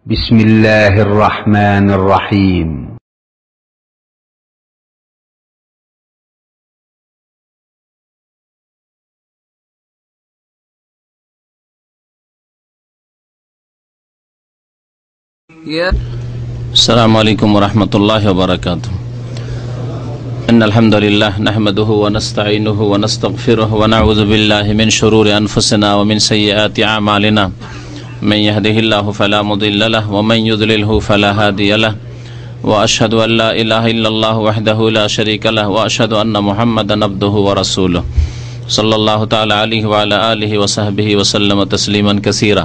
بسم الله الرحمن الرحيم السلام عليكم ورحمة الله وبركاته. إن الحمد لله نحمده ونستعينه ونستغفره ونعوذ بالله من شرور أنفسنا ومن سيئات أعمالنا. من يهده الله فلا مضل له ومن يضلله فلا هادي له وأشهد أن لا إله إلا الله وحده لا شريك له وأشهد أن محمدا عبده ورسوله صلى الله تعالى عليه وعلى آله وصحبه وسلم تسليما كثيرا.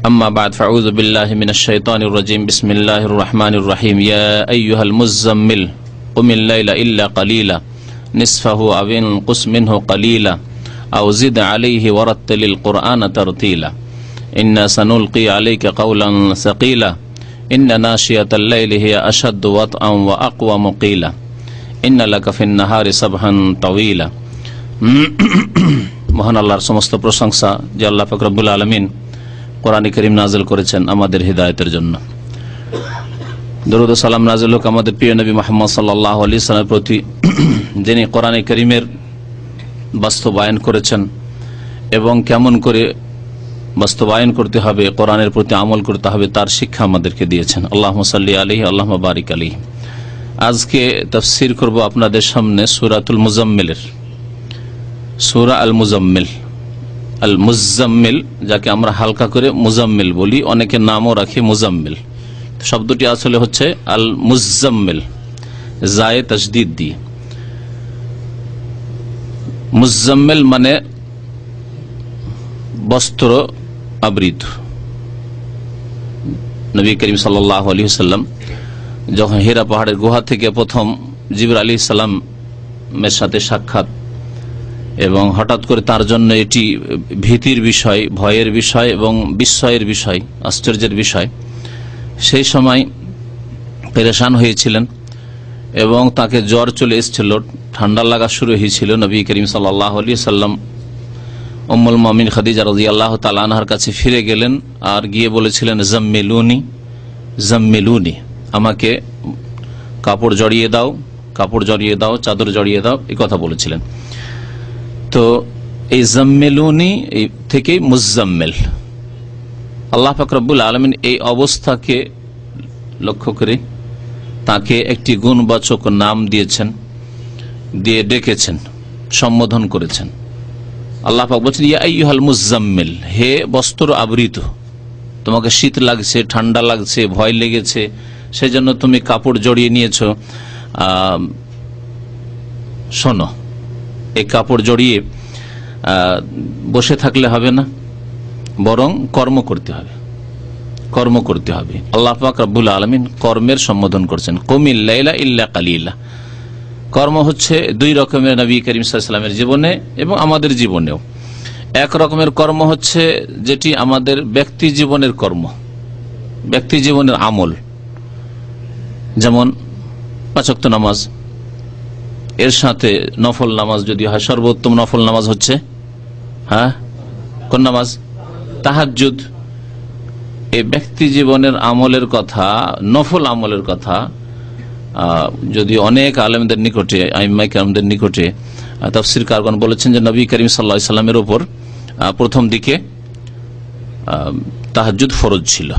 أما بعد فأعوذ بالله من الشيطان الرجيم. بسم الله الرحمن الرحيم. يا أيها المزمل قم الليل إلا قليلا نصفه أو انقص منه قليلا أو زد عليه ورتل القرآن ترتيلا إنا سنلقي عليك قولا ثقيلا إن ناشية الليل هي أشد وطئا وأقوم قيلا إن لك في النهار سبحا طويلا. মহান আল্লাহর সমস্ত প্রশংসা যে আল্লাহ পাক রব্বুল আলামিন কোরআনে কারীম নাযিল করেছেন আমাদের হিদায়াতের জন্য। দরুদ ও সালাম নাযিল হোক আমাদের প্রিয় নবী মুহাম্মদ সাল্লাল্লাহু আলাইহি ওয়াসাল্লামের প্রতি, যিনি কোরআনে কারীমের বাস্তবায়ন করেছেন এবং কেমন করে বাস্তবায়ন করতে হবে, কোরআনের প্রতি আমল করতে হবে তার শিক্ষা আমাদেরকে দিয়েছেন। আল্লাহুম্মা সাল্লি আলাইহি আল্লাহুম্মা বারিক আলাইহি। আজকে তাফসীর করব আপনাদের সামনে সূরাতুল মুজাম্মিলের, সূরা আল মুজাম্মিল। আল মুজাম্মিল, যাকে আমরা হালকা করে মুজাম্মিল বলি, অনেকে নামও রাখে মুজাম্মিল। শব্দটি আসলে হচ্ছে আল মুজাম্মিল, জায়ে তাসদীদ দিয়ে। মুজাম্মিল মানে বস্ত্র আবৃত। নবী করিম সাল্লাল্লাহু আলাইহি ওয়াসাল্লাম যখন হিরা পাহাড়ের গুহা থেকে প্রথম জিবরাইল আলাইহিস সালামের সাথে সাক্ষাৎ, এবং হঠাৎ করে তার জন্য এটি ভীতির বিষয়, ভয়ের বিষয় এবং বিস্ময়ের বিষয়, আশ্চর্যের বিষয়, সেই সময় পেরেশান হয়েছিলেন এবং তাকে জ্বর চলে এসেছিল, ঠান্ডা লাগা শুরু হয়েছিল। নবী করিম সাল্লাল্লাহু আলাইহি ওয়াসাল্লাম উম্মুল মুমিনিন খাদিজা রাদিয়াল্লাহু তাআলা আনহার কাছে ফিরে গেলেন আর গিয়ে বলেছিলেন, জাম্মিলুনি জাম্মিলুনি, আমাকে কাপড় জড়িয়ে দাও, কাপড় জড়িয়ে দাও, চাদর জড়িয়ে দাও, এই কথা বলেছিলেন। তো এই জাম্মিলুনি থেকেই মুজাম্মিল। আল্লাহ পাক রব্বুল আলামিন এই অবস্থাকে লক্ষ্য করে তাকে একটি গুণবাচক নাম দিয়েছেন, দিয়ে ডেকেছেন, সম্বোধন করেছেন। আল্লাহ পাক বলছেন, ইয়া আইয়ুহাল মুজাম্মিল, হে বস্ত্র আবৃত, তোমাকে শীত লাগছে, ঠান্ডা লাগছে, ভয় লেগেছে, সেজন্য তুমি কাপড় জড়িয়ে নিয়েছো। শোনো, এই কাপড় জড়িয়ে বসে থাকলে হবে না, বরং কর্ম করতে হবে, কর্ম করতে হবে। আল্লাহ পাক রব্বুল আলামিন কর্মের সম্বোধন করছেন। কুমিল লাইলা ইল্লা কালিলা। কর্ম হচ্ছে দুই রকমের নবী করিম সাল্লাল্লাহু আলাইহি ওয়াসাল্লামের জীবনে এবং আমাদের জীবনেও। এক রকমের কর্ম হচ্ছে যেটি আমাদের ব্যক্তি জীবনের কর্ম, ব্যক্তি জীবনের আমল, যেমন 5 ওয়াক্ত নামাজ, এর সাথে নফল নামাজ যদি হয়, সর্বোত্তম নফল নামাজ হচ্ছে কোন নামাজ? তাহাজ্জুদ। এই ব্যক্তি জীবনের আমলের কথা, নফল আমলের কথা যদি অনেক আলেমদের নিকটে, আইম্মায়ে কেরামদের নিকটে তাফসীর কারগণ বলেছেন যে নবী করিম সাল্লাল্লাহু আলাইহি ওয়াসাল্লামের উপর প্রথম দিকে তাহাজ্জুদ ফরজ ছিল।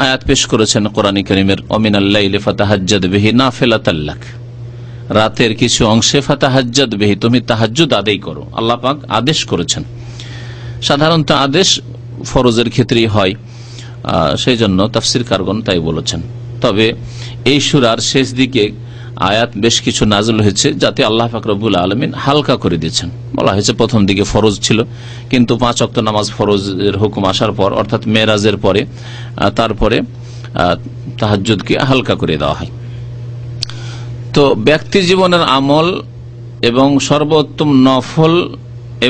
আয়াত পেশ করেছেন কোরআন কারীমের, ওমিনাল লাইলি ফাতাহাজ্জাদ বিহি নাফিলাতাল লাক, রাতের কিছু অংশে ফাতাহাজ্জাদ বিহি, তুমি তাহাজ্জুদ আদায় করো। আল্লাহ পাক আদেশ করেছেন। সাধারণত আদেশ ফরজের ক্ষেত্রেই হয়, সেই জন্য তাফসীর কারগণ তাই বলেছেন। তবে এই সূরার শেষ দিকে আয়াত বেশ কিছু নাযিল হয়েছে যাতে আল্লাহ পাক রব্বুল আলামিন হালকা করে দিয়েছেন। বলা হয়েছে প্রথম দিকে ফরজ ছিল, কিন্তু 5 ওয়াক্ত নামাজ ফরজের হুকুম আসার পর, অর্থাৎ মেরাজের পরে, তারপরে তাহাজ্জুদকে হালকা করে দেওয়া হয়। তো ব্যক্তি জীবনের আমল এবং সর্বোত্তম নফল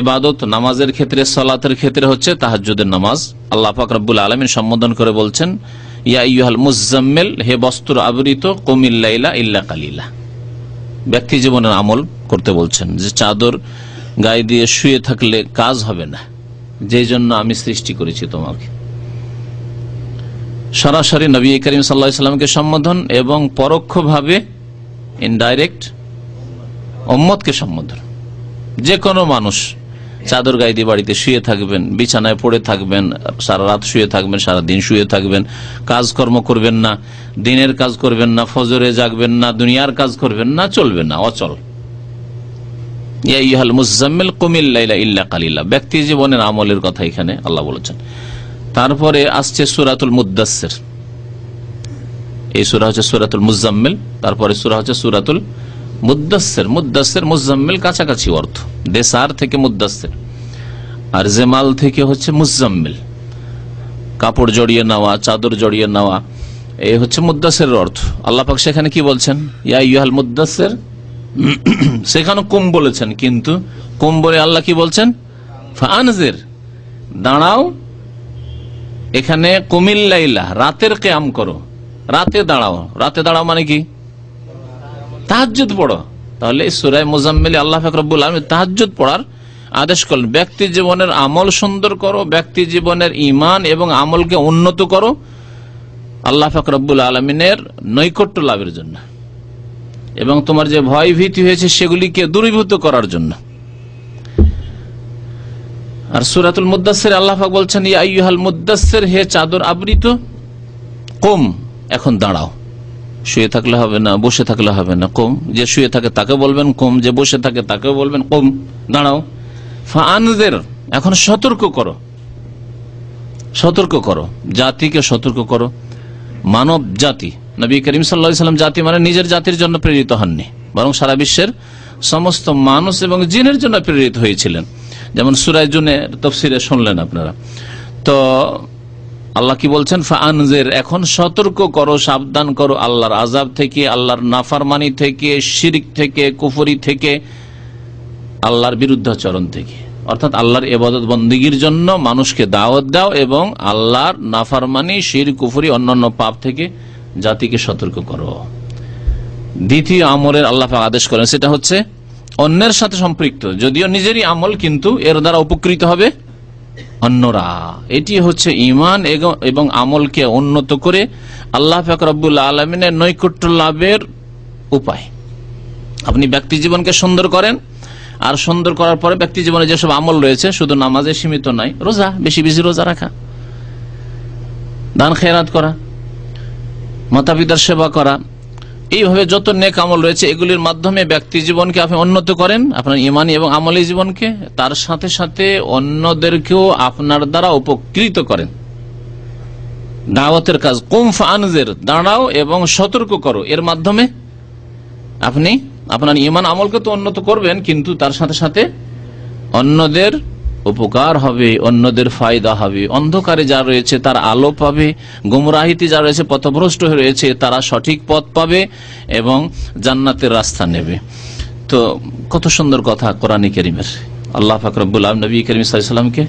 ইবাদত নামাজের ক্ষেত্রে, সালাতের ক্ষেত্রে হচ্ছে তাহাজ্জুদের নামাজ। আল্লাহ পাক রব্বুল আলামিন সম্বোধন করে বলছেন, ইয়া আইয়ুহাল মুজাম্মিল, হে বস্ত্র আবৃত, কুমিল লাইলা ইল্লা কালিলা। ব্যক্তি জীবনের আমল করতে বলছেন, যে চাদর গায়ে দিয়ে শুয়ে থাকলে কাজ হবে না, যেই জন্য আমি সৃষ্টি করেছি তোমাকে। সরাসরি নবী করিম সাল্লাল্লাহু আলাইহি ওয়াসাল্লামকে সম্বোধন এবং পরোক্ষভাবে ইনডাইরেক্ট উম্মতকে সম্বোধন। যে কোনো মানুষ চাদর গায়ে দিয়ে বাড়িতে শুয়ে থাকবেন, বিছানায় পড়ে থাকবেন, সারা রাত শুয়ে থাকবেন, সারা দিন শুয়ে থাকবেন, কাজকর্ম করবেন না, দিনের কাজ করবেন না, ফজরে জাগবেন না, দুনিয়ার কাজ করবেন না, চলবে না, অচল। ইয়া আইয়ুহাল মুযাম্মিল কুমিল লাইলা ইল্লা কালিলা, ব্যক্তি জীবনের আমলের কথা এখানে আল্লাহ বলেছেন। তারপরে আসছে সূরাতুল মুদ্দাসসির। এই সূরা হচ্ছে সূরাতুল মুযাম্মিল, তারপরে সূরা হচ্ছে সূরাতুল মুদ্দাসসির। মুদ্দাসসির মুযাম্মিল কাছাকাছি অর্থ, দেসার থেকে মুদ্দাসসির, আর জেমাল থেকে হচ্ছে মুযাম্মিল, কাপড় জড়িয়ে নেওয়া, চাদর জড়িয়ে নেওয়া, এই হচ্ছে মুদ্দাসসিরের অর্থ। আল্লাহ পাক সেখানে কি বলছেন? ইয়া আইয়ুহাল মুদ্দাসসির, সেখানে কুম বলেছেন, কিন্তু কুম বলে আল্লাহ কি বলছেন? ফাআনজির, দাঁড়াও। এখানে কুমিল লাইলা, রাতের কিয়াম করো, রাতে দাঁড়াও। রাতে দাঁড়াও মানে কি? তাহাজ্জুদ পড়ো। তাহলে সূরা মুযাম্মিলে আল্লাহ পাক রব্বুল আলামিন তাহাজ্জুদ পড়ার আদেশ করলেন। ব্যক্তি জীবনের আমল সুন্দর করো, ব্যক্তি জীবনের ঈমান এবং আমলকে উন্নত করো আল্লাহ পাক রব্বুল আলামিনের নৈকট্য লাভের জন্য, এবং তোমার যে ভয় ভীতি হয়েছে সেগুলিকে দূরীভূত করার জন্য। আর সূরাতুল মুদ্দাসসির আল্লাহ পাক বলছেন, ইয়া আইয়ুহাল মুদ্দাসসির, হে চাদর আবৃত, কুম, এখন দাঁড়াও। শুয়ে থাকলে হবে না, বসে থাকলে হবে না। কুম, যে শুয়ে থাকে তাকে বলবেন কুম, যে বসে থাকে তাকে বলবেন কুম, দাঁড়াও। ফাআনজির, এখন সতর্ক করো, সতর্ক করো, জাতিকে সতর্ক করো, মানব জাতি। নবী করিম সাল্লাল্লাহু আলাইহি ওয়াসাল্লাম জাতি মানে নিজের জাতির জন্য প্রেরিত হননি, বরং সারা বিশ্বের সমস্ত মানুষ এবং জিনের জন্য প্রেরিত হয়েছিলেন। যেমন সূরা জুনের তাফসীরে শুনলেন আপনারা। তো আল্লাহ কি বলছেন? ফাআনজির, এখন সতর্ক করো, সাবধান করো আল্লাহর আযাব থেকে, আল্লাহর নাফরমানি থেকে, শিরক থেকে, কুফরি থেকে, আল্লাহর বিরুদ্ধাচরণ থেকে। অর্থাৎ আল্লাহর ইবাদত বন্দেগীর জন্য মানুষকে দাওয়াত দাও এবং আল্লাহর নাফরমানি, শিরক, কুফরি, অন্যান্য পাপ থেকে জাতিকে সতর্ক করো। দ্বিতীয় আমলের আল্লাহ পাক আদেশ করেন, সেটা হচ্ছে অন্যের সাথে সম্পৃক্ত, যদিও নিজেরই আমল, কিন্তু এর দ্বারা উপকৃত হবে অন্যরা। এটি হচ্ছে ঈমান এবং আমলকে উন্নত করে আল্লাহ পাক রব্বুল আলামিনের নৈকট্য লাভের উপায়। আপনি ব্যক্তি জীবনকে সুন্দর করেন, আর সুন্দর করার পরে ব্যক্তি জীবনে যেসব আমল রয়েছে, শুধু নামাজে সীমিত নয়, রোজা, বেশি বেশি রোজা রাখা, দান খেরাত করা, মাতা পিতার সেবা করা, এইভাবে যত নেক আমল রয়েছে এগুলির মাধ্যমে ব্যক্তি জীবনকে আপনি উন্নত করেন, আপনার ঈমানি এবং আমলি জীবনকে, তার সাথে সাথে অন্যদেরকেও আপনার দ্বারা উপকৃত করেন। দাওয়াতের কাজ, কুম ফাআনজির, দাঁড়াও এবং সতর্ক করো, এর মাধ্যমে আপনি আপনার ঈমান আমলকে তো উন্নত করবেন, কিন্তু তার সাথে সাথে অন্যদের উপকার হবে, অন্যদের ফায়দা হবে। অন্ধকারে যা রয়েছে তার আলো পাবে, গুমরাহিতে যা রয়েছে, পথভ্রষ্ট হয়ে রয়েছে, তারা সঠিক পথ পাবে এবং জান্নাতের রাস্তা নেবে। তো কত সুন্দর কথা কোরআনে কারীমের। আল্লাহ পাক রব্বুল আলামিন নবী করিম সাল্লাল্লাহু আলাইহি ওয়াসাল্লামকে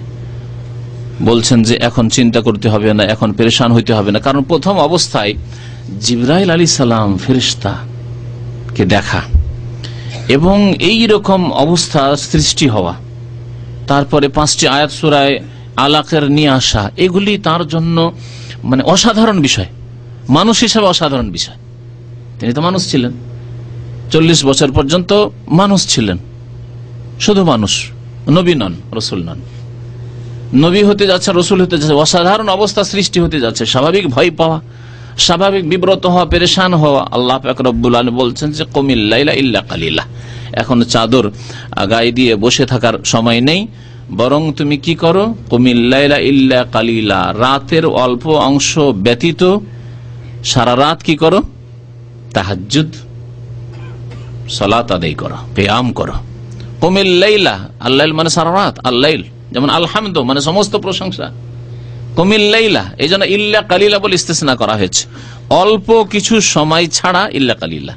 বলছেন যে এখন চিন্তা করতে হবে না, এখন পেরেশান হইতে হবে না। কারণ প্রথম অবস্থায় জিবরাইল আলাইহিস সালাম ফেরেশতাকে দেখা এবং এই রকম অবস্থা সৃষ্টি হওয়া, তারপরে 5টি আয়াত সূরা আলাকের নিয়ে আসা, এগুলি তার জন্য মানে অসাধারণ বিষয়, মানুষ হিসাবে অসাধারণ বিষয়। তিনি তো মানুষ ছিলেন, 40 বছর পর্যন্ত মানুষ ছিলেন, শুধু মানুষ, নবী নন, রসুল নন। নবী হতে যাচ্ছে, রসুল হতে যাচ্ছে, অসাধারণ অবস্থা সৃষ্টি হতে যাচ্ছে। স্বাভাবিক ভয় পাওয়া, স্বাভাবিক বিব্রত হওয়া, পেরেশান হওয়া। আল্লাহ পাক রব্বুল আলামিন বলছেন যে কুমিল লাইলা ইল্লা কালিলা, এখন চাদর গায়ে দিয়ে বসে থাকার সময় নেই, বরং তুমি কি করো? কুমিল লাইলা ইল্লা কালিলা, রাতের অল্প অংশ ব্যতীত সারা রাত কি করো? তাহাজ্জুদ, সালাত আদায় করো, কিয়াম করো। কুমিল লাইলা, আল্লাইল মানে সারা রাত, আল্লাইল যেমন আলহামদু মানে সমস্ত প্রশংসা, কুমিল লাইলা, এই জন্য ইল্লা কালিলা বলে ইস্তেসনা করা হয়েছে, অল্প কিছু সময় ছাড়া ইল্লা কালিলা।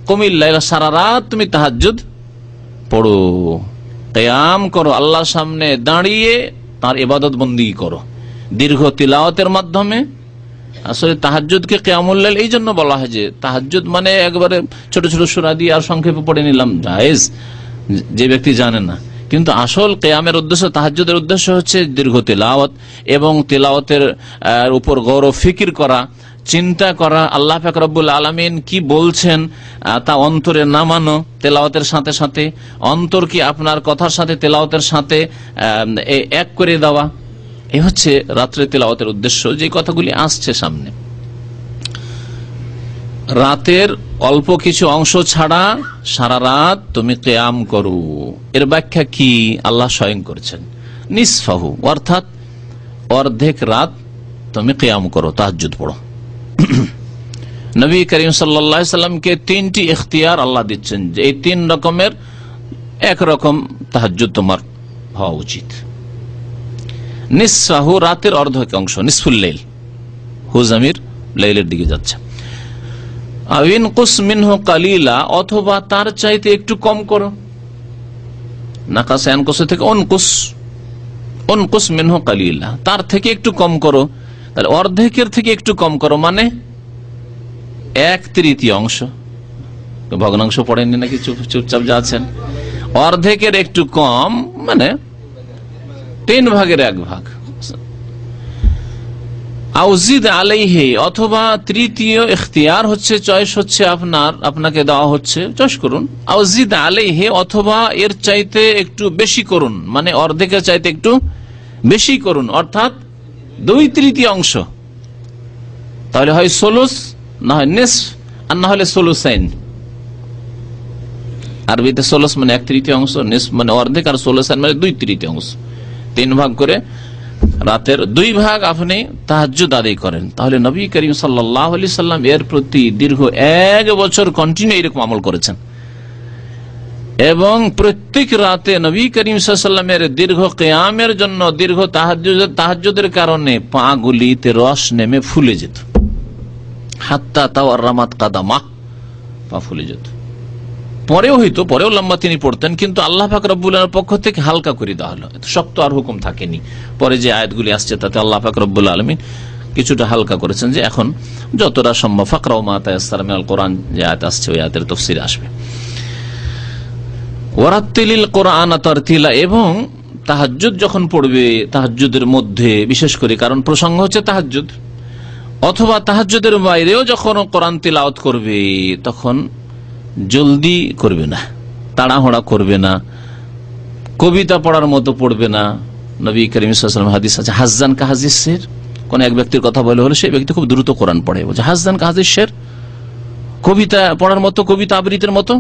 কুমিল লাইলা, সারা রাত তুমি তাহাজ্জুদ পড়ো, কিয়াম করো, আল্লাহর সামনে দাঁড়িয়ে তার ইবাদত বন্দেগী করো দীর্ঘ তিলাওয়াতের মাধ্যমে। আসলে তাহাজ্জুদকে কিয়ামুল লাইল এই জন্য বলা হয় যে তাহাজ্জুদ মানে একবারে ছোট ছোট সূরা দিয়ে আর সংক্ষেপে পড়ে নিলাম জায়েজ, যে ব্যক্তি জানে না, কিন্তু আসল কিয়ামের উদ্দেশ্য, তাহাজ্জুদের উদ্দেশ্য হচ্ছে দীর্ঘ তিলাওয়াত এবং তিলাওয়াতের উপর গৌর ফিকির করা, চিন্তা করা, আল্লাহ পাক রব্বুল আলামিন কি বলছেন তা অন্তরে নামানো, তেলাওয়াতের সাথে সাথে অন্তর কি আপনার কথার সাথে তেলাওয়াতের সাথে এক করে দেওয়া। এ হচ্ছে রাত্রে তেলাওয়াতের উদ্দেশ্য। যে কথাগুলি আসছে সামনে, রাতের অল্প কিছু অংশ ছাড়া সারা রাত তুমি কিয়াম করো, এর ব্যাখ্যা কি আল্লাহ স্বয়ং করেছেন। নিসফাহু অর্থাৎ অর্ধেক রাত তুমি কিয়াম করো, তাহাজ্জুদ পড়ো। নবী করিম সাল্লাল্লাহু আলাইহি সাল্লামকে তিনটি ইখতিয়ার আল্লাহ দিচ্ছেন যে এই তিন রকমের একরকম তাহাজ্জুদ তোমার হওয়া উচিত। নিসফাহু রাতের অর্ধেক অংশ, নিসফুল লাইল, হুজামির লাইলের দিকে যাচ্ছে। আবিন কুস মিনহু কালিলা অথবা তার চাইতে একটু কম করো, নাকাসে আনকুস থেকে অনকুস মিনহু কালিলা, তার থেকে একটু কম করো। তাহলে অর্ধেকের থেকে একটু কম করো মানে 1/3 অংশ। ভগ্নাংশ পড়েননি নাকি চুপচাপ যা আছেন? অর্ধেকের একটু কম মানে 1/3 আউজিদ আলাইহি অথবা তৃতীয় ইখতিয়ার হচ্ছে, চয়েস হচ্ছে আপনাকে দেওয়া হচ্ছে, চয়েস করুন। আউজিদ আলাইহি অথবা এর চাইতে একটু বেশি করুন, মানে অর্ধেকের চাইতে একটু বেশি করুন, অর্থাৎ 2/3 অংশ। তাহলে হয় সোলুস, না হয় নিসফ, আর না হলে সোলুসাইন। আরবিতে সোলুস মানে 1/3 অংশ, নিসফ মানে অর্ধেক, আর সোলুসাইন মানে 2/3 অংশ। 3 ভাগ করে রাতের 2 ভাগ আপনি তাহাজ্জুদ আদায় করেন। তাহলে নবী করিম সাল্লাল্লাহু আলাইহি সাল্লাম এর প্রতি দীর্ঘ 1 বছর কন্টিনিউ এরকম আমল করেছেন, এবং প্রত্যেক রাতে নবী করিম সাল্লাল্লাহু আলাইহি সাল্লামের দীর্ঘ কিয়ামের জন্য, দীর্ঘ তাহাজ্জুদের কারণে পা গুলিতে রস নেমে ফুলে যেত, হাত্তা তাওয়াররামাত কাদামা, পা ফুলে যেত। পরেও লম্বা তিনি পড়তেন, কিন্তু আল্লাহ পাক রব্বুল আলামিনের পক্ষ থেকে হালকা করে দেওয়া হলো, শক্ত আর হুকুম থাকেনি। পরে যে আয়াতগুলি আসছে তাতে আল্লাহ পাক রব্বুল আলামিন কিছুটা হালকা করেছেন, যে এখন যতটা সম্ভব ফাকরাউ মা তায়াসসারা মিনাল কোরআন, যে আয়াত আসছে ওই আয়াতের তাফসীরে আসবে। ওয়ারাত্তিলিল কোরআন তারতিলা, এবং তাহাজ্জুদ যখন পড়বে, তাহাজ্জুদের মধ্যে বিশেষ করে, কারণ প্রসঙ্গ হচ্ছে তাহাজ্জুদ, অথবা তাহাজ্জুদের বাইরেও যখন কোরআন তিলাওয়াত করবে তখন জলদি করবে না, তাড়াহুড়া করবে না, কবিতা পড়ার মতো পড়বে না। নবী করিম সাল্লাল্লাহু আলাইহি ওয়াসাল্লাম হাদিস আছে, হাজ্জান কা হাজিস শের, কোন এক ব্যক্তির কথা বলে হলো সেই ব্যক্তি খুব দ্রুত কোরআন পড়ে, বলছে হাজ্জান কা হাজিস শের, কবিতা পড়ার মতো, কবিতা আবৃত্তির মতো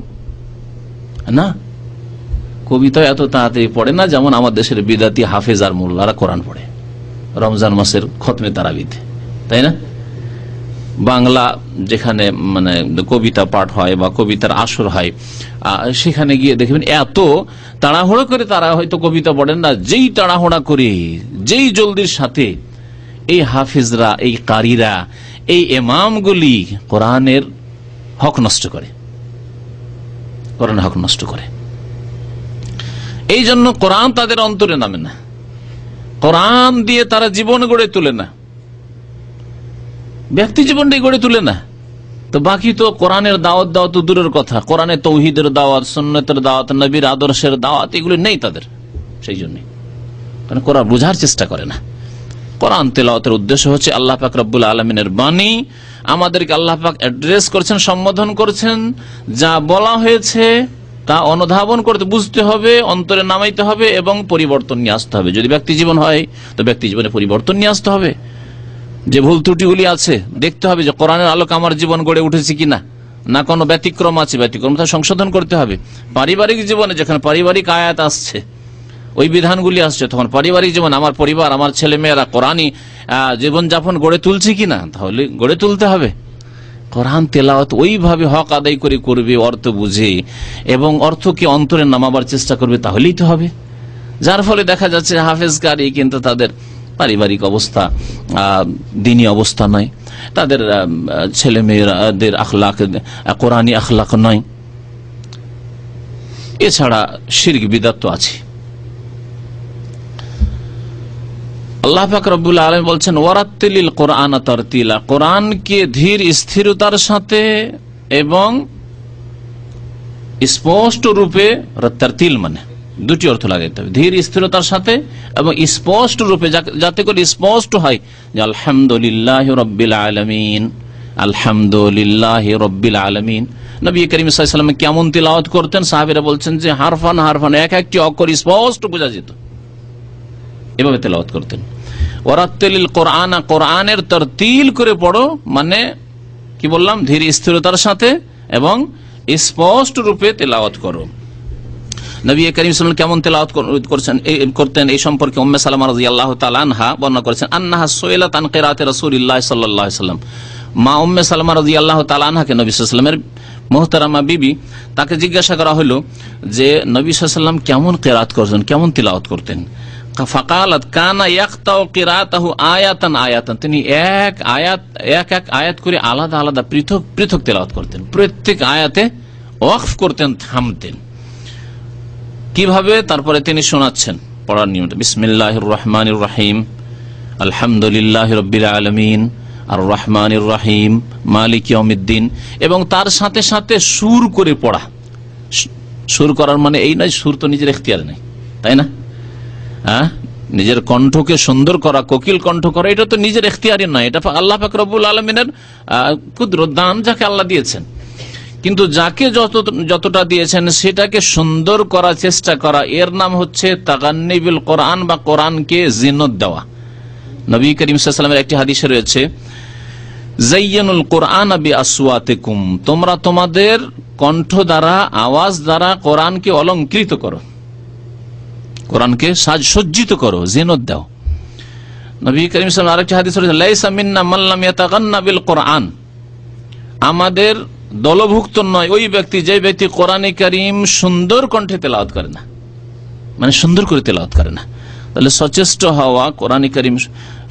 না। কবিতা এত তাড়াতাড়ি পড়ে না, যেমন আমার দেশের বিদাতি হাফেজ আর মোল্লারা কোরআন পড়ে রমজান মাসের খতমে তারাবিতে, তাই না? বাংলা যেখানে মানে কবিতা পাঠ হয় বা কবিতার আসর হয়, সেখানে গিয়ে দেখবেন এত তাড়াহুড়ো করে তারা হয়তো কবিতা পড়েন না, যেই তাড়াহুড়া করে, যেই জলদির সাথে এই হাফিজরা, এই কারীরা, এই ইমামগুলি কোরআনের হক নষ্ট করে, কোরআনের হক নষ্ট করে। এই জন্য কোরআন তাদের অন্তরে নামে না, কোরআন দিয়ে তারা জীবন গড়ে তোলে না, ব্যক্তি জীবনটাই গড়ে তুলে না। তো বাকি তো কোরআনের দাওয়াত দেওয়া তো দূরের কথা, কোরআনে তৌহিদের দাওয়াত, সুন্নতের দাওয়াত, নবীর আদর্শের দাওয়াত এগুলো নেই তাদের। সেই জন্যই কারণ কোরআন বোঝার চেষ্টা করে না। কোরআন তেলাওয়াতের উদ্দেশ্য হচ্ছে আল্লাহ পাক রব্বুল আলামিনের বাণী, আমাদেরকে আল্লাহ পাক অ্যাড্রেস করছেন, সম্বোধন করছেন, যা বলা হয়েছে তা অনুধাবন করতে, বুঝতে হবে, অন্তরে নামাইতে হবে এবং পরিবর্তন নিয়ে আসতে হবে। যদি ব্যক্তি জীবন হয় তো ব্যক্তি জীবনে পরিবর্তন নিয়ে আসতে হবে, যে ভুল ত্রুটিগুলি আছে দেখতে হবে যে কোরআনের আলোকে আমার জীবন গড়ে উঠেছে কিনা, না কোনো ব্যতিক্রম আছে, ব্যতিক্রম তা সংশোধন করতে হবে। পারিবারিক জীবনে যেখানে পারিবারিক আয়াত আসছে, ওই বিধানগুলি আসছে, তখন পারিবারিক জীবন, আমার পরিবার, আমার ছেলে মেয়েরা কোরআনই জীবনযাপন গড়ে তুলছে কিনা, তাহলে গড়ে তুলতে হবে। কোরআন তেলাওয়াত ওইভাবে হক আদায় করে করবে, অর্থ বুঝে এবং অর্থকে অন্তরে নামাবার চেষ্টা করবে, তাহলেই তো হবে। যার ফলে দেখা যাচ্ছে হাফেজ কারি কিন্তু তাদের পারিবারিক অবস্থা দিনী অবস্থা নয়, তাদের ছেলে মেয়েদের আখলাক কোরআনী আখলাক নয়, এছাড়া শিরক বিদআত তো আছে। আল্লাহ পাক রব্বুল আলামিন বলছেন ওয়ারাত্তিলিল কোরআন তারতিলা, কোরআনকে ধীর স্থিরতার সাথে এবং স্পষ্ট রূপে, তারতিল মানে দুটি অর্থ লাগাইতে হবে, ধীর স্থিরতার সাথে এবং স্পষ্ট রূপে, যাতে করে স্পষ্ট হয় যে আলহামদুলিল্লাহ রাব্বিল আলামিন, আলহামদুলিল্লাহ রাব্বিল আলামিন। নবী করিম সাল্লাল্লাহু আলাইহি ওয়াসাল্লাম কেমন তিলাওয়াত করতেন, সাহাবীরা বলছেন যে হারফান হারফান, এক একটি অক্ষর স্পষ্ট বোঝা যেত, এভাবে তেলাওয়াত করতেন। ওয়ারাত্তিলিল কোরআন, কোরআনের তারতিল করে পড়ো, মানে কি বললাম, ধীর স্থিরতার সাথে এবং স্পষ্ট রূপে তেলাওয়াত করো। নবী করিম সাল্লাল্লাহু আলাইহি ওয়াসাল্লাম কেমন তেলাওয়াত করতেন এই সম্পর্কে উম্মে সালামা রাদিয়াল্লাহু তাআলা আনহা বর্ণনা করেছেন, আন্নাহা সুইলাত আন কিরাআতি রাসূলিল্লাহ সাল্লাল্লাহু আলাইহি ওয়াসাল্লাম। মা উম্মে সালামা রাদিয়াল্লাহু তাআলা আনহাকে নবী সাল্লাল্লাহু আলাইহি ওয়াসাল্লামের মুহতারামা বিবি, তাকে জিজ্ঞাসা করা হলো যে নবী সাল্লাল্লাহু আলাইহি ওয়াসাল্লাম কেমন কিরাআত করতেন, কেমন তিলাওয়াত করতেন। ফাকালাত কানা ইয়াকতাউ কিরাআতাহু আয়াতান আয়াতান, তিনি এক আয়াত করে আলাদা আলাদা পৃথক পৃথক তেলাওয়াত করতেন, প্রত্যেক আয়াতে ওয়াকফ করতেন, থামতেন। কিভাবে? তারপরে তিনি শোনাচ্ছেন পড়ার নিয়মটা, বিসমিল্লাহির রহমানির রহিম, আলহামদুলিল্লাহি রাব্বিল আলামিন, আর রহমানির রহিম, মালিক ইয়াউমিদ্দিন, এবং তার সাথে সাথে সুর করে পড়া। সুর করার মানে এই নয়, সুর তো নিজের এখতিয়ারে নেই, তাই না? নিজের কণ্ঠকে সুন্দর করা, কোকিল কণ্ঠ করা, এটা তো নিজের এখতিয়ারে নয়, এটা আল্লাহ পাক রব্বুল আলামিনের কুদরত, দান, যাকে আল্লাহ দিয়েছেন। কিন্তু যাকে যতটা দিয়েছেন সেটাকে সুন্দর করার চেষ্টা করা, এর নাম হচ্ছে তাগান্নি বিল কোরআন, বা কোরআনকে জিনত দেওয়া। নবী করিম সাল্লাল্লাহু আলাইহি ওয়াসাল্লামের একটি হাদিসে রয়েছে, যায়্যানুল কোরআন বিআসওয়াতিকুম, তোমরা তোমাদের কণ্ঠ দ্বারা, আওয়াজ দ্বারা কোরআনকে অলংকৃত করো, কোরআনকে সাজসজ্জিত করো, জিনত দাও। নবী করিম সাল্লাল্লাহু আলাইহি ওয়াসাল্লাম আরেকটি হাদিসে রয়েছে, লাইসা মিন্না মান লাম ইয়াতাগান্না বিল কোরআন, আমাদের দলভুক্ত নয় ওই ব্যক্তি, যে ব্যক্তি কোরআনে কারীম সুন্দর কণ্ঠে তেলাওয়াত করে না, মানে সুন্দর করে তেলাওয়াত করে না। তাহলে সচেষ্ট হওয়া, কোরআনে কারীম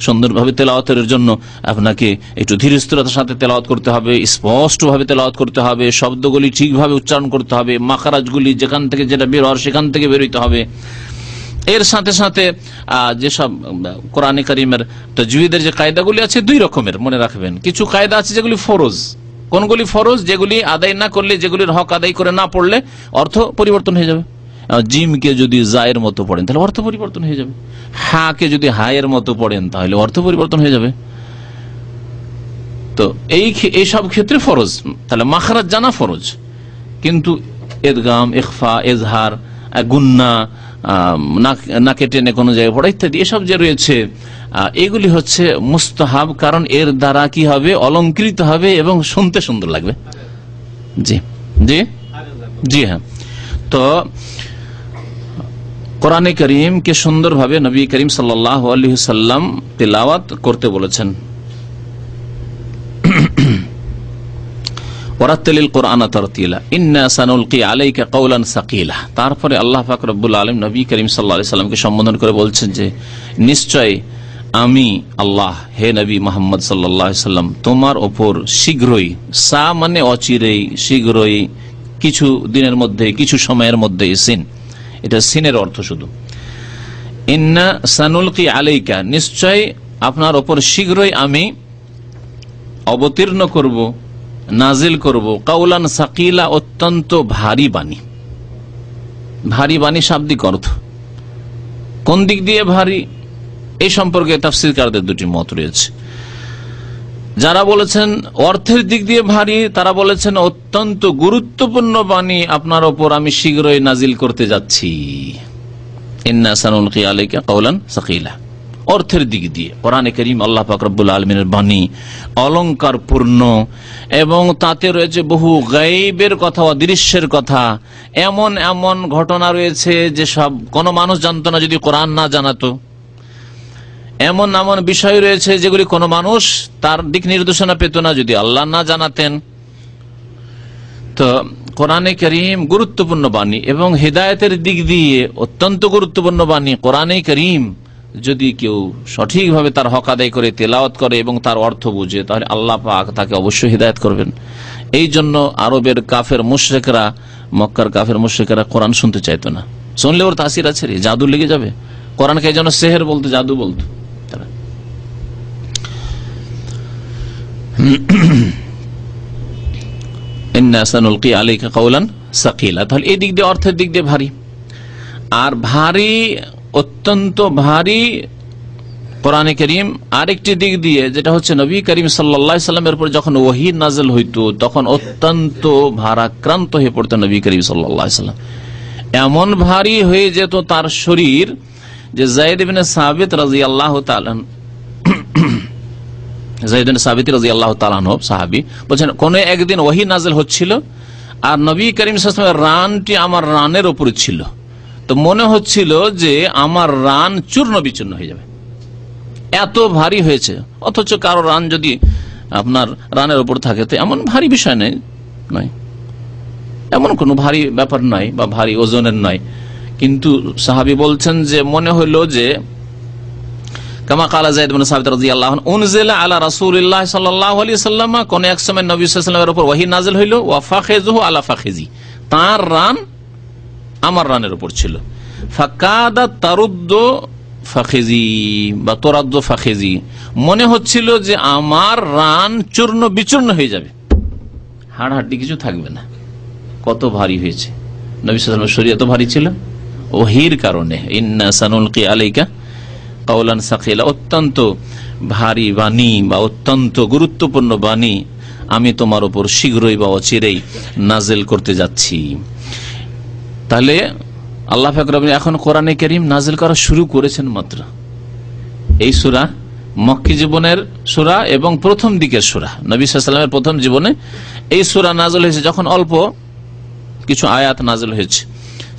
সুন্দরভাবে তেলাওয়াতের জন্য আপনাকে একটু ধীর স্থিরতার সাথে তেলাওয়াত করতে হবে, স্পষ্টভাবে তেলাওয়াত করতে হবে, শব্দগুলি ঠিকভাবে উচ্চারণ করতে হবে, মাখরাজগুলি যেখান থেকে যেটা বের হওয়ার সেখান থেকে বেরোতে হবে। এর সাথে সাথে যেসব কোরআনে কারীমের তাজউইদের যে কায়দাগুলি আছে, দুই রকমের মনে রাখবেন। কিছু কায়দা আছে যেগুলি ফরজ। কোনগুলি ফরজ? যেগুলি আদায় না করলে, যেগুলির হক আদায় করে না পড়লে অর্থ পরিবর্তন হয়ে যাবে। জিমকে যদি জায়ের মতো পড়েন তাহলে অর্থ পরিবর্তন হয়ে যাবে, হাকে যদি হায়ের মতো পড়েন তাহলে অর্থ পরিবর্তন হয়ে যাবে। তো এই সব ক্ষেত্রে ফরজ, তাহলে মাখরাজ জানা ফরজ। কিন্তু ইদগাম, ইখফা, ইজহার, গুন্না, নাকে টেনে কোনো জায়গায় পড়া ইত্যাদি, এসব যে রয়েছে এগুলি হচ্ছে মুস্তাহাব, কারণ এর দ্বারা কি হবে, অলংকৃত হবে এবং শুনতে সুন্দর লাগবে। জি জি জি হ্যাঁ। তো কোরআনে কারীমকে সুন্দরভাবে নবী করিম সাল্লাল্লাহু আলাইহি ওয়াসাল্লাম তিলাওয়াত করতে বলেছেন। ওয়ারাত্তিলিল কোরআন তারতিলা ইন্না সানুলকি আলাইকা কওলান সাকিলা। তারপরে আল্লাহ পাক রব্বুল আলামিন নবী করিম সাল্লাল্লাহু আলাইহি ওয়াসাল্লামকে সম্বোধন করে বলছেন যে নিশ্চয় আমি আল্লাহ, হে নবী মুহাম্মদ সাল্লাল্লাহু আলাইহি ওয়াসাল্লাম, তোমার ওপর শীঘ্রই, সা মানে অচিরেই, শীঘ্রই, কিছু দিনের মধ্যে, কিছু সময়ের মধ্যে, সিন, এটা সিনের অর্থ শুধু। ইন্না সানুলকি আলাইকা, নিশ্চয় আপনার ওপর শীঘ্রই আমি অবতীর্ণ করব, নাজিল করব, কাউলান সাকিলা, অত্যন্ত ভারী বাণী। ভারী বাণী শাব্দিক অর্থ, কোন দিক দিয়ে ভারী এই সম্পর্কে তাফসীরকারদের দুটি মত রয়েছে। যারা বলেছেন অর্থের দিক দিয়ে ভারী, তারা বলেছেন অত্যন্ত গুরুত্বপূর্ণ বাণী আপনার ওপর আমি শীঘ্রই নাজিল করতে যাচ্ছি। ইন্না সানুলকি আলাইকা কাউলান সাকিলা। অর্থের দিক দিয়ে কোরআনে কারীম আল্লাহ পাক রব্বুল আলামিনের বাণী অলংকার পূর্ণ, এবং তাতে রয়েছে বহু গায়বের কথা, অদৃশ্যের কথা, এমন এমন ঘটনা রয়েছে যে সব কোন মানুষ জানতো না যদি কোরআন না জানাতো। এমন এমন বিষয় রয়েছে যেগুলি কোন মানুষ তার দিক নির্দেশনা পেত না যদি আল্লাহ না জানাতেন। তো কোরআনে কারীম গুরুত্বপূর্ণ বাণী এবং হিদায়াতের দিক দিয়ে অত্যন্ত গুরুত্বপূর্ণ বাণী। কোরআনে কারীম যদি কেউ সঠিকভাবে তার হক আদায় করে তেলাওয়াত করে এবং তার অর্থ বুঝে, তাহলে আল্লাহ পাক তাকে অবশ্যই হিদায়াত করবেন। এই জন্য আরবের কাফের মুশরিকরা, মক্কার কাফের মুশরিকরা কোরআন শুনতে চাইতো না। শুনলে ওর তাসির আছে, জাদু লেগে যাবে। কোরআনকে যেন সেহের বলতো, জাদু বলতো। ইন্না সানুলকি আলাইকা কাউলান সাকিলা, তাহলে এই দিক দিয়ে, অর্থের দিক দিয়ে ভারী। আর ভারী, অত্যন্ত ভারী কোরআনে কারীম আরেকটি দিক দিয়ে, যেটা হচ্ছে নবী করিম সাল্লাল্লাহু আলাইহি সাল্লামের উপর যখন ওহী নাযিল হইতো তখন অত্যন্ত ভারাক্রান্ত হয়ে পড়তো নবী করিম সাল্লাল্লাহু আলাইহি সাল্লাম। এমন ভারী হয়ে যেত তার শরীর যে যায়েদ ইবনে সাবিত রাদিয়াল্লাহু তাআলা সাহাবী বলছেন, কোন একদিন ওহী নাযিল হচ্ছিল আর নবী করিম সাল্লাল্লাহু আলাইহি ওয়াসাল্লামের রানটি আমার রানের উপর ছিল, তো মনে হচ্ছিল যে আমার রান চূর্ণ বিচূর্ণ হয়ে যাবে, এত ভারী হয়েছে। অথচ কারো রান যদি আপনার রানের উপর থাকে তো এমন ভারী বিষয় নেই, নয়, এমন কোনো ভারী ব্যাপার নয় বা ভারী ওজনের নয়। কিন্তু সাহাবী বলছেন যে মনে হইল যে কামা কালা যায়েদ ইবনে সাবিত রাদিয়াল্লাহু আনহু উনজিলা আলা রাসূলিল্লাহ সাল্লাল্লাহু আলাইহি ওয়াসাল্লাম, কোন এক সময় নবী সাল্লাল্লাহু আলাইহি ওয়াসাল্লামের উপর ওহী নাযিল হইল, ওয়া ফাখিযুহু আলা ফাখিজি, তার রান আমার রানের উপর ছিল, ফাকাদা তারুদ্দু ফাখিজি বা তোরাদ্দু ফাখিজি, মনে হচ্ছিল যে আমার রান চূর্ণ বিচূর্ণ হয়ে যাবে, হাড় হাড্ডি কিছু থাকবে না, কত ভারী হয়েছে। নবী সাল্লাল্লাহু আলাইহি ওয়াসাল্লামের শরীর এত ভারী ছিল ওহীর কারণে। ইন্না সানুলকি আলাইকা কাওলান সাকিলা, অত্যন্ত ভারী বাণী বা অত্যন্ত গুরুত্বপূর্ণ বাণী আমি তোমার উপর শীঘ্রই বা অচিরেই নাজিল করতে যাচ্ছি। তাহলে আল্লাহ পাক রব্বুল এখন কোরআনে কারীম নাজিল করা শুরু করেছেন মাত্র। এই সূরা মক্কি জীবনের সূরা এবং প্রথম দিকের সূরা, নবী সাল্লাল্লাহু আলাইহি ওয়াসাল্লামের প্রথম জীবনে এই সূরা নাজিল হয়েছে যখন অল্প কিছু আয়াত নাজিল হয়েছে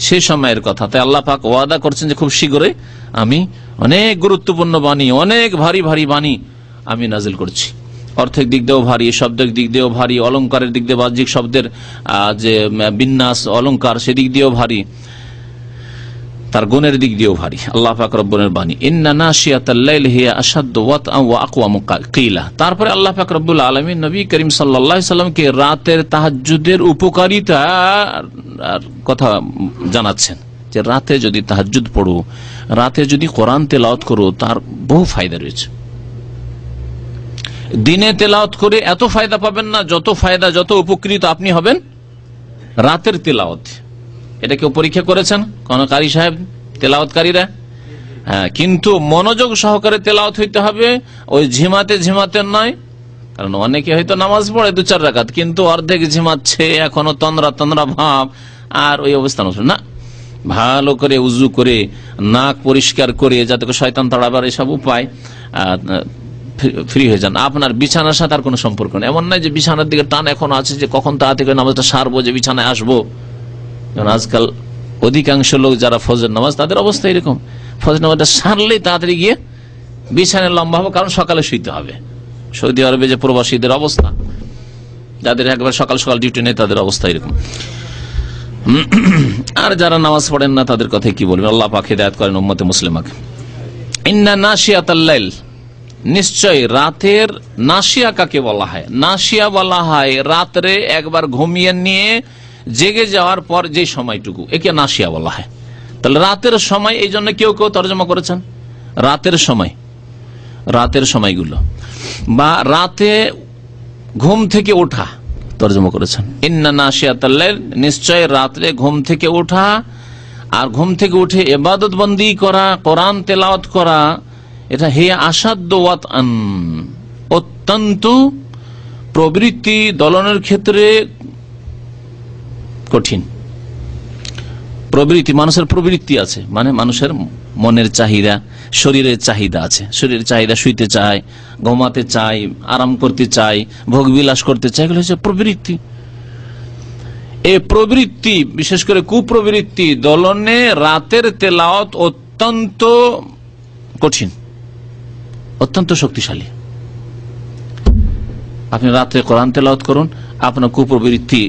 সেই সময়ের কথা। তাই আল্লাহ পাক ওয়াদা করছেন যে খুব শীঘ্রই আমি অনেক গুরুত্বপূর্ণ বাণী, অনেক ভারী ভারী বাণী আমি নাজিল করছি। অর্থের দিক দিয়েও ভারী, শব্দের দিক দিয়েও ভারী, অলঙ্কারের দিক দিয়ে বাহ্যিক শব্দের যে বিন্যাস অলঙ্কার সেদিক দিয়েও ভারী, তার গুণের দিক দিয়েও ভারী। আল্লাহ পাক রব্বুল বাণী ইন্না নাশিয়াতাল লাইল হিয়া আশাদ্দু ওয়াতআন ওয়া আকওয়ামু কিলা। তারপরে আল্লাহ পাক রব্বুল আলামিন নবী করিম সাল্লাল্লাহু আলাইহি সাল্লামকে রাতের তাহাজ্জুদের উপকারিতার কথা জানাচ্ছেন, যে রাতে যদি তাহাজ্জুদ পড়ো, রাতে যদি কোরআন তেলাওয়াত করো তার বহু ফায়দা রয়েছে। দিনে তেলাওয়াত করে এত ফায়দা পাবেন না যত ফায়দা, যত উপকৃত আপনি হবেন রাতের তেলাওয়াত। এটা কেউ পরীক্ষা করেছেন কোন কারি সাহেব, তেলাওয়াতকারীরা? হ্যাঁ, কিন্তু মনোযোগ সহকারে তেলাওয়াত হইতে হবে, ওই ঝিমাতে ঝিমাতে নয়। কারণ অনেকে হয়তো নামাজ পড়ে 2-4 রাকাত কিন্তু অর্ধেক ঝিমাচ্ছে, এখনো তন্দ্রা তন্দ্রা ভাব, আর ওই অবস্থা না। ভালো করে উজু করে নাক পরিষ্কার করে যাতে শয়তান তাড়াবার এসব উপায় ফ্রি হয়ে যান। আপনার বিছানার সাথে আর কোনো সম্পর্ক নেই। এমন নয় যে বিছানার দিকে টান এখন আছে যে কখন তাড়াতাড়ি করে নামাজটা সারবো, যে বিছানায় আসবো। আজকাল অধিকাংশ লোক যারা ফজর নামাজ, তাদের অবস্থা এরকম, ফজর নামাজটা সারলেই তাড়াতাড়ি গিয়ে বিছানায় লম্বা হবে, কারণ সকালে শুইতে হবে। সৌদি আরবে যে প্রবাসীদের অবস্থা, যাদের একবার সকাল সকাল ডিউটি নেই, তাদের অবস্থা এরকম। আর যারা নামাজ পড়েন না তাদের কথা কি বলবেন। আল্লাহ পাক হিদায়াত করেন উম্মতে মুসলিমাকে। ইন্না নাশিয়াতাল লাইল, নিশ্চয় রাতের, নাশিয়া কাকে বলা হয়? নাশিয়া বলা হয় রাত্রে একবার ঘুমিয়ে নিয়ে জেগে যাওয়ার পর যে সময়টুকু, একে নাশিয়া বলা হয়। তাহলে রাতের সময়, এই জন্য কেউ কেউ তরজমা করেছেন রাতের সময়, রাতের সময়গুলো, বা রাতে ঘুম থেকে ওঠা তরজমা করেছেন। ইন্না নাশিয়াতাল লাইল, নিশ্চয় রাত্রে ঘুম থেকে ওঠা, আর ঘুম থেকে উঠে ইবাদত বন্দি করা, কোরআন তেলাওয়াত করা, এটা হে আসাদ্দু ওয়াতআন, অত্যন্ত প্রবৃত্তি দলনের ক্ষেত্রে কঠিন। প্রবৃত্তি, মানুষের প্রবৃত্তি আছে, মানে মানুষের মনের চাহিদা, শরীরের চাহিদা আছে। শরীরের চাহিদা, শুইতে চায়, ঘুমাতে চায়, আরাম করতে চায়, ভোগ বিলাস করতে চায়, এগুলো হচ্ছে প্রবৃত্তি। এই প্রবৃত্তি, বিশেষ করে কুপ্রবৃত্তি দলনে রাতের তেলাওয়াত অত্যন্ত কঠিন, অত্যন্ত শক্তিশালী। আপনি রাতে কোরআন তেলাওয়াত করুন, আপনার কুপ্রবৃত্তি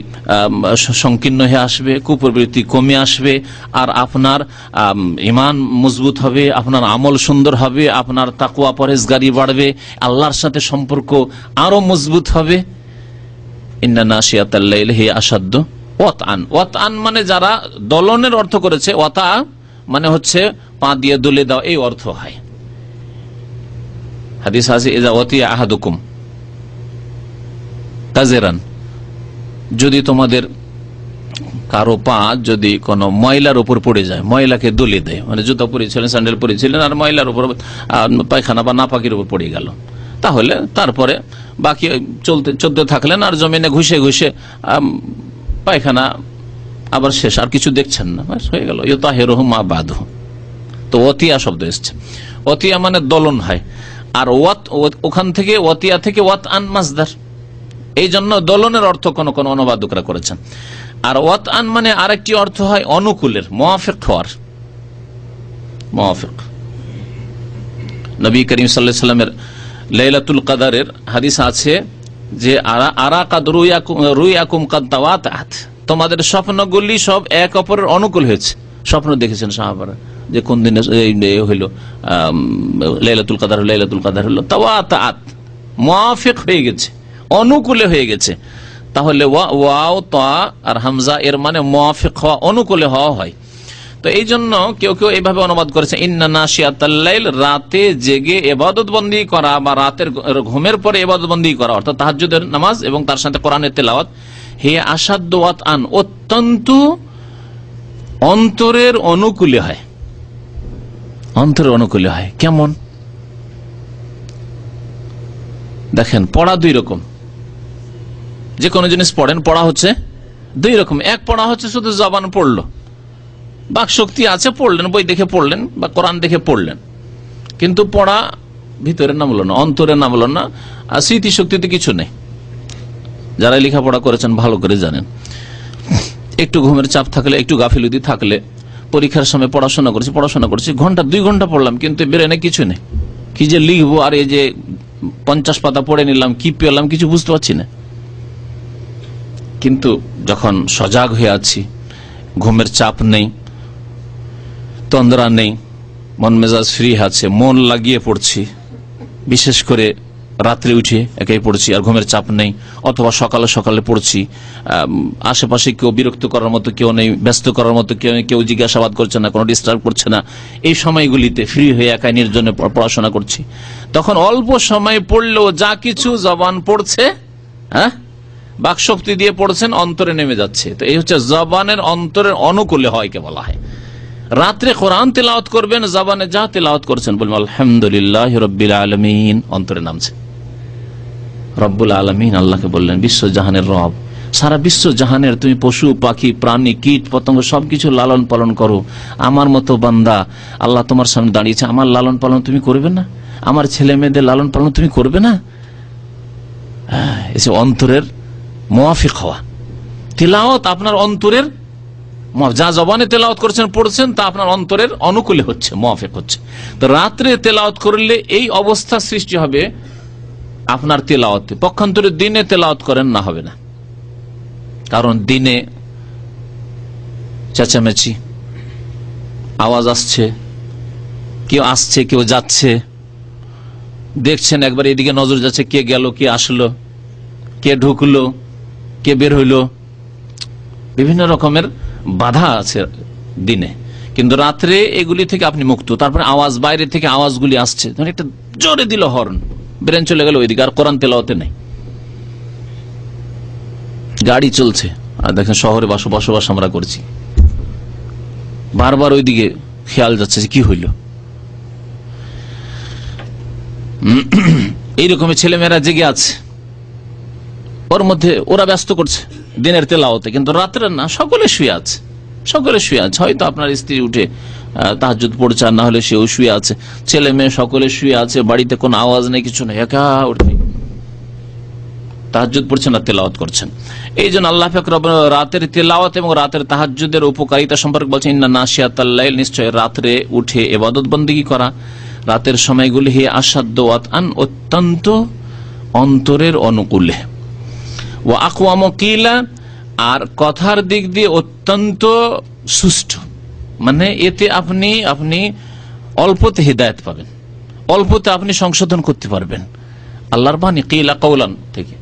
সংকীর্ণ হয়ে আসবে, কুপ্রবৃত্তি কমে আসবে, আর আপনার ঈমান মজবুত হবে, আপনার আমল সুন্দর হবে, আপনার তাকওয়া পরহেজগারি বাড়বে, আল্লাহর সাথে সম্পর্ক আরো মজবুত হবে। ইন্না নাশিয়াতাল লাইল হিয়া আশাদ্দু ওয়াতআন। ওয়াতআন মানে যারা দলনের অর্থ করেছে, ওয়াতা মানে হচ্ছে পা দিয়ে দুলে দাও, এই অর্থ হয়। হাদিস আছে ইযা ওয়াতিয়া আহাদুকুম তাজেরান, যদি তোমাদের কারো পা যদি কোনো ময়লার উপর পড়ে যায়, ময়লাকে দলে দেয়, মানে জুতা পরেছিলেন, স্যান্ডেল পরেছিলেন, আর ময়লার উপর পায়খানা বা নাপাকির উপর পড়ে গেল, তাহলে তারপরে বাকি চলতে থাকলেন আর জমিনে ঘুষে ঘুষে পায়খানা আবার শেষ, আর কিছু দেখছেন না, হয়ে গেল। ইউতাহিরুহু মা বাদহু। তো ওতিয়া শব্দ এসছে, ওতিয়া মানে দলন হয়, আর ওখান থেকে ওতিয়া থেকে ওয়াত আন মাসদার, এই জন্য দলনের অর্থ কোন কোন অনুবাদকরা করেছেন। আর ওয়াত আন মানে আরেকটি অর্থ হয় অনুকূলের, মুওয়াফিক হওয়ার, মুওয়াফিক। নবী করিম সাল্লাল্লাহু আলাইহি ওয়াসাল্লামের লাইলাতুল কদরের হাদিস আছে যে আরা কাদ রুয়াকুম কাদ তাওয়াতাত, তোমাদের স্বপ্নগুলি সব এক অপরের অনুকূল হয়েছে। স্বপ্ন দেখেছেন সাহাবারা যে কোন দিনে হইল লাইলাতুল কদর, লাইলাতুল কদর হলো, তাওয়াতাত মুওয়াফিক হয়ে গেছে, অনুকূলে হয়ে গেছে। তাহলে ওয়াও তা আর হামজা এর মানে মুওয়াফিক হওয়া, অনুকূলে হওয়া হয়। তো এই জন্য কেউ কেউ এইভাবে অনুবাদ করেছে ইন্না নাশিয়াতাল লাইল, রাতে জেগে ইবাদত বন্দি করা বা রাতের ঘুমের পরে ইবাদত বন্দি করা, অর্থাৎ তাহাজ্জুদের নামাজ এবং তার সাথে কোরআনের তেলাওয়াত, হে আসাদ্দু ওয়াত আন, অত্যন্ত অন্তরের অনুকূলে হয়, অন্তরের অনুকূলে হয়। কেমন দেখেন, পড়া দুই রকম, যে কোনো জিনিস পড়েন, পড়া হচ্ছে দুই রকম। এক পড়া হচ্ছে শুধু জবান পড়লো, বাক শক্তি আছে, পড়লেন, বই দেখে পড়লেন বা কোরআন দেখে পড়লেন, কিন্তু পড়া ভিতরের নাম হলো না, অন্তরের নাম হলো না, আর স্মৃতি শক্তিতে কিছু নেই। যারা লেখাপড়া করেছেন ভালো করে জানেন, একটু ঘুমের চাপ থাকলে, একটু গাফিলতি থাকলে, পরীক্ষার সময় পড়াশোনা করছি ঘন্টা 2 ঘন্টা পড়লাম, কিন্তু ব্রেনে কিছু নেই, কি যে লিখবো, আর এই যে 50 পাতা পড়ে নিলাম, কি পেলাম কিছু বুঝতে পারছি না। কিন্তু যখন সজাগ হয়ে আছি, ঘুমের চাপ নেই, তন্দ্রা নেই, মন মেজাজ ফ্রি আছে, মন লাগিয়ে পড়ছি, বিশেষ করে রাত্রে উঠে একাই পড়ছি আর ঘুমের চাপ নেই, অথবা সকালে সকালে পড়ছি, আশেপাশে কেউ বিরক্ত করার মতো কেউ নেই, ব্যস্ত করার মতো কেউ জিজ্ঞাসাবাদ করছে না, কোনো ডিস্টার্ব করছে না, এই সময়গুলিতে ফ্রি হয়ে একাই নির্জনে পড়াশোনা করছি, তখন অল্প সময় পড়লেও যা কিছু জবান পড়ছে, হ্যাঁ, বাকশক্তি দিয়ে পড়ছেন, অন্তরে নেমে যাচ্ছে। তো এই হচ্ছে জবানের অন্তরের অনুকূলে হয় কে বলা হয়। রাত্রে কোরআন তেলাওয়াত করবেন, জবানে যা তেলাওয়াত করছেন বলবেন আলহামদুলিল্লাহ রাব্বিল আলামিন, অন্তরে নামছে। রব্বুল আলামিন আল্লাহকে বললেন, বিশ্বজাহানের রব, সারা বিশ্ব জাহানের তুমি পশু পাখি প্রাণী কীট পতঙ্গ সবকিছু লালন পালন করো, আমার মতো বান্দা আল্লাহ তোমার সামনে দাঁড়িয়েছে, আমার লালন পালন তুমি করবে না? আমার ছেলে মেয়েদের লালন পালন তুমি করবে না? এসে অন্তরের মুওয়াফিক হওয়া, তেলাওয়াত আপনার অন্তরের, যা জবানে তেলাওয়াত করছেন পড়ছেন তা আপনার অন্তরের অনুকূলে হচ্ছে, মুওয়াফিক হচ্ছে। তো রাত্রে তেলাওয়াত করলে এই অবস্থা সৃষ্টি হবে আপনার তেলাওয়াতে। পক্ষান্তরে দিনে তেলাওয়াত করেন না, হবে না, কারণ দিনে চেঁচামেচি, আওয়াজ আসছে, কেউ আসছে কেউ যাচ্ছে, দেখছেন একবার এদিকে নজর যাচ্ছে, কে গেল কে আসলো, কে ঢুকলো কে বের হইলো, বিভিন্ন রকমের বাধা আছে দিনে। কিন্তু রাত্রে এগুলি থেকে আপনি মুক্ত। তারপরে আওয়াজ, বাইরে থেকে আওয়াজগুলি আসছে, একটা জোরে দিল হর্ন, ব্রেন চলে গেল ওইদিকে, আর কোরআন তেলাওয়াতে নাই। গাড়ি চলছে, আর দেখেন শহরে বসবাস আমরা করছি, বারবার ওইদিকে খেয়াল যাচ্ছে কি হইল। এইরকমের ছেলেমেয়েরা জেগে আছে, ওর মধ্যে ওরা ব্যস্ত করছে দিনের তেলাওয়াতে, কিন্তু রাত্রে না, সকলে শুয়ে আছে, সকলে শুয়ে আছে। হয়তো আপনার স্ত্রী উঠে তাহাজ্জুদ পড়ছে, আর না হলে সেও শুয়ে আছে, ছেলে মেয়ে সকলে শুয়ে আছে, বাড়িতে কোনো আওয়াজ নেই, কিছু নেই, একা উঠে তাহাজ্জুদ পড়ছেন আর তেলাওয়াত করছেন। এই জন্য আল্লাহ পাক রব্বুল রাতের তেলাওয়াত এবং রাতের তাহাজ্জুদের উপকারিতা সম্পর্কে বলছেন, ইন্না নাশিয়াতাল লাইল, নিশ্চয় রাত্রে উঠে ইবাদত বন্দেগী করা, রাতের সময়গুলি হে আসাদ্দু ওয়াত আন, অত্যন্ত অন্তরের অনুকূলে, ওয়া আকওয়ামু কিলা, আর কথার দিক দিয়ে অত্যন্ত সুষ্ঠু, মানে এতে আপনি অল্পতে হিদায়াত পাবেন, অল্পতে আপনি সংশোধন করতে পারবেন। আল্লাহর বাণী কিলা কওলান থেকে,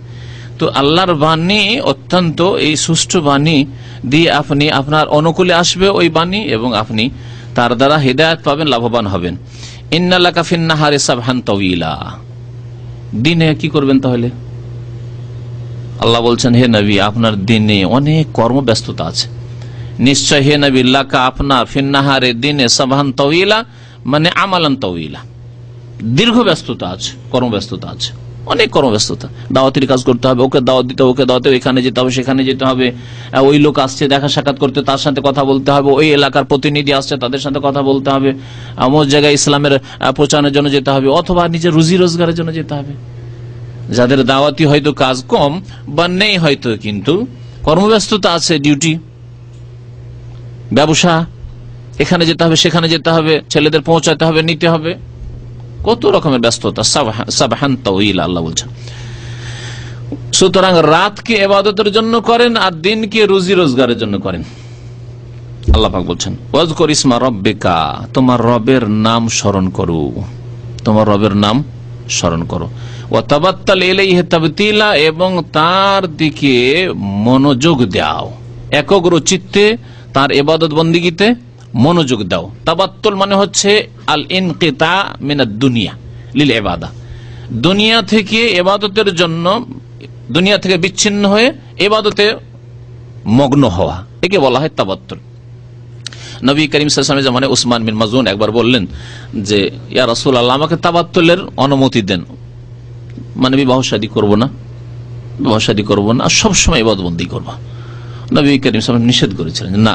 তো আল্লাহর বাণী অত্যন্ত এই সুষ্ঠু বাণী দিয়ে আপনি আপনার অনুকূলে আসবে ওই বাণী, এবং আপনি তার দ্বারা হিদায়াত পাবেন, লাভবান হবেন। ইন্না লাকা ফিন নাহারি সাবহান তাওয়িলা, দিনে কি করবেন তাহলে? আল্লাহ বলছেন, হে নবী, আপনার দিনে অনেক কর্মব্যস্ততা আছে, নিশ্চয় হে নবী লাকা আপনার ফিন্নাহারে দিনে সাবহান তাওয়িলা মানে আমালান তাওয়িলা, দীর্ঘ ব্যস্ততা আছে, কর্মব্যস্ততা আছে, অনেক কর্মব্যস্ততা। দাওয়াতের কাজ করতে হবে, ওকে দাওয়াত দিতে, ওকে দাওয়াতে, এখানে যেতে হবে, সেখানে যেতে হবে, ওই লোক আসছে দেখা সাক্ষাৎ করতে, তার সাথে কথা বলতে হবে, ওই এলাকার প্রতিনিধি আসছে তাদের সাথে কথা বলতে হবে, আমার জায়গায় ইসলামের প্রচারের জন্য যেতে হবে, অথবা নিজের রুজি রোজগারের জন্য যেতে হবে। যাদের দাওয়াতি হয়তো কাজ কম বা নেই হয়তো, কিন্তু কর্মব্যস্ততা আছে, ডিউটি, ব্যবসা, এখানে যেতে হবে, সেখানে যেতে হবে, ছেলেদের পৌঁছাতে হবে, নিতে হবে, কত রকমের ব্যস্ততা। সাবহান তাওয়িলা আল্লাহ বলছেন। সুতরাং রাতকে ইবাদতের জন্য করেন আর দিনকে রুজি রোজগারের জন্য করেন। আল্লাহ পাক বলছেন ওয়াজকুর ইসমা রাব্বিকা, তোমার রবের নাম স্মরণ করো, তোমার রবের নাম স্মরণ করো। ওয়া তাবাত্তাল ইলাইহি তাবতিলা, এবং তার দিকে মনোযোগ দাও, একগ্র চিত্তে তার ইবাদত বন্দেগীতে মনোযোগ দাও। তাবাত্তুল মানে হচ্ছে আল ইনকিতা মিনাদ দুনিয়া লিল ইবাদা, দুনিয়া থেকে ইবাদতের জন্য, দুনিয়া থেকে বিচ্ছিন্ন হয়ে ইবাদতে মগ্ন হওয়া, একে বলা হয় তাবাত্তুল। নবী করিম সাল্লাল্লাহু আলাইহি ওয়াসাল্লামের জামানায় উসমান বিন মাজউন একবার বললেন যে ইয়া রাসূলুল্লাহ, আমাকে তাবাত্তুলের অনুমতি দেন, মানে বিবাহ শাদী করব না, বিবাহ শাদী করব না, আর সবসময় ইবাদত বন্দেগী করব। নবী করিম সাল্লাল্লাহু আলাইহি ওয়াসাল্লাম নিষেধ করেছিলেন, না,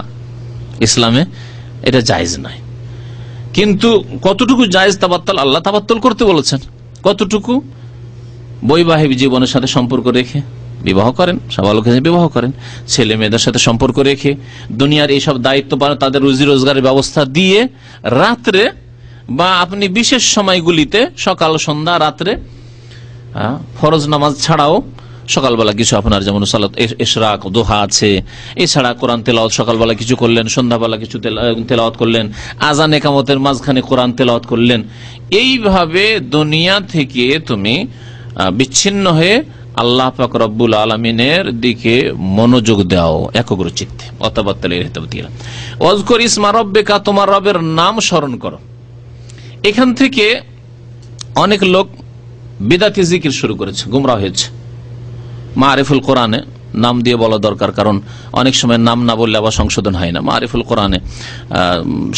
ইসলামে এটা জায়েজ নয়। কিন্তু কতটুকু জায়েজ তাবাত্তুল, আল্লাহ তাবাত্তুল করতে বলেছেন, কতটুকু? বৈবাহিক জীবনের সাথে সম্পর্ক রেখে বিবাহ করেন, সাবালক বিবাহ করেন, ছেলে মেয়েদের সাথে সম্পর্ক রেখে দুনিয়ার এইসব দায়িত্ব পালন, তাদের রুজি রোজগারের ব্যবস্থা দিয়ে রাত্রে বা আপনি বিশেষ সময়গুলিতে, সকাল সন্ধ্যা রাত্রে, ফরজ নামাজ ছাড়াও সকালবেলা কিছু আপনার যেমন সালাত ইশরাক দোহা আছে, এছাড়া কোরআন তেলাওয়াত সকালবেলা কিছু করলেন, সন্ধ্যাবেলা কিছু তেলাওয়াত করলেন, আযান ইকামতের মাঝখানে কোরআন তেলাওয়াত করলেন। এইভাবে দুনিয়া থেকে তুমি বিচ্ছিন্ন হয়ে আল্লাহ পাক রব্বুল আলামিনের দিকে মনোযোগ দাও একগ্র চিত্তে। অতাবাত্তাল ইলাইহি তাবতিলা। ওয়াজকুর ইসমা রাব্বিকা, তোমার রবের নাম স্মরণ করো। এখান থেকে অনেক লোক বিদআতি জিকির শুরু করেছে, গুমরাহ হয়েছে। মারিফুল কোরআনে নাম দিয়ে বলা দরকার, কারণ অনেক সময় নাম না বললে আবার সংশোধন হয় না। মারিফুল কোরআনে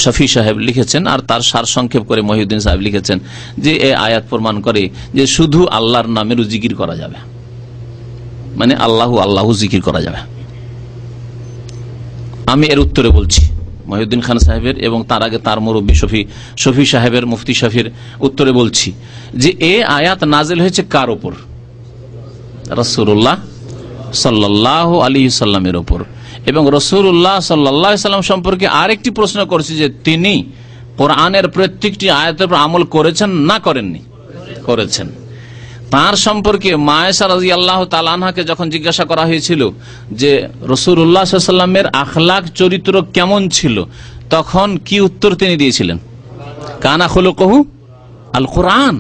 শফি সাহেব লিখেছেন, আর তার সার সংক্ষেপ করে মহিউদ্দিন সাহেব লিখেছেন যে এই আয়াত প্রমাণ করে যে শুধু আল্লাহর নামেরও জিকির করা যাবে, মানে আল্লাহু আল্লাহু জিকির করা যাবে। আমি এর উত্তরে বলছি মহিউদ্দিন খান সাহেবের এবং তার আগে তার মুরব্বী শফি সাহেবের, মুফতি শফির উত্তরে বলছি যে এই আয়াত নাজিল হয়েছে কার উপর? রাসূলুল্লাহ সাল্লাল্লাহু আলাইহি সাল্লামের উপর। এবং রাসূলুল্লাহ সাল্লাল্লাহু আলাইহি সাল্লাম সম্পর্কে আরেকটি প্রশ্ন করছি যে তিনি কোরআনের প্রত্যেকটি আয়াতের উপর আমল করেছেন না করেননি? করেছেন। তার সম্পর্কে মা আয়েশা রাদিয়াল্লাহু তাআলা আনহাকে যখন জিজ্ঞাসা করা হয়েছিল যে রাসূলুল্লাহ সাল্লাল্লাহু আলাইহি সাল্লামের আখলাক চরিত্র কেমন ছিল, তখন কি উত্তর তিনি দিয়েছিলেন? কানা খুলুকুহু আল কোরআন।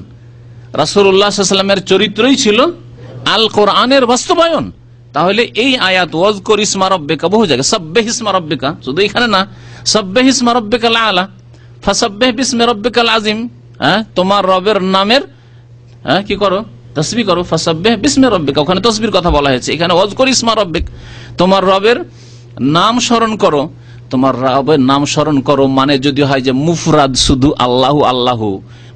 রাসূলুল্লাহ সাল্লাল্লাহু আলাইহি সাল্লামের চরিত্রই ছিল আল কোরআনের বাস্তবায়ন। তাহলে এই আয়াত ওয়াজকুর ইসমা রাব্বিকা বহু জায়গায়, সাব্বিহ ইসমা রাব্বিকা শুধু এখানে না, সাব্বিহ ইসমা রাব্বিকাল আলা ফাসাব্বিহ বিসমি রাব্বিকাল আযীম, তোমার রবের নামের কি করো? তাসবিহ করো। ফাসাব্বিহ বিসমি রাব্বিকা, ওখানে তাসবিহর কথা বলা হয়েছে, এখানে ওয়াজকুর ইসমা রাব্বিক, তোমার রবের নাম স্মরণ করো। তোমার রবের নাম স্মরণ করো মানে যদি হয় যে মুফরাদ শুধু আল্লাহু আল্লাহু,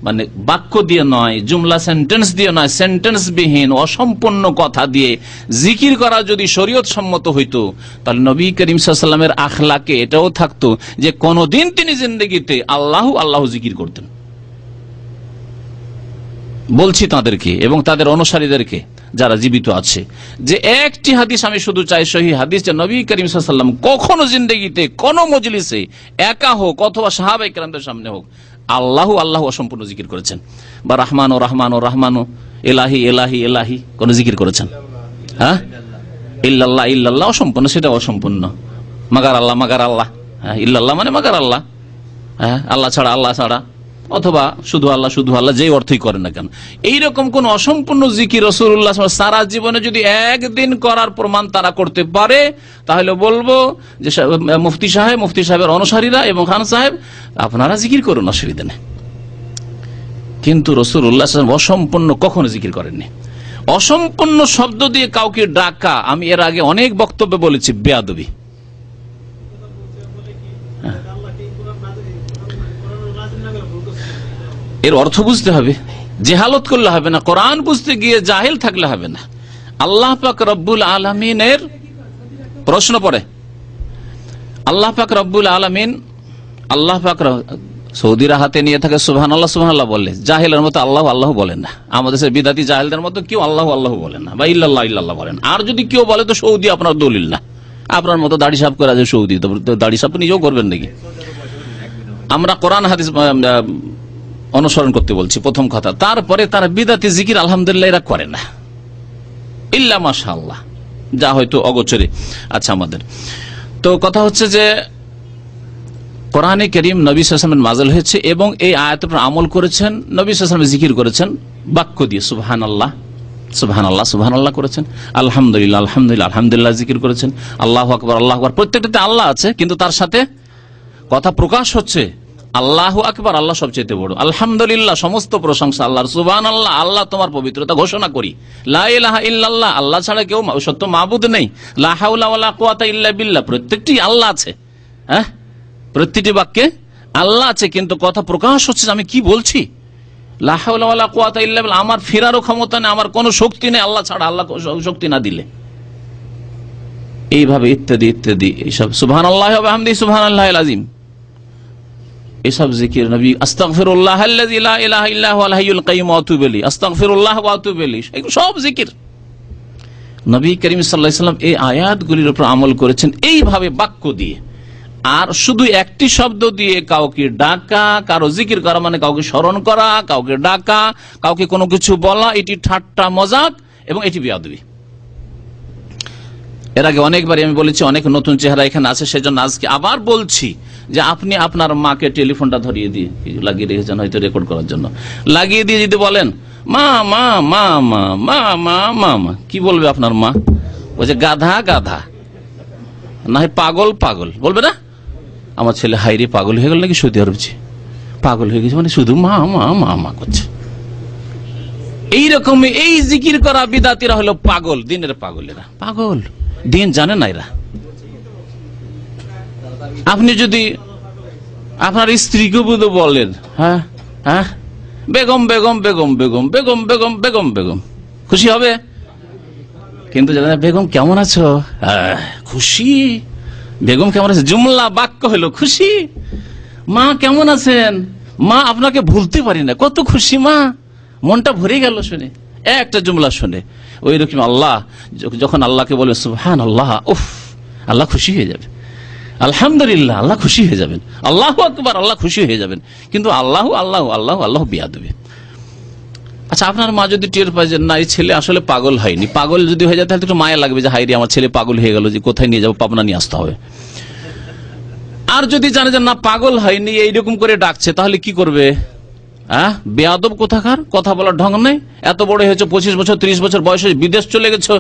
মানে বাক্য দিয়ে নয়, জুমলা সেন্টেন্স দিয়ে নয়, সেন্টেন্স বিহীন অসম্পূর্ণ কথা দিয়ে জিকির করা যদি শরীয়ত সম্মত হইতো, তাহলে নবী করিম সাল্লাল্লাহু আলাইহি ওয়াসাল্লামের আখলাকে এটাও থাকতো যে কোনদিন তিনি জিন্দেগিতে আল্লাহু আল্লাহু জিকির করতেন। বলছি তাদেরকে এবং তাদের অনুসারীদেরকে যারা জীবিত আছে, যে একটি হাদিস আমি শুধু চাই, সহিহ হাদিস, যে নবী করিম সাল্লাল্লাহু আলাইহি ওয়াসাল্লাম কখনো জিন্দেগিতে কোন মজলিসে একা হোক অথবা সাহাবায়ে কেরামদের সামনে হোক আল্লাহু আল্লাহু অসম্পূর্ণ জিকির করেছেন, বা রহমান ও রহমান ও রহমান ও এলাহি এলাহি এলাহি কোন জিকির করেছেন? হ্যাঁ, ইল্লাল্লাহ ইল্লাল্লাহ অসম্পূর্ণ, সেটা অসম্পূর্ণ। মাগার আল্লাহ মাগার আল্লাহ, ইল্লাল্লাহ মানে মাগার আল্লাহ, আল্লাহ ছাড়া আল্লাহ ছাড়া, অথবা শুধু আল্লাহ যেই অর্থই করেন না কেন, এইরকম কোন অসম্পূর্ণ জিকির রাসূলুল্লাহ সারা জীবনে যদি একদিন করার প্রমাণ তারা করতে পারে, তাহলে বলবো যে মুফতি সাহেবের অনুসারীরা এবং খান সাহেব আপনারা জিকির করুন, অসুবিধা নেই। কিন্তু রাসূলুল্লাহ অসম্পূর্ণ কখনো জিকির করেননি। অসম্পূর্ণ শব্দ দিয়ে কাউকে ডাকা, আমি এর আগে অনেক বক্তব্যে বলেছি, বেয়াদবি। এর অর্থ বুঝতে হবে, জেহালত করলে হবে না, কোরআন বুঝতে গিয়ে জাহেল থাকলে হবে না। আল্লাহ পাক রব্বুল আলামিনের প্রশ্ন পড়ে, আল্লাহ পাক রব্বুল আলামিন, আল্লাহ পাক সৌদিরা হাতে নিয়ে থাকে সুবহানাল্লাহ সুবহানাল্লাহ বলে, জাহেলের মতো আল্লাহ আল্লাহ বলেন না। আমাদের বিদাতি জাহেলদের মতো কেউ আল্লাহ আল্লাহ বলেন না, বা ইল্লাল্লাহ ইল্লাল্লাহ বলেন। আর যদি কেউ বলে তো সৌদি আপনার দলিল না, আপনার মতো দাড়ি সাফ করে আছে সৌদি, তো দাড়ি সাফ নিজেও করবেন নাকি? আমরা কোরআন হাদিস অনুসরণ করতে বলছি, প্রথম কথা। তারপরে তারা বিদাতি জিকির আলহামদুলিল্লাহ এরা করে না, ইল্লা মাশাআল্লাহ, যা হয়তো অগোচরে। আচ্ছা, আমাদের তো কথা হচ্ছে যে কোরআনে কারীম নবী সাল্লাল্লাহু আলাইহি ওয়াসাল্লাম নাযিল হয়েছে এবং এই আয়াতের উপর আমল করেছেন। নবী সাল্লাল্লাহু আলাইহি ওয়াসাল্লাম জিকির করেছেন বাক্য দিয়ে, সুবহানাল্লাহ সুবহানাল্লাহ সুবহানাল্লাহ করেছেন, আলহামদুলিল্লাহ আলহামদুলিল্লাহ আলহামদুলিল্লাহ জিকির করেছেন, আল্লাহু আকবার আল্লাহু আকবার। প্রত্যেকটাতে আল্লাহ আছে, কিন্তু তার সাথে কথা প্রকাশ হচ্ছে আল্লাহু আকবার, আল্লাহ সবচেয়ে বড়, আলহামদুলিল্লাহ সমস্ত প্রশংসা আল্লাহর, সুবহানাল্লাহ আল্লাহ তোমার পবিত্রতা ঘোষণা করি, লা ইলাহা ইল্লাল্লাহ আল্লাহ ছাড়া কেউ সত্য মাবুদ নেই, লা হাওলা ওয়ালা কুওয়াতা ইল্লা বিল্লাহ, প্রত্যেকটি আল্লাহ আছে। হ্যাঁ, প্রতিটি বাক্যে আল্লাহ আছে, কিন্তু কথা প্রকাশ হচ্ছে আমি কি বলছি, লা হাওলা ওয়ালা কুওয়াতা ইল্লা বিল্লাহ, আমার ফেরারও ক্ষমতা নেই, আমার কোনো শক্তি নেই আল্লাহ ছাড়া, আল্লাহ শক্তি না দিলে, এইভাবে ইত্যাদি ইত্যাদি। এইসব সুবহানাল্লাহি ওয়া বিহামদিহি সুবহানাল্লাহিল আযীম, এসব জিকির নবী, আস্তাগফিরুল্লাহ আল্লাযী লা ইলাহা ইল্লা হুয়াল হাইয়ুল কাইয়্যুম ওয়া আতুবু ইলাইহি, আস্তাগফিরুল্লাহ ওয়া আতুবু ইলাইহি, এগুলো সব জিকির। নবী করিম সাল্লাল্লাহু আলাইহি ওয়াসাল্লাম এই আয়াতগুলির উপর আমল করেছেন এইভাবে বাক্য দিয়ে। আর শুধু একটি শব্দ দিয়ে কাউকে ডাকা, কারো জিকির করা মানে কাউকে স্মরণ করা, কাউকে ডাকা, কাউকে কোনো কিছু বলা, এটি ঠাট্টা মজাক এবং এটি বেয়াদবি। এর আগে অনেকবারই আমি বলেছি, অনেক নতুন চেহারা এখানে আছে, সেজন্য আজকে আবার বলছি যে আপনি আপনার মাকে টেলিফোনটা ধরিয়ে দিয়ে লাগিয়ে রেখেছেন হয়তো রেকর্ড করার জন্য, লাগিয়ে দিয়ে যদি বলেন মা মা মা মা মা মা মা মা, কি বলবে আপনার মা? বলছে গাধা গাধা, না হয় পাগল পাগল বলবে না? আমার ছেলে হাইরে পাগল হয়ে গেল নাকি সৌদি আরব, পাগল হয়ে গেছে মানে শুধু মা মা মা মা করছে। এইরকম এই জিকির করা বিদাতিরা হলো পাগল, দিনের পাগলেরা, পাগল, দিন জানে না এরা। আপনি যদি আপনার স্ত্রীকে বলেন হ্যাঁ হ্যাঁ বেগম বেগম বেগম বেগম বেগম বেগম বেগম বেগম, খুশি হবে? কিন্তু জানেন বেগম কেমন আছো, খুশি। বেগম কেমন আছে জুমলা বাক্য হলো খুশি। মা কেমন আছেন, মা আপনাকে ভুলতে পারি না, কত খুশি মা, মনটা ভরে গেল শুনে, একটা জুমলা শুনে। ওই রকম আল্লাহ যখন আল্লাহকে বলে সুবহানাল্লাহ, উফ, আল্লাহ খুশি হয়ে যাবে, আলহামদুলিল্লাহ আল্লাহ খুশি হয়ে যাবেন, আল্লাহু আকবার আল্লাহ খুশি হয়ে যাবেন, কিন্তু আল্লাহ আল্লাহ আল্লাহ আল্লাহ বিয়াদবি। আচ্ছা, আপনার মা যদি টের পায় যে না এই ছেলে আসলে পাগল হয়নি, পাগল যদি হয়ে যায় তাহলে একটু মায়া লাগবে যে হাইরে আমার ছেলে পাগল হয়ে গেল, যে কোথায় নিয়ে যাবো, পাবনা নিয়ে আসতে হবে। আর যদি জানে যে না পাগল হয়নি, এইরকম করে ডাকছে, তাহলে কি করবে? বেয়াদব কোথাকার, কথা বলার ঢং নেই, এত বড় হয়েছে 25 বছর 30 বছর বয়স হয়ে বিদেশ চলে গেছো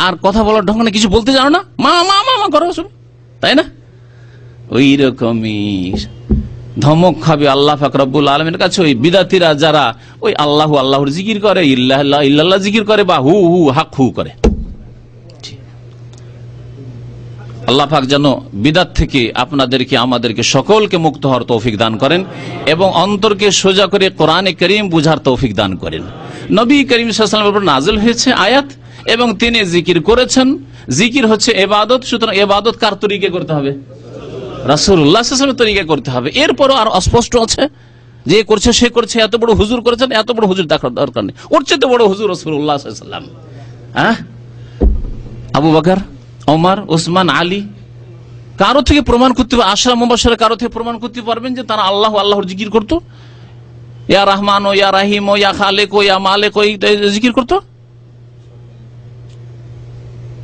আর কথা বলার ঢং নেই, কিছু বলতে জানো না, মা মা মা মা করো, তাই না? ওই রকমই ধমক খাবে আল্লাহ পাক রব্বুল আলামিনের কাছে ওই বিদাতিরা, যারা ওই আল্লাহু আল্লাহর জিকির করে, ইল্লাল্লাহ ইল্লাল্লাহ জিকির করে, বা হু হু হাক হু করে। আল্লাহ পাক যেন বিদাত থেকে আপনাদেরকে আমাদেরকে সকলকে মুক্ত হওয়ার তৌফিক দান করেন এবং অন্তরকে সোজা করে কোরআনে কারীম বুঝার তৌফিক দান করেন। নবী করিম সাল্লাল্লাহু আলাইহি ওয়াসাল্লামের উপর নাযিল হয়েছে আয়াত এবং তিনি জিকির করেছেন। জিকির হচ্ছে ইবাদত, সুতরাং ইবাদত কার তরিকে করতে হবে? রাসূলুল্লাহ সাল্লাল্লাহু আলাইহি ওয়াসাল্লামের তরিকায় করতে হবে। এরপরও আর অস্পষ্ট আছে, যে করছে সে করছে, এত বড় হুজুর করেছেন, এত বড় হুজুর দেখার দরকার নেই, ওর চেয়ে বড় হুজুর রাসূলুল্লাহ সাল্লাল্লাহু আলাইহি ওয়াসাল্লাম। আবু বকর, ওমর, ওসমান, আলী, কারো থেকে প্রমাণ করতে, আশরা মুবাশশিরা কারো থেকে প্রমাণ করতে পারবেন যে তারা আল্লাহ আল্লাহর জিকির করতো? ইয়া রহমান ও ইয়া রাহিম ও ইয়া খালেক ও ইয়া মালিক ও জিকির করতো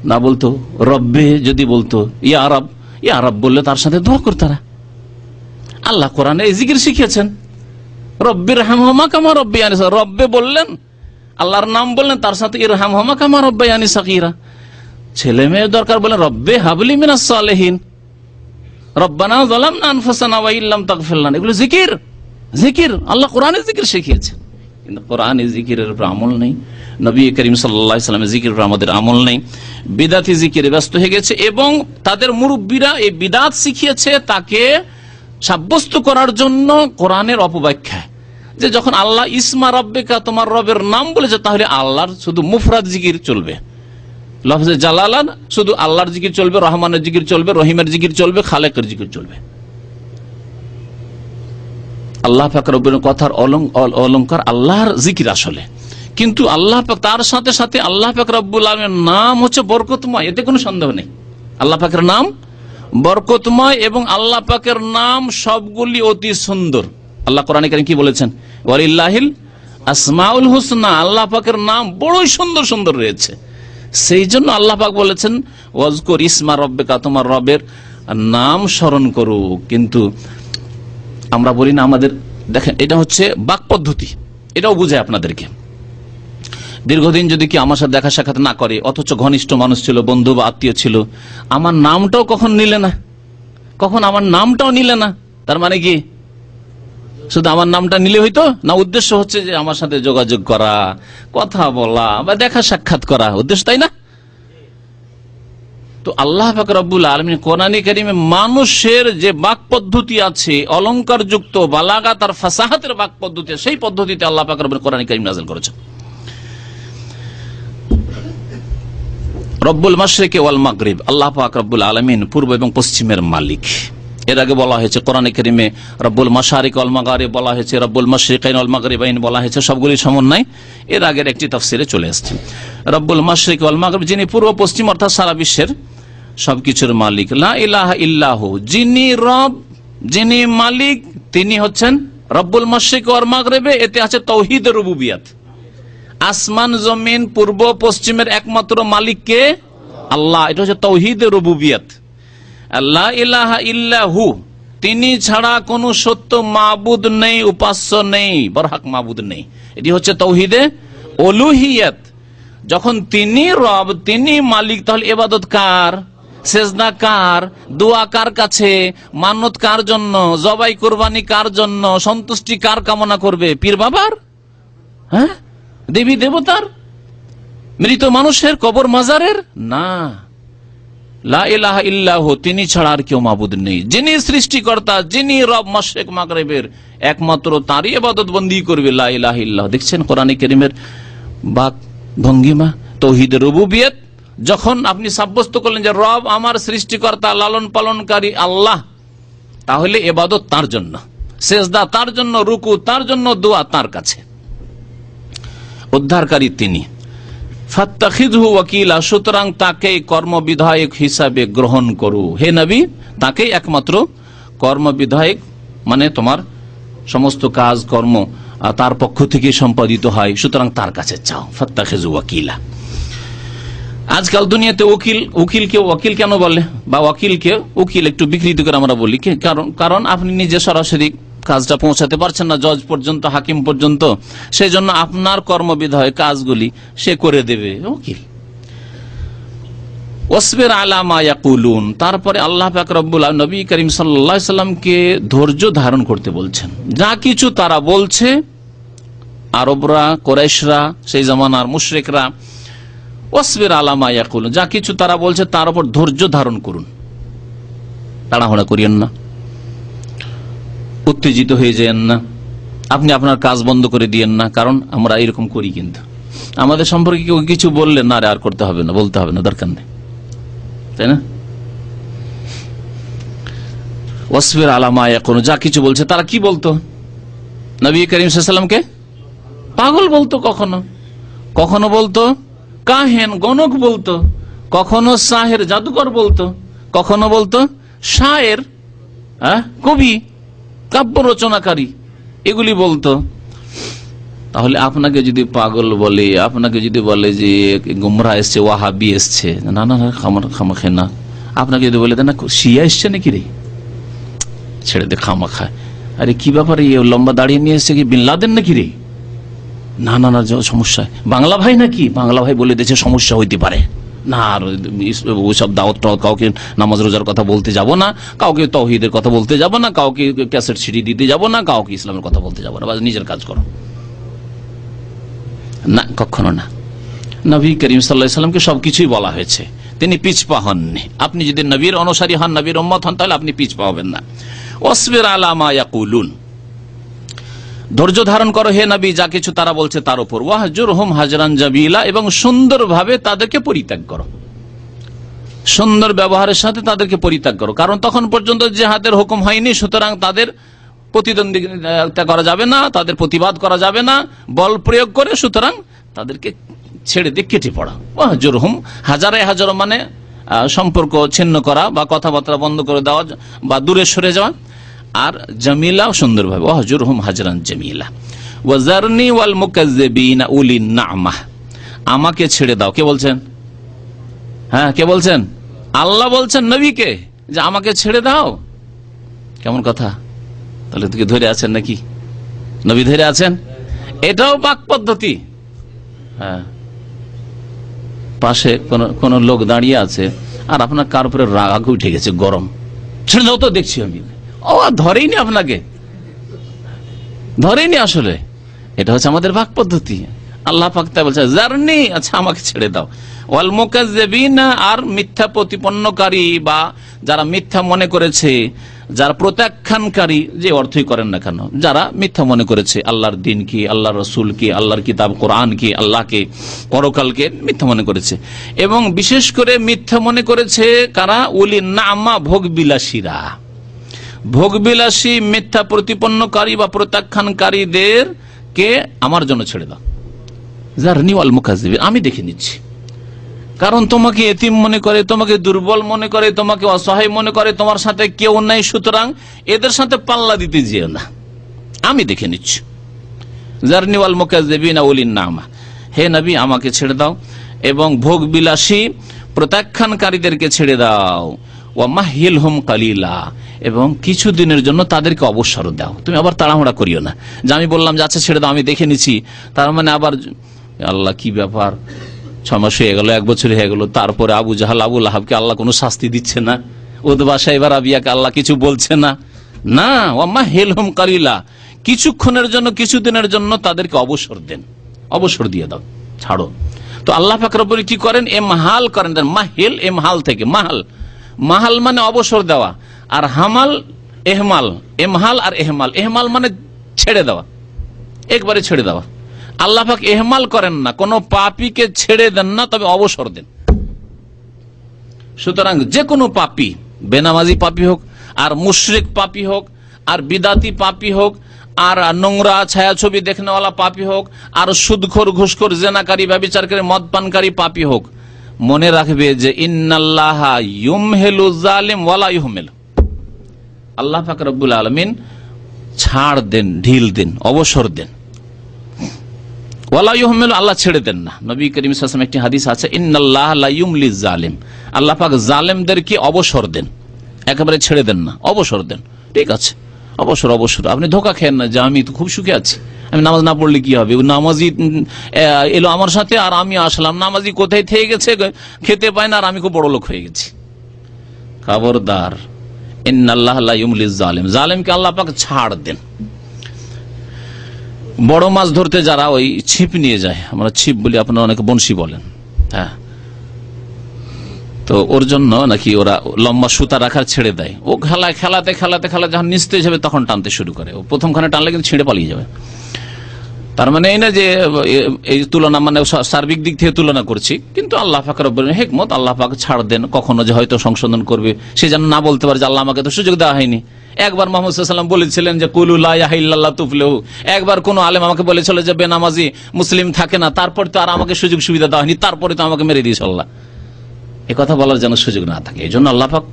না? বলতো রব্বে, যদি বলতো ইয়া রব, ইয়া রব বললে তার সাথে দোয়া করতো তারা। আল্লাহ কোরআনে এই জিকির শিখিয়েছেন, রব্বির হামহুমা কামা রব্বিয়ানি, রব্বে বললেন, আল্লাহর নাম বললেন, তার সাথে ইরহামহুমা কামা রব্বিয়ানি সাগীরা। ছেলে মেয়ের দরকার বলে রব্বে হাবলি মিনাস সালিহিন, রব্বানা যালামনা আনফুসানা ওয়া ইল্লাম তাগফির লানা। এগুলো জিকির, জিকির আল্লাহ কোরআনে জিকির শিখিয়েছেন, কিন্তু কোরআনে জিকিরের উপর আমল নেই, নবী করিম সাল্লাল্লাহু আলাইহি ওয়াসাল্লামের জিকিরের উপর আমাদের আমল নেই। বিদাতি জিকিরে ব্যস্ত হয়ে গেছে এবং তাদের মুরব্বীরা এই বিদাত শিখিয়েছে তাকে সাব্যস্ত করার জন্য কোরআনের অপব্যাখ্যা, যে যখন আল্লাহ ইসমা রব্বিকা তোমার রবের নাম বলেছে, তাহলে আল্লাহর শুধু মুফরাদ জিকির চলবে, লফজে জালালা শুধু আল্লাহর জিকির চলবে, রহমানের জিকির চলবে, রহিমের জিকির চলবে, খালেকের জিকির চলবে। আল্লাহ পাক রব্বুল কথার অলংকার আল্লাহর জিকির আসলে, কিন্তু আল্লাহ পাক তার সাথে সাথে আল্লাহ পাক রব্বুল আলামিনের নাম হচ্ছে বরকতময়, এতে কোনো সন্দেহ নেই। আল্লাহ পাকের নাম বরকতময় এবং আল্লাহ পাকের নাম সবগুলি অতি সুন্দর। আল্লাহ কোরআনে কারীমে কি বলেছেন? ওয়ালিল্লাহিল আসমাউল হুসনা, আল্লাহ পাকের নাম বড়ই সুন্দর সুন্দর রয়েছে। সেই জন্য আল্লাহ পাক বলেছেন ওয়াজকুর ইসমা রব্বিকা, তোমার রবের নাম স্মরণ করো। কিন্তু আমরা বলি না, আমাদের দেখেন এটা হচ্ছে বাক পদ্ধতি, এটাও বুঝায় আপনাদেরকে। দীর্ঘদিন যদি কি আমার সাথে দেখা সাক্ষাৎ না করে, অথচ ঘনিষ্ঠ মানুষ ছিল, বন্ধু বা আত্মীয় ছিল, আমার নামটাও কখন নিলে না, কখন আমার নামটাও নিলে না, তার মানে কি শুধু আমার নামটা নিলে হইতো না? উদ্দেশ্য হচ্ছে যে আমার সাথে যোগাযোগ করা, কথা বলা বা দেখা সাক্ষাৎ করা উদ্দেশ্য, তাই না? তো আল্লাহ পাক রব্বুল আলামিন কোরআনে কারীমে মানুষের যে বাক পদ্ধতি আছে, অলংকার যুক্ত বালাগাত আর ফাসাহাতের বাক পদ্ধতি, সেই পদ্ধতিতে আল্লাহ পাক রব্বুল কোরআনে কারীম নাযিল করেছেন। রব্বুল মাশরিকি ওয়াল মাগরিব, আল্লাহ পাক রব্বুল আলামিন পূর্ব এবং পশ্চিমের মালিক। এর আগে বলা হয়েছে কোরআনে কারীমে রব্বুল মাশারিক ওয়াল মাগারিব বলা হয়েছে, রব্বুল মাশরিকাইন ওয়াল মাগরিবাইন বলা হয়েছে, সবগুলি সমন্বয় এর আগের একটি তাফসিরে চলে আসছে। রব্বুল মাশরিক ওয়াল মাগরিব, যিনি পূর্ব পশ্চিম অর্থাৎ সারা বিশ্বের সবকিছুর মালিক। লা ইলাহা ইল্লাহু, যিনি রব, যিনি মালিক, তিনি হচ্ছেন রব্বুল মাশরিক ওয়াল মাগরিবে। এতে আছে তাওহীদের রুবুবিয়ত, আসমান জমিন পূর্ব পশ্চিমের একমাত্র মালিক কে? আল্লাহ। এটা হচ্ছে তাওহীদের রুবুবিয়ত। লা ইলাহা ইল্লাহু, তিনি ছাড়া কোনো সত্য মাবুদ নেই, উপাস্য নেই, বরহক মাবুদ নেই। এটি হচ্ছে তাওহীদে উলুহিয়ত। যখন তিনি রব, তিনি মালিক, তাহলে ইবাদত কার, সেজদা কার, দোয়া কার কাছে, মান্নত কার জন্য, জবাই কুরবানি কার জন্য, সন্তুষ্টি কার কামনা করবে? পীর বাবার? হ্যাঁ, দেবী দেবতার, মৃত মানুষের, কবর মাজারের? না। লা ইলাহা ইল্লাহু, তিনি ছাড়া আর কেউ মাবুদ নেই। যিনি সৃষ্টিকর্তা, যিনি রব মাশরিক মাগরিবের, একমাত্র তারই ইবাদত বন্দী করবে। লা ইলাহা ইল্লাহু। দেখছেন কোরআনে কারীমের বাক ভঙ্গিমা, তাওহীদের রুবুবিয়ত। যখন আপনি সাব্যস্ত করলেন যে রব আমার সৃষ্টিকর্তা, লালন পালনকারী আল্লাহ, তাহলে ইবাদত তার জন্য, সেজদা তার জন্য, রুকু তার জন্য, দোয়া তার কাছে। উদ্ধারকারী তিনি। ফাত্তাখিযহু ওয়াকিলা, সুতরাং তাকে কর্মবিধায়ক হিসাবে গ্রহণ করো। হে নবী, তাকেই একমাত্র কর্মবিধায়ক, মানে তোমার সমস্ত কাজ কর্ম তার পক্ষ থেকে সম্পাদিত হয়, সুতরাং তার কাছে চাও। ফাত্তাখিযহু ওয়াকিলা। আজকাল দুনিয়াতে উকিলকে ওয়াকিল কেন বলে, বা ওয়াকিলকে উকিল একটু বিকৃত করে আমরা বলি, কারণ আপনি নিজে সরাসরি কাজটা পৌঁছাতে পারছেন না জজ পর্যন্ত, হাকিম পর্যন্ত, সেই জন্য আপনার কর্মবিধায় কাজগুলি সে করে দেবে উকিল। ওয়াসবির আলা মা ইয়াকুলুন, তারপরে আল্লাহ পাক রব্বুল আলামিন নবী করিম সাল্লাল্লাহু আলাইহি সাল্লামকে ধৈর্য ধারণ করতে বলছেন। যা কিছু তারা বলছে, আরবরা, কুরাইশরা, সেই জামানার মুশরিকরা, ওয়াসবির আলা মা ইয়াকুলুন, যা কিছু তারা বলছে তার উপর ধৈর্য ধারণ করুন, তাড়াহুড়া করিয়েন না, উত্তেজিত হয়ে যান না, আপনি আপনার কাজ বন্ধ করে দিয়েন না। কারণ আমরা এরকম করি, কিন্তু আমাদের সম্পর্কে কেউ কিছু বললে না রে আর করতে হবে না, বলতে হবে না, দরকার নেই, তাই না? ওয়াসবির আলা মা ইয়াকুলুন, যা কিছু বলছে, তারা কি বলতো? নবী করিম সাল্লাল্লাহু আলাইহি ওয়াসাল্লামকে পাগল বলতো, কখনো কখনো বলতো কাহেন, গণক বলতো, কখনো সাহের, জাদুকর বলতো, কখনো বলতো শায়ের, কবি, কাব্য রচনাকারী, এগুলি বলতো। তাহলে আপনাকে যদি পাগল বলে, আপনাকে যদি বলে যে গুমরা এসছে, ওয়াহাবি এসছে, না না খামাখে না, আপনাকে যদি বলে না শিয়া এসছে নাকি রে, ছেড়ে দে খামা খায়, আরে কি ব্যাপারে লম্বা দাঁড়িয়ে নিয়ে এসছে কি বিন লাদেন নাকি রে, না না না সমস্যা, বাংলা ভাই নাকি, বাংলা ভাই বলে দিয়েছে সমস্যা হইতে পারে না, আর ওইসব দাওয়াত কাউকে নামাজ রোজার কথা বলতে যাব না, কাউকে তাওহীদের কথা বলতে যাব না, কাউকে ক্যাসেট সিডি দিতে যাব না, কাউকে ইসলামের কথা বলতে যাব না, বাস নিজের কাজ করো না, কখনো না। নবী করিম সাল্লাল্লাহু আলাইহি ওয়াসাল্লামকে সবকিছুই বলা হয়েছে, তিনি পিছপা হননি। আপনি যদি নবীর অনুসারী হন, নবীর উম্মত হন, তাহলে আপনি পিছপা হবেন না। ওয়াসবির আলা মা ইয়াকুলুন, ধৈর্য ধারণ করো হে নবী যা কিছু তারা বলছে তার উপর, ওয়াহজুরহুম হাজরান জামিলা, এবং সুন্দরভাবে তাদেরকে পরিত্যাগ করো, সুন্দর ব্যবহারের সাথে তাদেরকে পরিত্যাগ করো। কারণ তখন পর্যন্ত জিহাদের হুকুম হয়নি, সুতরাং তাদের প্রতিদ্বন্দ্বিতা করা যাবে না, তাদের প্রতিবাদ করা যাবে না বল প্রয়োগ করে, সুতরাং তাদেরকে ছেড়ে দিয়ে কেটে পড়া। ওয়াহজুরহুম হাজারে হাজারো মানে সম্পর্ক ছিন্ন করা বা কথাবার্তা বন্ধ করে দেওয়া বা দূরে সরে যাওয়া, আর জামিলা সুন্দরভাবে, ওয়াহজুরহুম হাজরান জামিলা। ওয়াজারনি ওয়াল মুকাজ্জিবিনা উলিন নামাহ, আমাকে ছেড়ে দাও। কে বলছেন? হ্যাঁ, কে বলছেন? আল্লাহ বলছেন নবীকে যে আমাকে ছেড়ে দাও। কেমন কথা? তাহলে তুই ধরে আছেন নাকি? নবী ধরে আছেন? এটাও বাক পদ্ধতি। হ্যাঁ, পাশে কোন লোক দাঁড়িয়ে আছে আর আপনার কার উপরে রাগ উঠে গেছে, গরম, ছেড়ে দাও তো, দেখছি আমি। ও ধরেইনি, আপনাকে ধরেইনি। আসলে এটা হচ্ছে আমাদের বাক পদ্ধতি। আল্লাহ পাক তাই বলছে জারনি, আচ্ছা আমাকে ছেড়ে দাও। ওয়াল মুকাজ্জিবিনা, আর মিথ্যা প্রতিপন্নকারী বা যারা মিথ্যা মনে করেছে, যারা প্রত্যাখ্যানকারী, যে অর্থই করেন না কেন, যারা মিথ্যা মনে করেছে আল্লাহর দিন কি, আল্লাহর রসুল কি, আল্লাহর কিতাব কোরআন কি, আল্লাহকে, পরকালকে মিথ্যা মনে করেছে। এবং বিশেষ করে মিথ্যা মনে করেছে কারা? উলিন নামা, ভোগবিলাসীরা। ভোগবিলাসী মিথ্যা প্রতিপন্নকারী বা প্রত্যাখ্যানকারীদের কে আমার জন্য ছেড়ে দাও। জারনি ওয়াল মুকাজ্জিবিন, আমি দেখে নিচ্ছি। কারণ তোমাকে এতিম মনে করে, তোমাকে দুর্বল মনে করে, তোমাকে অসহায় মনে করে, তোমার সাথে কেউ নাই, সুতরাং এদের সাথে পাল্লা দিতে যেও না, আমি দেখে নিচ্ছি। জারনি ওয়াল মুকাজ্জিবিনা উলিন নামা, হে নবী আমাকে ছেড়ে দাও এবং ভোগ বিলাসী প্রত্যাখ্যানকারীদেরকে ছেড়ে দাও। ওয়া মাহিলহুম কালিলা, এবং কিছু দিনের জন্য তাদেরকে অবসর দাও। তুমি আবার তাড়াহুড়া করিও না যে আমি বললাম যে আচ্ছা ছেড়ে দাও, আমি দেখে নিচ্ছি, তার মানে আবার আল্লাহ কি ব্যাপার, 6 মাস হয়ে গেল, 1 বছর হয়ে গেল, তারপরে আবু জাহাল আবু লাহাবকে আল্লাহ কোনো শাস্তি দিচ্ছে না, উতবা সাইবা রাবিয়াকে আল্লাহ কিছু বলছে না। না, ওয়া মাহিলহুম কালিলা, কিছুক্ষণের জন্য, কিছুদিনের জন্য তাদেরকে অবসর দেন, অবসর দিয়ে দাও, ছাড়ো। তো আল্লাহ পাক রব্বুল কি করেন? এমহাল করেন। মাহিল এমহাল থেকে, মাহাল, মাহাল মানে অবসর দেওয়া, আর হামাল এহমাল, এমহাল আর এহমাল। এহমাল মানে ছেড়ে দেওয়া, একবারে ছেড়ে দেওয়া। আল্লাহ পাক এহমাল করেন না, কোন পাপীকে ছেড়ে দেন না, তবে অবসর দেন। সুতরাং যে কোনো পাপী, বেনামাজি পাপী হোক, আর মুশরিক পাপী হোক, আর বিদাতি পাপী হোক, আর নোংরা ছায়াছবি দেখনেওয়ালা পাপী হোক, আর সুদখোর ঘুষখোর জেনাকারী ব্যভিচারকারী মদপানকারী পাপী হোক, মনে রাখবে যে ইন্নাল্লাহা ইউমহিলু যালিম ওয়ালা ইউহমিল, আল্লাহ পাক রব্বুল আলামিন ছাড় দেন, ঢিল দেন, অবসর দেন। ওয়ালা ইউহমিল, আল্লাহ ছেড়ে দেন না। নবী করিম সাল্লাল্লাহু আলাইহি ওয়াসাল্লাম একটি হাদিস আছে, ইন্নাল্লাহা লা ইউমলিজ জালিম, আল্লাহ পাক জালেমদেরকে অবসর দেন, একেবারে ছেড়ে দেন না, অবসর দেন। ঠিক আছে, অবসর, অবসর। আপনি ধোকা খেয়েন না যে আমি তো খুব সুখে আছি, আমি নামাজ না পড়লে কি হবে, নামাজি এলো আমার সাথে আর আমি আসলাম, নামাজি কোথায় থেকে গেছে, খেতে পায় না, আর আমি খুব বড় লোক হয়ে গেছি। খবরদার, ইন্নাল্লাহা লা ইউমলিজ জালিম, জালেমকে আল্লাহ পাক ছাড় দেন। বড় মাছ ধরতে যারা ওই ছিপ নিয়ে যায়, আমরা ছিপ বলি, আপনারা অনেকে বনশি বলেন, হ্যাঁ, তো ওর জন্য নাকি ওরা লম্বা সুতা রাখার ছেড়ে দেয়, ও খেলাতে খেলাতে যখন নিস্তেজ হবে তখন টানতে শুরু করে। ও প্রথমখানে টানলে কিন্তু ছিঁড়ে পালিয়ে যাবে। তার মানে এই না যে এই তুলনা, মানে সার্বিক দিক থেকে তুলনা করছি, কিন্তু আল্লাহ পাক রব্বুল হিকমত, আল্লাহ পাক ছাড় দেন, কখনো যে হয়তো সংশোধন করবে, সে যেন না বলতে পারে যে আল্লাহ আমাকে তো সুযোগ দেওয়া হয়নি। একবার মুহাম্মদ সাল্লাল্লাহু আলাইহি ওয়াসাল্লাম বলেছিলেন যে কুলু লা ইলাহা ইল্লাল্লাহ তুফলিহু, একবার কোন আলেম আমাকে বলেছিল যে বেনামাজি মুসলিম থাকে না, তারপর তো আর আমাকে সুযোগ সুবিধা দেওয়া হয়নি, তারপরে তো আমাকে মেরে দিয়েছে আল্লাহ। এ কথা বলার যেন সুযোগ না থাকে, এই জন্য আল্লাহ পাক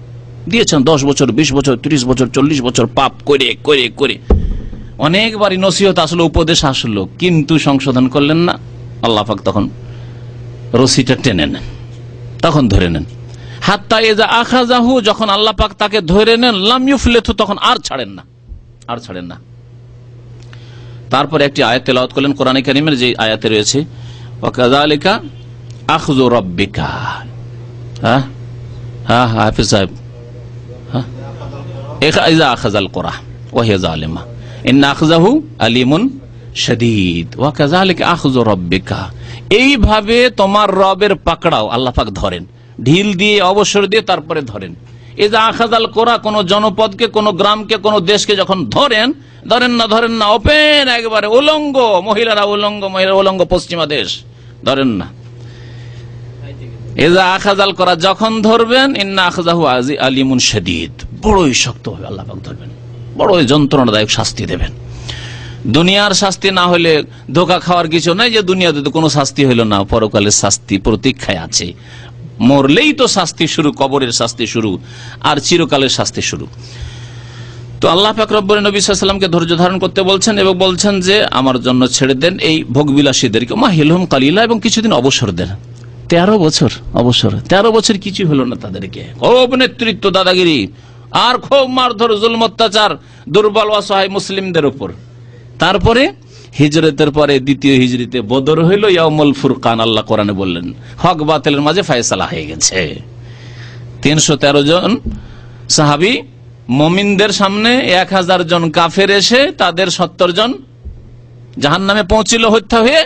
দিয়েছেন 10 বছর, 20 বছর, 30 বছর, 40 বছর পাপ করে করে করে অনেকবারই নসিহত আসলো, উপদেশ আসলো, কিন্তু সংশোধন করলেন না। আল্লাহ পাক তখন রশিটা টেনে নেন, তখন ধরে নেন। হাত্তা ইযা আখাযাহু, যখন আল্লাহ পাক তাকে ধরে নেন, লাম ইউফলিতু, তখন আর ছাড়েন না, আর ছাড়েন না। তারপরে একটি আয়াত তেলাওয়াত করলেন কোরআনে কারীমের, যে আয়াতে রয়েছে ওয়া কাযালিকা আখযু রাব্বিকা। হ্যাঁ হ্যাঁ হাফেজ সাহেব, হ্যাঁ, ইযা আখাযাল কুরা ওয়া হিয়া যালিমা ইন্না আখযাহু আলিমুন শাদীদ ওয়া কাযালিকা আখযু রাব্বিকা। এইভাবে তোমার রবের পাকড়াও আল্লাহ পাক ধরেন, ঢিল দিয়ে, অবসর দিয়ে, তারপরে ধরেন। ইযা আখাযাল কুরা, কোন জনপদকে, কোন গ্রামকে, কোন দেশকে যখন ধরেন, ধরেন না ওপেন একবারে উলঙ্গ, মহিলারা উলঙ্গ পশ্চিমা দেশ ধরেন না। এজা আখাজাল করা যখন ধরবেন, ইন্না আখাযাহু আলিমুন শাদীদ, বড়ই শক্ত হবে আল্লাহ পাক ধরবেন, বড়ই যন্ত্রণাদায়ক শাস্তি দেবেন। দুনিয়ার শাস্তি না হলে ধোঁকা খাওয়ার কিছু নাই যে দুনিয়াতে তো কোনো শাস্তি হইল না, পরকালের শাস্তি প্রতীক্ষায় আছে। মরলেই তো শাস্তি শুরু, কবরের শাস্তি শুরু, আর চিরকালের শাস্তি শুরু। তো আল্লাহ পাক রব্বুল নবী সাল্লাল্লাহু আলাইহি ওয়াসাল্লামকে ধৈর্য ধারণ করতে বলছেন এবং বলছেন যে আমার জন্য ছেড়ে দেন এই ভোগবিলাসীদেরকে, মাহিলহুম কালিলা, এবং কিছুদিন অবসর দেন। 13 বছর অবসর, 13 বছর কিছু হলো না তাদেরকে, খুব নেতৃত্ব, দাদাগিরি, আর খুব মারধর, জুলম, অত্যাচার দুর্বল অসহায় মুসলিমদের উপর। তারপরে হিজরতের পরে দ্বিতীয় হিজরিতে বদর হইল, ইয়াউমুল ফুরকান, আল্লাহ কোরআনে বললেন হক বাতিলের মাঝে ফায়সালা হয়ে গেছে। 313 জন সাহাবী মুমিনদের সামনে 1000 জন কাফের এসে তাদের 70 জন জাহান্নামে পৌঁছিল হত্যা হয়ে,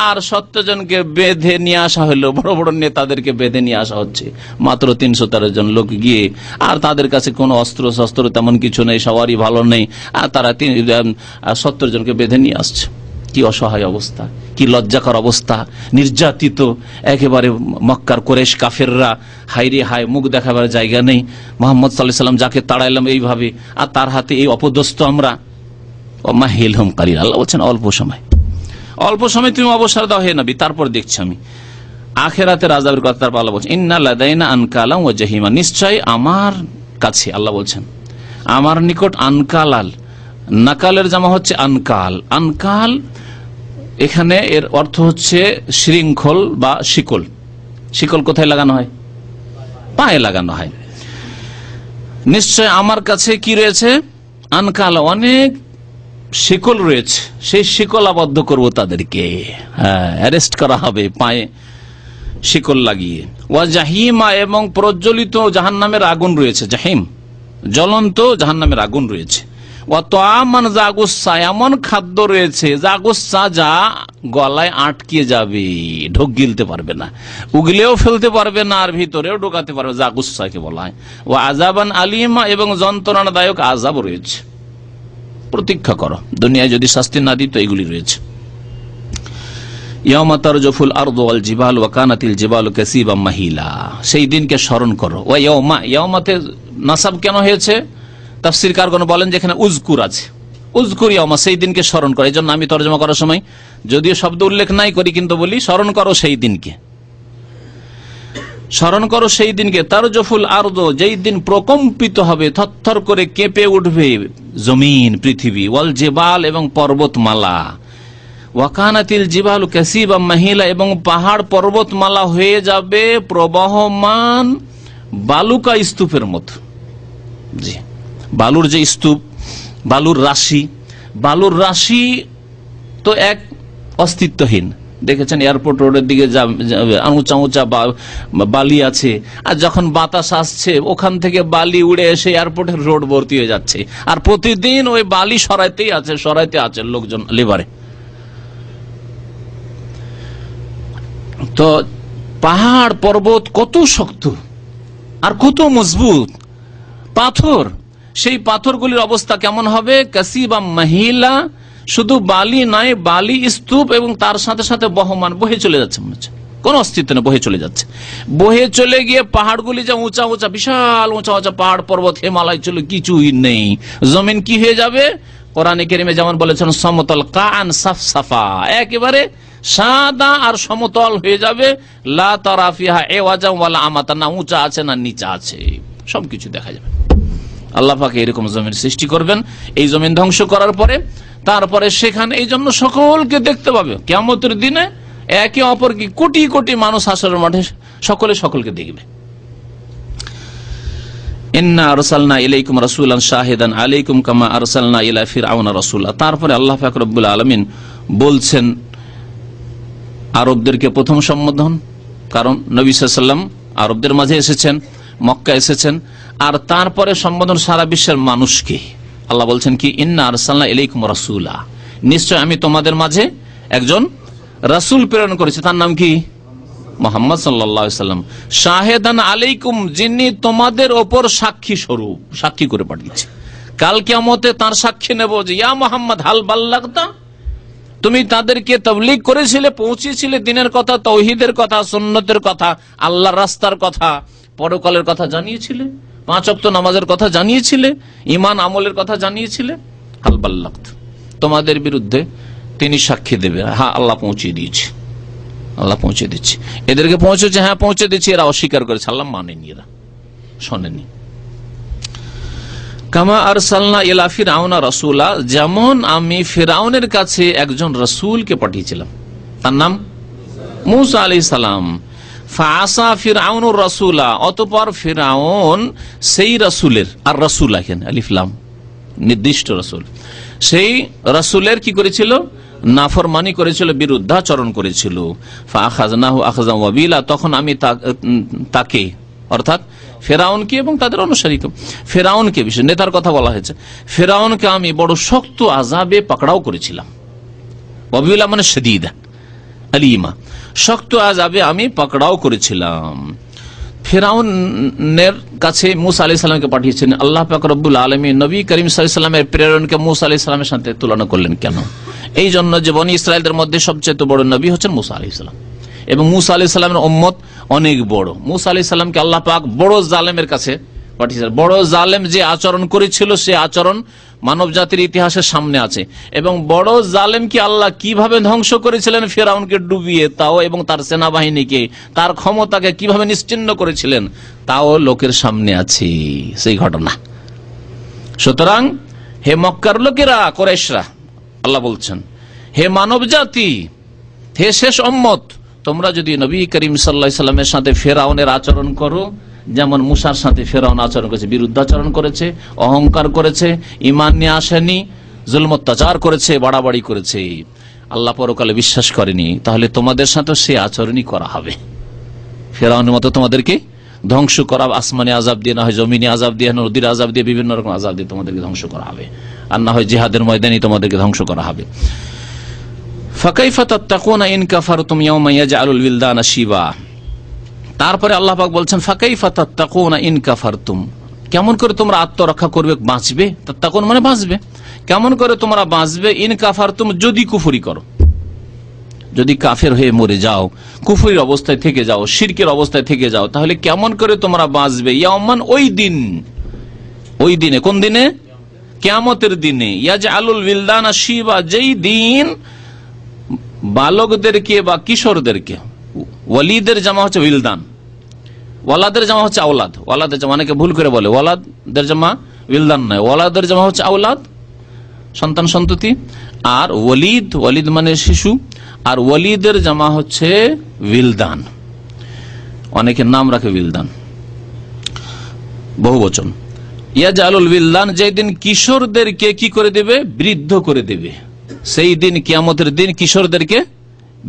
আর 70 জনকে বেঁধে নিয়ে আসা হলো, বড় বড় নেতাদেরকে বেঁধে নিয়ে আসা হচ্ছে, মাত্র 313 জন লোক গিয়ে, আর তাদের কাছে কোনো অস্ত্র শস্ত্র তেমন কিছু নেই, সবারই ভালো নেই, আর তারা 70 জনকে বেঁধে নিয়ে আসছে। কি অসহায় অবস্থা, কি লজ্জাকর অবস্থা, নির্যাতিত একেবারে মক্কার কুরাইশ কাফেররা, হাইরে হায়, মুখ দেখাবার জায়গা নেই। মুহাম্মদ সাল্লাল্লাহু আলাইহি ওয়াসাল্লাম যাকে তাড়াইলাম এইভাবে, আর তার হাতে এই অপদস্থ আমরা। মাহিলহুম কালিল, আল্লাহ বলছেন অল্প সময় তুমি অবসর দাও হে নবী, তারপর দেখছি আমি আখিরাতের আযাবের কথা। তারপর আল্লাহ বলছেন ইন্না লাদাইনা আনকালাম ওয়া জাহিমা, নিশ্চয় আমার কাছে, আল্লাহ বলছেন আমার নিকট আনকালাল, নাকালের জামা হচ্ছে আনকাল। আনকাল এখানে এর অর্থ হচ্ছে শৃঙ্খল বা শিকল। শিকল কোথায় লাগানো হয়? পায়ে লাগানো হয়। নিশ্চয় আমার কাছে কি রয়েছে? আনকাল, অনেক শিকল রয়েছে, সেই শিকল আবদ্ধ করবো তাদেরকে, অ্যারেস্ট করা হবে পায়ে শিকল লাগিয়ে। ওয়া জাহিমা, এবং প্রজ্বলিত জাহান্নামের আগুন রয়েছে, জাহিম জ্বলন্ত জাহান্নামের আগুন রয়েছে। ওয়া তাআমান যা গুসসা, এমন খাদ্য রয়েছে যা গুসসা, যা গলায় আটকে যাবে, ঢোক গিলতে পারবে না, উগলেও ফেলতে পারবে না, আর ভিতরেও ঢোকাতে পারবে, যা গুসসাকে বলা হয়। ওয়া আযাবান আলিমা, এবং যন্ত্রণাদায়ক আযাব রয়েছে, প্রতীক্ষা করো, দুনিয়ায় যদি শাস্তি না দিত এগুলি রয়েছে। ইয়াউমা তারজুফুল আরদু ওয়াল জিবাল ওয়া কানাতিল জিবালু কাসীবাম মাহিলা, সেই দিনকে স্মরণ করো। ওয়া ইয়াউমা, ইয়াউমাতে নাসাব কেন হয়েছে? তাফসীরকারগণ বলেন যেখানে উযকুর আছে, উযকুর ইয়াউমা, সেই দিনকে স্মরণ করো। এই জন্য আমি তরজমা করার সময় যদিও শব্দ উল্লেখ নাই করি, কিন্তু বলি স্মরণ করো সেই দিনকে, স্মরণ করো সেই দিনকে। তারজুফুল আরদু, যেই দিন প্রকম্পিত হবে, থরথর করে কেঁপে উঠবে জমিন, পৃথিবী। ওয়াল জিবাল, এবং পর্বতমালা। ওয়া কানাতিল জিবালু কাসীবাম মাহিলা, এবং পাহাড় পর্বতমালা হয়ে যাবে প্রবহমান বালুকা স্তূপের মতো। জি, বালুর যে স্তূপ, বালুর রাশি তো এক অস্তিত্বহীন। দেখেছেন এয়ারপোর্ট রোডের দিকে উঁচা উঁচা বালি আছে, আর যখন বাতাস আসছে ওখান থেকে বালি উড়ে এসে এয়ারপোর্টের রোড ভর্তি হয়ে যাচ্ছে, আর প্রতিদিন ওই বালি সরাইতে আছে লোকজন লেবারে। তো পাহাড় পর্বত কত শক্ত আর কত মজবুত, পাথর, সেই পাথরগুলির অবস্থা কেমন হবে? কাসীবাম মাহিলা, শুধু বালি নয়, বালি স্তূপ, এবং তার সাথে সাথে বহমান, বহে চলে যাচ্ছে, মনে হচ্ছে কোন অস্তিত্ব নেই, বহে চলে যাচ্ছে। বহে চলে গিয়ে পাহাড়গুলি যে উঁচা উঁচা, বিশাল উঁচা উঁচা পাহাড় পর্বত, হিমালয় চলে, কিছুই নেই। জমিন কি হয়ে যাবে? কোরআনে কারিমে যেমন বলেছেন সমতল, কান সাফসাফা, একেবারে সাদা আর সমতল হয়ে যাবে। লা তারা ফিহা ইওয়াজা ওয়ালা আমাতা, না উঁচা আছে না নিচা আছে, সবকিছু দেখা যাবে। আল্লাহ পাক এরকম জমিন সৃষ্টি করবেন। এই জমিন ধ্বংস করার পরে তারপরে সেখানে এই জন্য সকলকে দেখতে পাবে কিয়ামতের দিনে, একে অপরকে, কোটি কোটি মানুষ হাসরের মাঠে সকলকে দেখবে। ইন্না আরসালনা ইলাইকুম রাসূলান শাহিদান আলাইকুম কামা আরসালনা ইলা ফিরআউনা রাসূলা। তারপরে আল্লাহ পাক রব্বুল আলামিন বলছেন আরবদেরকে প্রথম সম্বোধন, কারণ নবী সাল্লাল্লাহু আলাইহি ওয়াসাল্লাম আরবদের মাঝে এসেছেন, মক্কা এসেছেন, আর তারপরে সম্বোধন সারা বিশ্বের মানুষকে। আল্লাহ বলছেন কি, ইন্না আরসালনা ইলাইকুম রাসূলা, নিশ্চয় আমি তোমাদের মাঝে একজন রাসূল প্রেরণ করেছি, তার নাম কি? মুহাম্মদ সাল্লাল্লাহু আলাইহি ওয়াসাল্লাম। শাহিদান আলাইকুম, যিনি তোমাদের ওপর সাক্ষী স্বরূপ, সাক্ষী করে পাঠিয়েছে। কাল কিয়ামতে তার সাক্ষী নেব যে ইয়া মুহাম্মদ হাল বাল্লাগতা, তুমি তাদেরকে তাবলীগ করেছিলে, পৌঁছেছিলে দিনের কথা, তাওহীদের কথা, সুন্নতের কথা, আল্লাহর রাস্তার কথা, পরকালের কথা জানিয়েছিলে, 5 ওয়াক্ত নামাজের কথা জানিয়েছিলে, ঈমান আমলের কথা জানিয়েছিলে। হাল বাল্লাগত, তোমাদের বিরুদ্ধে তিনি সাক্ষী দেবে, হ্যাঁ আল্লাহ পৌঁছে দিয়েছে, আল্লাহ পৌঁছে দিচ্ছে। এদেরকে পৌঁছেছে, হ্যাঁ পৌঁছে দিচ্ছি, এরা অস্বীকার করেছে, আল্লাহ মানেনি, এরা শোনেনি। কামা আরসালনা ইলা ফিরআউনা রাসূলা, যেমন আমি ফিরআউনের কাছে একজন রাসূলকে পাঠিয়েছিলাম, তার নাম মূসা আলাইহিস সালাম। ফাআসা ফিরআউনুর রাসূলা, অতঃপর ফিরআউন সেই রাসূলের, আর রাসূল এখানে আলিফ লাম নির্দিষ্ট রাসূল, সেই রাসূলের কি করেছিল? নাফরমানি করেছিল, বিরুদ্ধাচরণ করেছিল। ফাআখাযনাহু আখযাম ওয়াবিলা, তখন আমি তাকে অর্থাৎ ফেরাউনকে এবং তাদের অনুসারীকে, ফেরাউনকে বিশেষ নেতার কথা বলা হয়েছে, ফেরাউনকে আমি বড় শক্ত আযাবে পাকড়াও করেছিলাম। ওয়াবিলা মানে শাদীদা আলিমা, শক্ত আযাবে আমি পাকড়াও করেছিলাম। ফেরাউনের কাছে মূসা আলাইহিস সালামকে পাঠিয়েছেন আল্লাহ পাক রব্বুল আলামিন। নবী করিম সাল্লাল্লাহু আলাইহি ওয়াসাল্লামের প্রেরণকে মূসা আলাইহিস সালামের সাথে তুলনা করলেন কেন? এই জন্য যে বনি ইসরায়েলদের মধ্যে সবচেয়ে বড় নবী হচ্ছেন মূসা আলাইহিস সালাম, এবং মূসা আলাইহিস সালামের উম্মত অনেক বড়। মূসা আলাইহিস সালামকে আল্লাহ পাক বড় জালেমের কাছে পাঠিয়েছেন। বড় জালেম যে আচরণ করেছিল সে আচরণ মানব জাতির ইতিহাসের সামনে আছে, এবং বড় জালেমকে আল্লাহ কিভাবে ধ্বংস করেছিলেন, ফিরআউনকে ডুবিয়ে, তাও এবং তার সেনাবাহিনীকে, তার ক্ষমতাকে কিভাবে নিশ্চিহ্ন করেছিলেন, তাও লোকের সামনে আছে সেই ঘটনা। সুতরাং হে মক্কার লোকেরা, কুরাইশরা, আল্লাহ বলছেন হে মানব জাতি, হে শেষ উম্মত, তোমরা যদি নবী করিম সাল্লাল্লাহু আলাইহি সাল্লামের সাথে ফিরআউনের আচরণ করো, যেমন মুসার সাথে ফিরআউন আচরণ করেছে, বিরুদ্ধাচরণ করেছে, অহংকার করেছে, ঈমান নিয়ে আসেনি, জুলম অত্যাচার করেছে, বাড়াবাড়ি করেছে, আল্লাহ পরকালে বিশ্বাস করেনি, তাহলে তোমাদের সাথে সে আচরণই করা হবে। ফিরআউনের মতো তোমাদেরকে ধ্বংস করা, আসমানে আযাব দিয়ে, না হয় জমিনে আযাব দিয়ে, নদীর আযাব দিয়ে, বিভিন্ন রকম আযাব দিয়ে তোমাদেরকে ধ্বংস করা হবে, আর না হয় জিহাদের ময়দানে তোমাদেরকে ধ্বংস করা হবে। ফাকাইফা তাত্তাকুনা ইন কাফারতুম ইয়াওমা ইয়াজআলুল বিলদানা শিবা। তারপরে আল্লাহ পাক বলছেন ফাকাইফা তাত্তাকুনা ইন কাফারতুম, কেমন করে তোমরা আত্মরক্ষা করবে, বাঁচবে। তাত্তাকুন মানে বাঁচবে, কেমন করে তোমরা বাঁচবে, ইন কাফারতুম যদি কুফরি করো, যদি কাফের হয়ে মরে যাও, কুফরির অবস্থায় থেকে যাও, শিরকের অবস্থায় থেকে যাও, তাহলে কেমন করে তোমরা বাঁচবে। ইয়াওমান ওই দিন, ওই দিনে, কোন দিনে? কিয়ামতের দিনে। ইয়াজআলুল বিলদানা শিবা, যেই দিন বালকদেরকে বা কিশোরদেরকে, ওয়ালিদের জামা হচ্ছে উইলদান, ওয়ালাদের জামা হচ্ছে আওলাদ, ওয়ালাদের জামা অনেকে ভুল করে বলে, ওয়ালাদের জামা উইলদান নয়, ওয়ালাদের জামা হচ্ছে আওলাদ, সন্তান সন্ততি, আর ওয়ালিদ, ওয়ালিদ মানে শিশু, আর ওয়ালিদের জামা হচ্ছে উইলদান, অনেকের নাম রাখে উইলদান, বহু বচন। ইয়াজআলুল উইলদান, যেদিন কিশোরদেরকে কি করে দেবে, বৃদ্ধ করে দেবে, সেই দিন কিয়ামতের দিন কিশোরদেরকে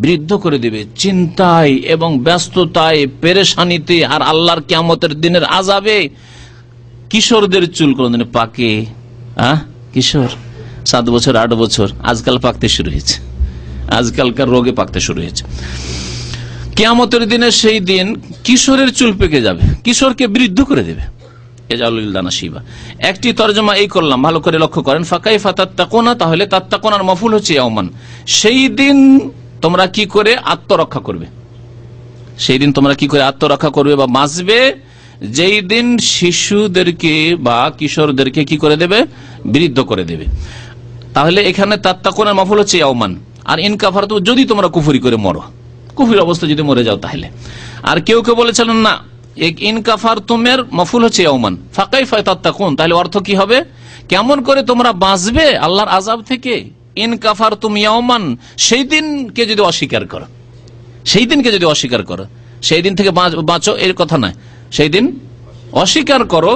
বৃদ্ধ করে দেবে, চিন্তায় এবং ব্যস্ততায়, পেরেশানিতে, আর আল্লাহর কিয়ামতের দিনের আযাবে কিশোরদের চুল কোনদিন পাকে, কিশোর 7 বছর 8 বছর, আজকাল পাকতে শুরু হয়েছে, আজকালকার রোগে পাকতে শুরু হয়েছে। কিয়ামতের দিনে সেই দিন কিশোরের চুল পেকে যাবে, কিশোরকে বৃদ্ধ করে দেবে। একটি তরজমা এই করলাম, ভালো করে লক্ষ্য করেন, ফাকাইফা তাত্তাকুনা, তাহলে তাত্তাকুনার মফুল হচ্ছে ইয়াওমান, সেই দিন তোমরা কি করে আত্মরক্ষা করবে, সেই দিন তোমরা কি করে আত্মরক্ষা করবে বা বাঁচবে, যেই দিন শিশুদেরকে বা কিশোরদেরকে কি করে দেবে, বৃদ্ধ করে দেবে। তাহলে এখানে তাত্তাকুনার মফুল হচ্ছে ইয়াওমান, আর ইন কাফারতু, যদি তোমরা কুফরি করে মরো, কুফরির অবস্থা যদি মরে যাও তাহলে। আর কেউ কেউ বলেছিলেন না, ইন কাফারতুমের মফুল হচ্ছে ইয়াওমান, ফাকাইফা তাত্তাকুন, তাহলে অর্থ কি হবে, কেমন করে তোমরা বাঁচবে আল্লাহর আযাব থেকে। ইন কাফারতুম ইয়াওমান, সেই দিনকে যদি অস্বীকার করো, সেই দিনকে যদি অস্বীকার করো, সেই দিন থেকে বাঁচো এর কথা নয়, সেই দিন অস্বীকার করো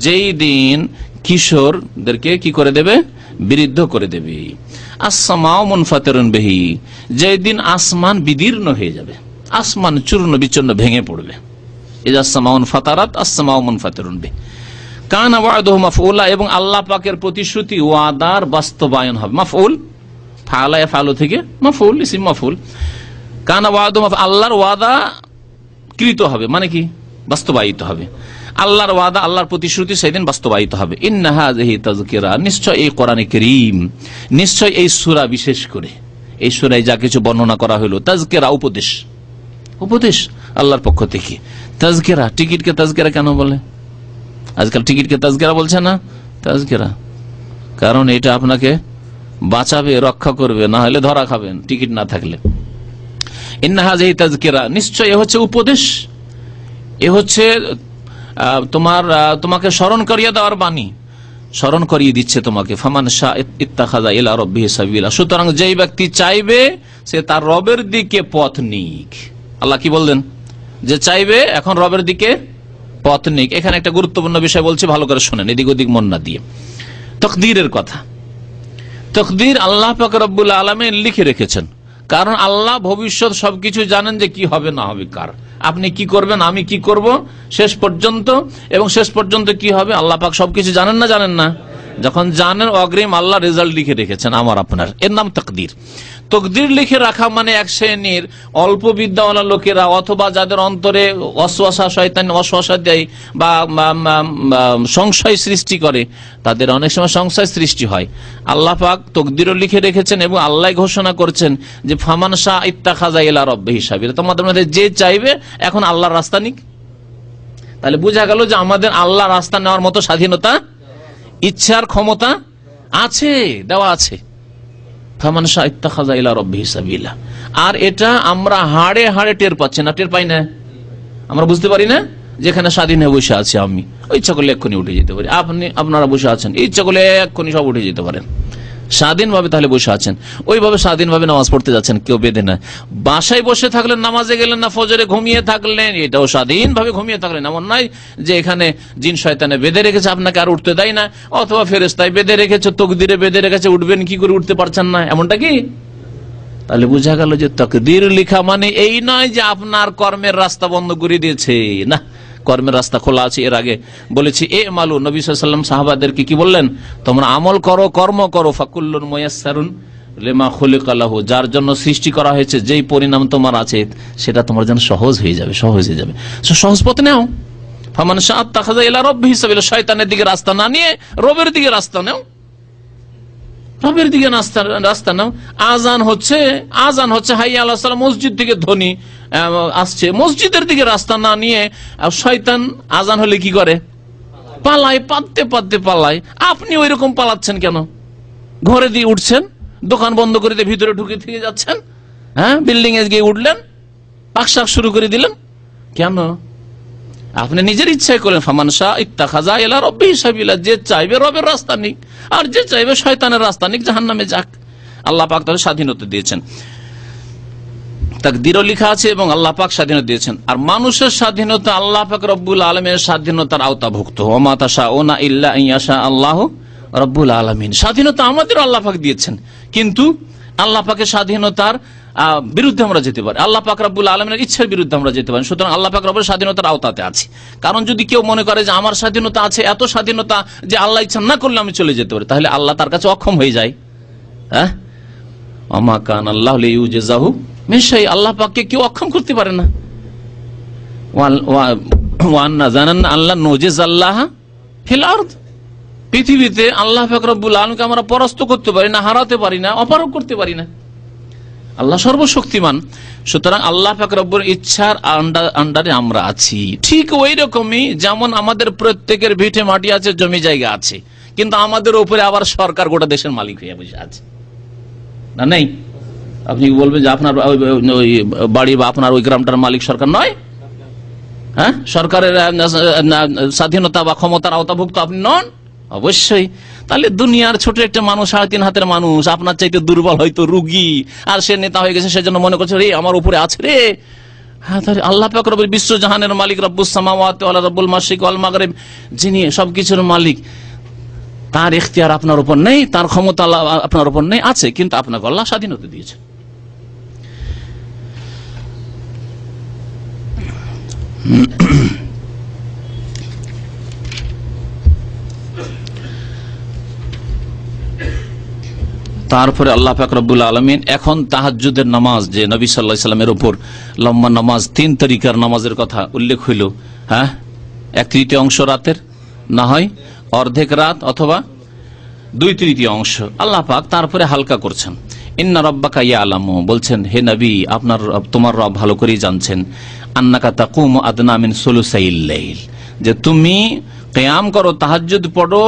যেই দিন কিশোরদেরকে কি করে দেবে, বৃদ্ধ করে দেবে। আসমাউ মুনফাতিরুন বিহি, যেই দিন আসমান বিদীর্ণ হয়ে যাবে, আসমান চূর্ণ বিচূর্ণ ভেঙে পড়বে। ইযা আসমাউন ফাতারাত আসমাউ মুনফাতিরুন বিহি, কানা ওয়াদুহু মাফউলা, এবং আল্লাহ পাকের প্রতিশ্রুতি ওয়াদার বাস্তবায়ন হবে। মাফউল ফাআলা ইয়াফআলু থেকে মাফউল, ইসম মাফউল। কানা ওয়াদুহু, আল্লাহর ওয়াদা কৃত হবে, মানে কি, বাস্তবায়িত হবে। আল্লাহর ওয়াদা, আল্লাহর প্রতিশ্রুতি সেদিন বাস্তবায়িত হবে। ইন্না হাযিহি তাযকিরা, নিশ্চয় এই কোরআনে কারীম, নিশ্চয় এই সূরা, বিশেষ করে এই সূরায় যা কিছু বর্ণনা করা হলো, তাযকিরা উপদেশ, উপদেশ আল্লাহর পক্ষ থেকে। তাযকিরা, টিকিটকে তাযকিরা কেন বলে? আজকাল টিকিটকে তাযকিরা বলছে না, তাযকিরা, কারণ এটা আপনাকে বাঁচাবে, রক্ষা করবে, না হলে ধরা খাবেন টিকিট না থাকলে। ইন্না হাযিহি তাযকিরা, নিশ্চয় এ হচ্ছে উপদেশ, এ হচ্ছে তোমাকে স্মরণ করিয়ে দেওয়ার বাণী, স্মরণ করিয়ে দিচ্ছে তোমাকে। ফামান শাআ ইত্তাখাযা ইলা রাব্বিহি সাবিলা, সুতরাং যেই ব্যক্তি চাইবে সে তার রবের দিকে পথ নিক। আল্লাহ কি বললেন? যে চাইবে এখন রবের দিকে পথ নিক। এখানে একটা গুরুত্বপূর্ণ বিষয় বলছি, ভালো করে শোনেন, এদিক ওদিক মন না দিয়ে। তাকদীরের কথা, তাকদীর আল্লাহ পাক রব্বুল আলামিন লিখে রেখেছেন, কারণ আল্লাহ ভবিষ্যৎ সবকিছু জানেন যে কি হবে না হবে, কার, আপনি কি করবেন, আমি কি করব, শেষ পর্যন্ত, এবং শেষ পর্যন্ত কি হবে আল্লাহ পাক সবকিছু জানেন না, জানেন না? যখন জানেন অগ্রিম আল্লাহ রেজাল্ট লিখে রেখেছেন আমার আপনার, এর নাম তাকদীর। তাকদীর লিখে রাখা মানে এক শ্রেণীর অল্প বিদ্যাওয়ালা লোকেরা অথবা যাদের অন্তরে ওয়াসওয়াসা, শয়তান ওয়াসওয়াসা দেয় বা সংশয় সৃষ্টি করে, তাদের অনেক সময় সংশয় সৃষ্টি হয়। আল্লাহ পাক তাকদীরও লিখে রেখেছেন এবং আল্লাহ ঘোষণা করছেন যে ফামান শাআ ইত্তাখাযা ইলা রাব্বিহি সাবিলা, তোমাদের মধ্যে যে চাইবে এখন আল্লাহর রাস্তা নিক। তাহলে বোঝা গেল যে আমাদের আল্লাহর রাস্তা নেওয়ার মতো স্বাধীনতা, ইচ্ছার ক্ষমতা আছে, দেওয়া আছে। ফামান শাআ ইত্তাখাযা ইলা রাব্বিহি সাবিলা। আর এটা আমরা হাড়ে হাড়ে টের পাচ্ছি না, টের পাই না, আমরা বুঝতে পারি না। যেখানে স্বাধীন হয়ে বসে আছি আমি, ইচ্ছা করলে এক্ষুনি উঠে যেতে পারি, আপনারা বসে আছেন, ইচ্ছা করলে এক্ষুনি সব উঠে যেতে পারেন, স্বাধীনভাবে তাহলে বসে আছেন। ওইভাবে স্বাধীনভাবে নামাজ পড়তে যাচ্ছেন, কেউ বেঁধে না। বাসায় বসে থাকলেন, নামাজে গেলেন না, ফজরে ঘুমিয়ে থাকলেন, এটাও স্বাধীনভাবে ঘুমিয়ে থাকলেন। এমন নয় যে এখানে জিন শয়তানে বেঁধে রেখেছে, আপনাকে আর উঠতে দেয় না, অথবা ফেরেশতায় বেঁধে রেখেছে, তাকদীরে বেঁধে রেখেছে, উঠবেন কি করে, উঠতে পারছেন না, এমনটা কি? তাহলে বোঝা গেল যে তাকদীর লিখা মানে এই নয় যে আপনার কর্মের রাস্তা বন্ধ করে দিয়েছে, না, কর্মের রাস্তা খোলা আছে। এর আগে বলেছি ইমালু, নবী সাল্লাল্লাহু আলাইহি ওয়াসাল্লাম সাহাবাদেরকে কি বললেন? তোমরা আমল করো, কর্ম করো, ফাকুল্লুন মুয়াসসারুন লিমা খুলিকা লাহু, যার জন্য সৃষ্টি করা হয়েছে, যেই পরিণাম তোমার আছে সেটা তোমার জন্য সহজ হয়ে যাবে, সহজ হয়ে যাবে। সহজ পথ নাও। ফামান শাআ ইত্তাখাযা ইলা রাব্বিহি সাবিলা, শয়তানের দিকে রাস্তা না নিয়ে রবের দিকে রাস্তা নাও, রবের দিকে রাস্তা নাও। আজান হচ্ছে হাইয়া আলাস সালাহ, মসজিদ থেকে ধ্বনি আসছে, মসজিদের দিকে রাস্তা না নিয়ে শয়তান আজান হলে কি করে? পালায়, পাততে পাততে পালায়। আপনি ওই রকম পালাচ্ছেন কেন? ঘরে দিয়ে উঠছেন, দোকান বন্ধ করে দিয়ে ভিতরে ঢুকে থেকে যাচ্ছেন, হ্যাঁ, বিল্ডিং এ গিয়ে উঠলেন, পাকশাক শুরু করে দিলেন কেন? আপনি নিজের ইচ্ছায় করেন। ফামান শাআ ইত্তাখাযা ইলা রাব্বিহি সাবিলা, যে চাইবে রবের রাস্তা নিক, আর যে চাইবে শয়তানের রাস্তা নিক, জাহান্নামে যাক। আল্লাহ পাক তাহলে স্বাধীনতা দিয়েছেন, তাকদীরও লেখা আছে এবং আল্লাহ পাক স্বাধীনতা দিয়েছেন। আর মানুষের স্বাধীনতা আল্লাহ পাক রব্বুল আলামিনের স্বাধীনতার আওতাভুক্ত। ওয়া মা তাশাউনা ইল্লা আইয়াশা আল্লাহু রব্বুল আলামিন, স্বাধীনতা আমাদের আল্লাহ পাক দিয়েছেন, কিন্তু আল্লাহ পাকের স্বাধীনতার বিরুদ্ধে আমরা যেতে পারি, আল্লাহ পাক রব্বুল আলামিনের ইচ্ছার বিরুদ্ধে আমরা যেতে পারি। সুতরাং আল্লাহ পাক রব্বুল স্বাধীনতার আওতাতে আছে। কারণ যদি কেউ মনে করে যে আমার স্বাধীনতা আছে, এত স্বাধীনতা যে আল্লাহ ইচ্ছা না করলে আমি চলে যেতে পারি, তাহলে আল্লাহ তার কাছে অক্ষম হয়ে যায়। হ্যাঁ, ওমা কান আল্লাহু লিইউজিজাহু মিন শাই, আল্লাহ পাককে কেউ অক্ষম করতে পারে না। ওয়া আন্না জানান্না আল্লাহ নুজিজাল্লাহ ফিল আরদ, পৃথিবীতে আল্লাহ পাক রব্বুল আলামিনকে আমরা পরাস্ত করতে পারি না, হারাতে পারি না, অপারগ করতে পারি না। আল্লাহ সর্বশক্তিমান। সুতরাং আল্লাহ পাক রব্বুল ইচ্ছার আন্ডারে আমরা আছি। ঠিক ওই রকমই যেমন আমাদের প্রত্যেকের ভিটে মাটি আছে, জমি জায়গা আছে, কিন্তু আমাদের উপরে আবার সরকার গোটা দেশের মালিক হয়ে বসে আছে, না? নেই? আপনি বলবেন যে আপনার ওই বাড়ি বা আপনার ওই গ্রামটার মালিক সরকার নয়? হ্যাঁ, সরকারের স্বাধীনতা বা ক্ষমতার আওতাভুক্ত আপনি নন? অবশ্যই। তাহলে দুনিয়ার ছোট একটা মানুষ, 3.5 হাতের মানুষ, আপনার চাইতে দুর্বল, হয়তো রুগী, আর সে নেতা হয়ে গেছে, সেজন্য মনে করছে রে আমার উপরে আছে রে। হ্যাঁ, তাহলে আল্লাহ পাক রব্বুল বিশ্বজাহানের মালিক, রব্বুস সামাওয়াতি ওয়াল রব্বুল মাশরিক ওয়াল মাগরিব, যিনি সবকিছুর মালিক, তার ইখতিয়ার আপনার উপর নেই, তার ক্ষমতা আপনার উপর নেই, আছে, কিন্তু আপনাকে আল্লাহ স্বাধীনতা দিয়েছে। তারপরে আল্লাহ পাক রব্বুল আলামিন এখন তাহাজ্জুদের নামাজ, যে নবী সাল্লাল্লাহু আলাইহি সাল্লামের উপর লম্বা নামাজ, 3 তরিকার নামাজের কথা উল্লেখ হইল। হ্যাঁ, 1/3 রাতের, না হয় অর্ধেক রাত, অথবা 2/3 অংশ। আল্লাহ পাক তারপরে হালকা করছেন। ইন্না রাব্বাকা ইয়ালামু, বলছেন হে নবী, তোমার রব ভালো করেই জানছেন, আন্নাকা তাকুমু আদনা মিন সুলুসাইল লাইল, যে তুমি কিয়াম করো, তাহাজ্জুদ পড়ো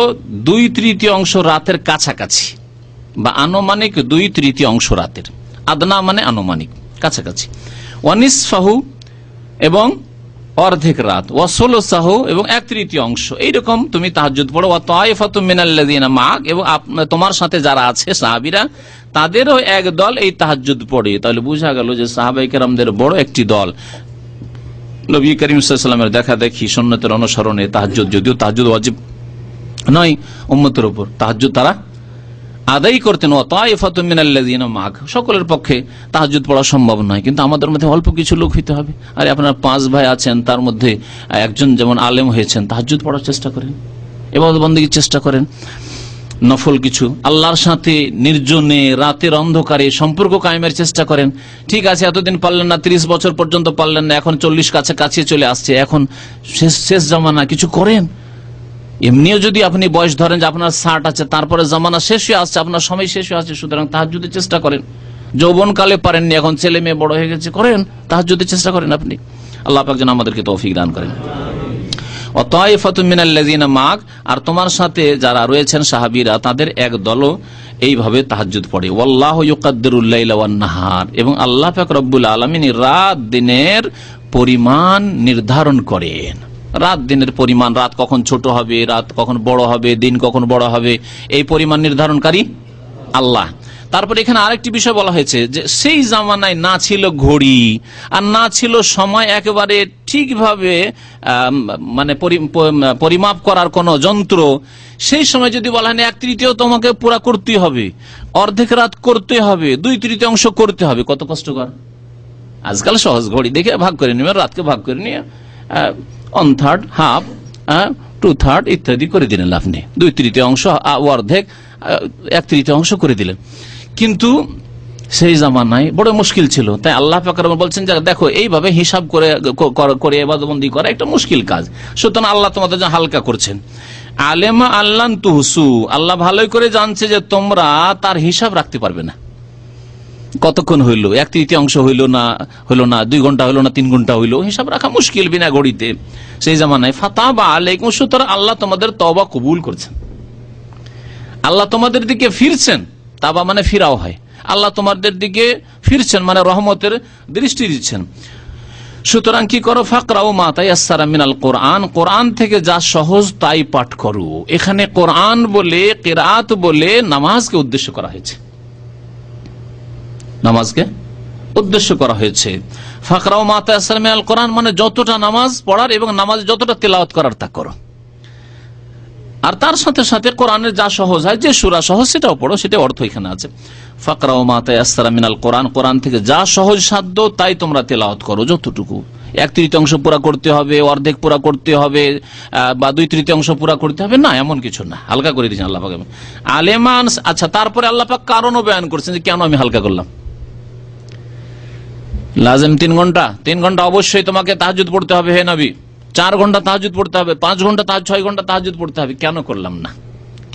2/3 অংশ রাতের কাছাকাছি, বা আনুমানিক 2/3 অংশ রাতের। আদনা মানে আনুমানিক, কাছাকাছি। ওয়ানিসফাহু, এবং অর্ধেক রাত। ওয়াসুলুসাহু, এবং 1/3 অংশ। এইরকম তুমি তাহাজ্জুদ পড়ো। ওয়া তায়ফাতুম মিনাল্লাযিনা মা'আক, এবং তোমার সাথে যারা আছে সাহাবীরা, তাদেরও এক দল এই তাহাজ্জুদ পড়ে। তাহলে বোঝা গেল যে সাহাবায়ে কেরামদের বড় একটি দল নবী করিম সাল্লাল্লাহু আলাইহি ওয়াসাল্লামের দেখা দেখি সুন্নতের অনুসরণে তাহাজ্জুদ, যদিও তাহাজ্জুদ ওয়াজিব নয় উম্মতের উপর, তাহাজ্জুদ তারা আদায় করতেন। ওয়া তায়ফাতুম মিনাল্লাযিনা মা'আক, সকলের পক্ষে তাহাজ্জুদ পড়া সম্ভব নয়, কিন্তু আমাদের মধ্যে অল্প কিছু লোক হইতে হবে। আরে আপনার 5 ভাই আছেন, তার মধ্যে একজন যেমন আলেম হয়েছেন, তাহাজ্জুদ পড়ার চেষ্টা করেন, ইবাদত বন্দেগীর চেষ্টা করেন, নফল কিছু আল্লাহর সাথে নির্জনে রাতের অন্ধকারে সম্পর্ক কায়েমের চেষ্টা করেন। ঠিক আছে, এতদিন পারলেন না, 30 বছর পর্যন্ত পারলেন না, এখন 40 কাছে চলে আসছে, এখন শেষ জামানা, কিছু করেন। এমনিও যদি আপনি বয়স ধরেন যে আপনার 60 আছে, তারপরে জামানা শেষ হয়ে আসছে, আপনার সময় শেষ হয়ে আসছে, সুতরাং তাহাজ্জুদের চেষ্টা করেন। যৌবনকালে পারেননি, এখন ছেলে মেয়ে বড় হয়ে গেছে, করেন, তাহাজ্জুদের চেষ্টা করেন আপনি। আল্লাহ পাক যেন আমাদেরকে তৌফিক দান করেন। ওয়া তায়ফাতুম মিনাল্লাযিনা মা'আক, আর তোমার সাথে যারা রয়েছেন সাহাবীরা, তাদের এক দলও এইভাবে তাহাজ্জুদ পড়ে। ওয়াল্লাহু ইউকাদ্দিরুল লাইলা ওয়ান নাহার, এবং আল্লাহ পাক রব্বুল আলামিন রাত দিনের পরিমাণ নির্ধারণ করেন। রাত দিনের পরিমাণ, রাত কখন ছোট হবে, রাত কখন বড় হবে, দিন কখন বড় হবে, এই পরিমাণ নির্ধারণকারী আল্লাহ। তারপর এখানে আরেকটি বিষয় বলা হয়েছে যে সেই জামানায় না ছিল ঘড়ি, আর না ছিল সময় একেবারে ঠিকভাবে মানে পরিমাপ করার কোন যন্ত্র। সেই সময় যদি বলা হয় 1/3 তোমাকে পুরা করতে হবে, অর্ধেক রাত করতে হবে, 2/3 অংশ করতে হবে, কত কষ্টকর। আজকাল সহজ, ঘড়ি দেখে ভাগ করে নিবে, রাতকে ভাগ করে নিয়ে 1/3, হাফ, 2/3 ইত্যাদি করে দিলেন আপনি, 2/3 অংশ, অর্ধেক, 1/3 অংশ করে দিলেন। কিন্তু সেই জামানায় বড় মুশকিল ছিল। তাই আল্লাহ পাক বলছেন যে দেখো, এইভাবে হিসাব করে ইবাদতবন্দি করা একটা মুশকিল কাজ, সুতরাং আল্লাহ তোমাদের জন্য হালকা করছেন। আলেমা আল্লান তুহসু, আল্লাহ ভালোই করে জানছে যে তোমরা তার হিসাব রাখতে পারবে না। কতক্ষণ হইল, 1/3 অংশ হইল না 2 ঘন্টা হইল না 3 ঘন্টা হইল, হিসাব রাখা মুশকিল বিনা ঘড়িতে সেই জামানায়। ফাতাবা আলাইকুম, সুতরাং আল্লাহ তোমাদের তওবা কবুল করছেন, আল্লাহ তোমাদের দিকে ফিরছেন। তাবা মানে ফিরাও হয়, আল্লাহ তোমাদের দিকে ফিরছেন মানে রহমতের দৃষ্টি দিচ্ছেন। সুতরাং কি করো, ফাকরাউ মা তায়াসসারা মিনাল কোরআন, কোরআন থেকে যা সহজ তাই পাঠ করো। এখানে কোরআন বলে, কিরাত বলে নামাজকে উদ্দেশ্য করা হয়েছে, নামাজকে উদ্দেশ্য করা হয়েছে। ফাকরাউ মা তায়াসসারা মিনাল কোরআন মানে যতটা নামাজ পড়ার এবং নামাজ যতটা তেলাওয়াত করার তা করো। আর তার সাথে সাথে কোরআনের যা সহজ হয়, যে সূরা সহজ সেটাও পড়ো, সেটা অর্থ এখানে আছে। ফাকরাউ মা তায়াসসারা মিনাল কোরআন, কোরআন থেকে যা সহজ সাধ্য তাই তোমরা তেলাওয়াত করো, যতটুকু। 1/3 অংশ পুরা করতে হবে, অর্ধেক পুরা করতে হবে, বা 2/3 অংশ পুরা করতে হবে না, এমন কিছু না, হালকা করে দিয়েছেন আল্লাহ পাক। আলেমান, আচ্ছা, তারপরে আল্লাহ পাক কারণও বয়ান করছেন যে কেন আমি হালকা করলাম। লাজিম 3 ঘন্টা অবশ্যই তোমাকে তাহাজ্জুদ পড়তে হবে হে নবী, 4 ঘন্টা তাহাজ্জুদ পড়তে হবে, 5 ঘন্টা, 6 ঘন্টা তাহাজ্জুদ পড়তে হবে, কেন করলাম না,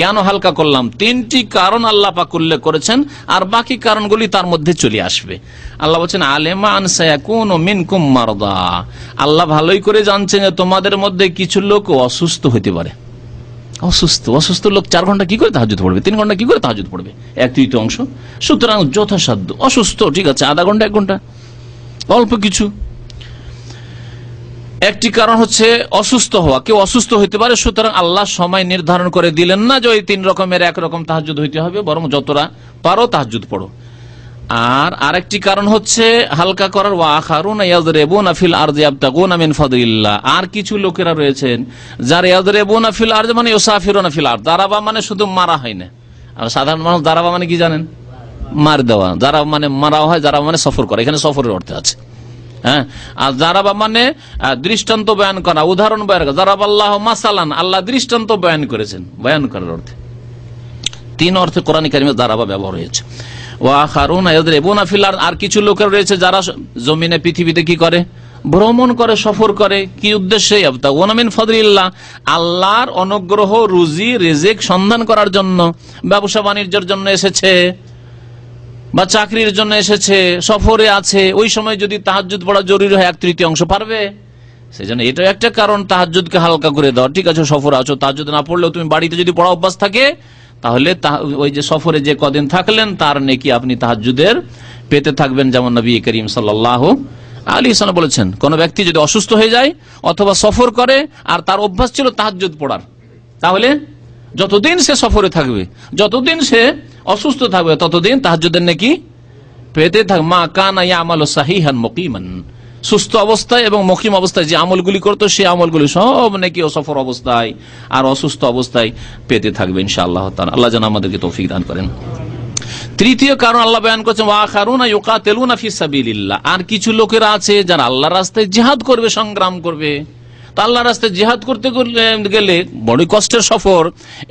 কেন হালকা করলাম? 3টি কারণ আল্লাহ পাক উল্লেখ করেছেন, আর বাকি কারণগুলি তার মধ্যে চলে আসবে। আল্লাহ বলছেন আলেমা আন সায়াকুনু মিনকুম মারদা, আল্লাহ ভালোই করে জানছেন যে তোমাদের মধ্যে কিছু লোক অসুস্থ হতে পারে। অসুস্থ লোক 4 ঘন্টা কি করে তাহাজ্জুদ পড়বে, 3 ঘন্টা কি করে তাহাজ্জুদ পড়বে, 1/3 অংশ। সুতরাং যথাসাধ্য, অসুস্থ ঠিক আছে, আধা ঘন্টা 1 ঘন্টা, অল্প কিছু। একটি কারণ হচ্ছে অসুস্থ হওয়া, কেউ অসুস্থ হইতে পারে, সুতরাং আল্লাহ সময় নির্ধারণ করে দিলেন না যে ওই 3 রকমের একরকম তাহাজ্জুদ হইতে হবে, বরং যতটা পারো তাহাজ্জুদ পড়ো। আর আরেকটি কারণ হচ্ছে হালকা করার, ওয়া আখারুনা ইয়াযরিবুনা ফিল আরদি ইয়াবতাগুনা মিন ফাদলিল্লাহ, আর কিছু লোকেরা রয়েছেন যারা ইয়াযরিবুনা ফিল আরদি মানে ইউসাফিরুনা ফিল আরদ, দারাবা মানে শুধু মারা হয় না। আর সাধারণ মানুষ দারাবা মানে কি জানেন, মার দেওয়া। যারা মানে মারা হয়, যারা মানে সফর করে, এখানে সফরের অর্থে আছে। হ্যাঁ, আর জারাবা মানে দৃষ্টান্ত বয়ান করা, উদাহরণ বয়ান করা। জারাবাল্লাহ মাসালান, আল্লাহ দৃষ্টান্ত বয়ান করেছেন, বয়ান করার অর্থে। 3 অর্থে কোরআন কারিমে জারাবা ব্যবহার হয়েছে। ওয়া আখারুনা ইয়াযরিবুনা ফিল আরদ, আর কিছু লোকের রয়েছে যারা জমিনে পৃথিবীতে কি করে, ভ্রমণ করে, সফর করে, কি উদ্দেশ্যে? ইয়াবতাগুনা মিন ফাদলিল্লাহ, আল্লাহর অনুগ্রহ, রুজি রিজিক সন্ধান করার জন্য, ব্যবসা বাণিজ্যের জন্য এসেছে বা চাকরির জন্য এসেছে, সফরে আছে, ওই সময় যদি তাহাজ্জুদ পড়া জরুরি হয় 1/3 পড়বে। সেই জন্য এটা একটা কারণ তাহাজ্জুদকে হালকা করে দেওয়া। ঠিক আছে, সফরে আছো, তাহাজ্জুদ না পড়লেও তুমি বাড়িতে যদি পড়া অভ্যাস থাকে, তাহলে ওই যে সফরে যে কদিন থাকলেন তার নেকি আপনি তাহাজ্জুদের পেতে থাকবেন। যেমন নবী করিম সাল্লাল্লাহু আলাইহি ওয়াসাল্লাম বলেছেন, কোন ব্যক্তি যদি অসুস্থ হয়ে যায় অথবা সফর করে আর তার অভ্যাস ছিল তাহাজ্জুদ পড়ার, তাহলে যতদিন সে সফরে থাকবে, যতদিন সে অসুস্থ থাকবে, ততদিন তাহাজ্জুদের নেকি পেতে থাকবে। মা কানা ইয়ামালু সাহিহান মুকিমান, সুস্থ অবস্থায় এবং মুকিম অবস্থায় যে আমলগুলি করতো সেই আমলগুলি সব নাকি সফর অবস্থায় আর অসুস্থ অবস্থায় পেতে থাকবে ইনশাআল্লাহ তাআলা। আল্লাহ যেন আমাদেরকে তৌফিক দান করেন। তৃতীয় কারণ আল্লাহ বয়ান করছেন, ওয়া আখারুনা ইউকাতিলুনা ফি সাবিলিল্লাহ, আর কিছু লোকেরা আছে যারা আল্লাহর রাস্তায় জিহাদ করবে, সংগ্রাম করবে। তা আল্লাহর রাস্তায় জিহাদ করতে গেলে বড়ই কষ্টের সফর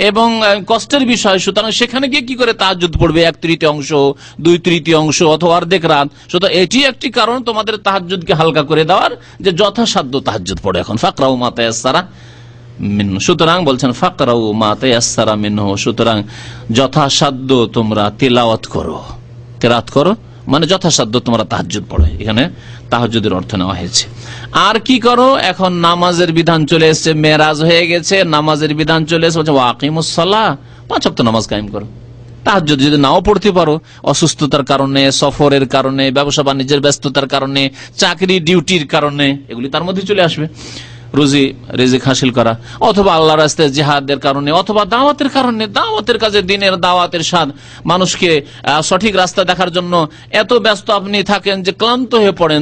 এবং কষ্টের বিষয়, সুতরাং সেখানে গিয়ে কি করে তাহাজ্জুদ পড়বে 1/3, 2/3 অথবা অর্ধেক রাত। সুতরাং এটি একটি কারণ তোমাদের তাহাজ্জুদকে হালকা করে দেওয়ার, যে যথাসাধ্য তাহাজ্জুদ পড়ে। এখন ফাকরাউ মা তায়াসসারা মিনহু, সুতরাং বলছেন ফাকরাউ মা তায়াসসারা মিনহু, সুতরাং যথাসাধ্য তোমরা তিলাওয়াত করো, কিরাত করো, মানে যথাসাধ্য তোমরা তাহাজ্জুদ পড়ো। এখানে তাহাজ্জুদের অর্থ নেওয়া হয়েছে। আর কি করো? এখন নামাজের বিধান চলে এসেছে, মেরাজ হয়ে গেছে, নামাজের বিধান চলে এসেছে, বলছে ওয়া আকিমুস সালাহ, 5 ওয়াক্ত নামাজ কায়েম করো। তাহাজ্জুদ যদি নাও পড়তে পারো, অসুস্থতার কারণে, সফরের কারণে, ব্যবসা বাণিজ্যের ব্যস্ততার কারণে, চাকরি ডিউটির কারণে, এগুলি তার মধ্যে চলে আসবে। রুজি রিজিক হাসিল করা, অথবা আল্লাহর রাস্তায় জিহাদের কারণে, অথবা দাওয়াতের কারণে, দাওয়াতের কাজে, দিনের দাওয়াতের স্বাদ, মানুষকে সঠিক রাস্তা দেখার জন্য এত ব্যস্ত আপনি থাকেন যে ক্লান্ত হয়ে পড়েন,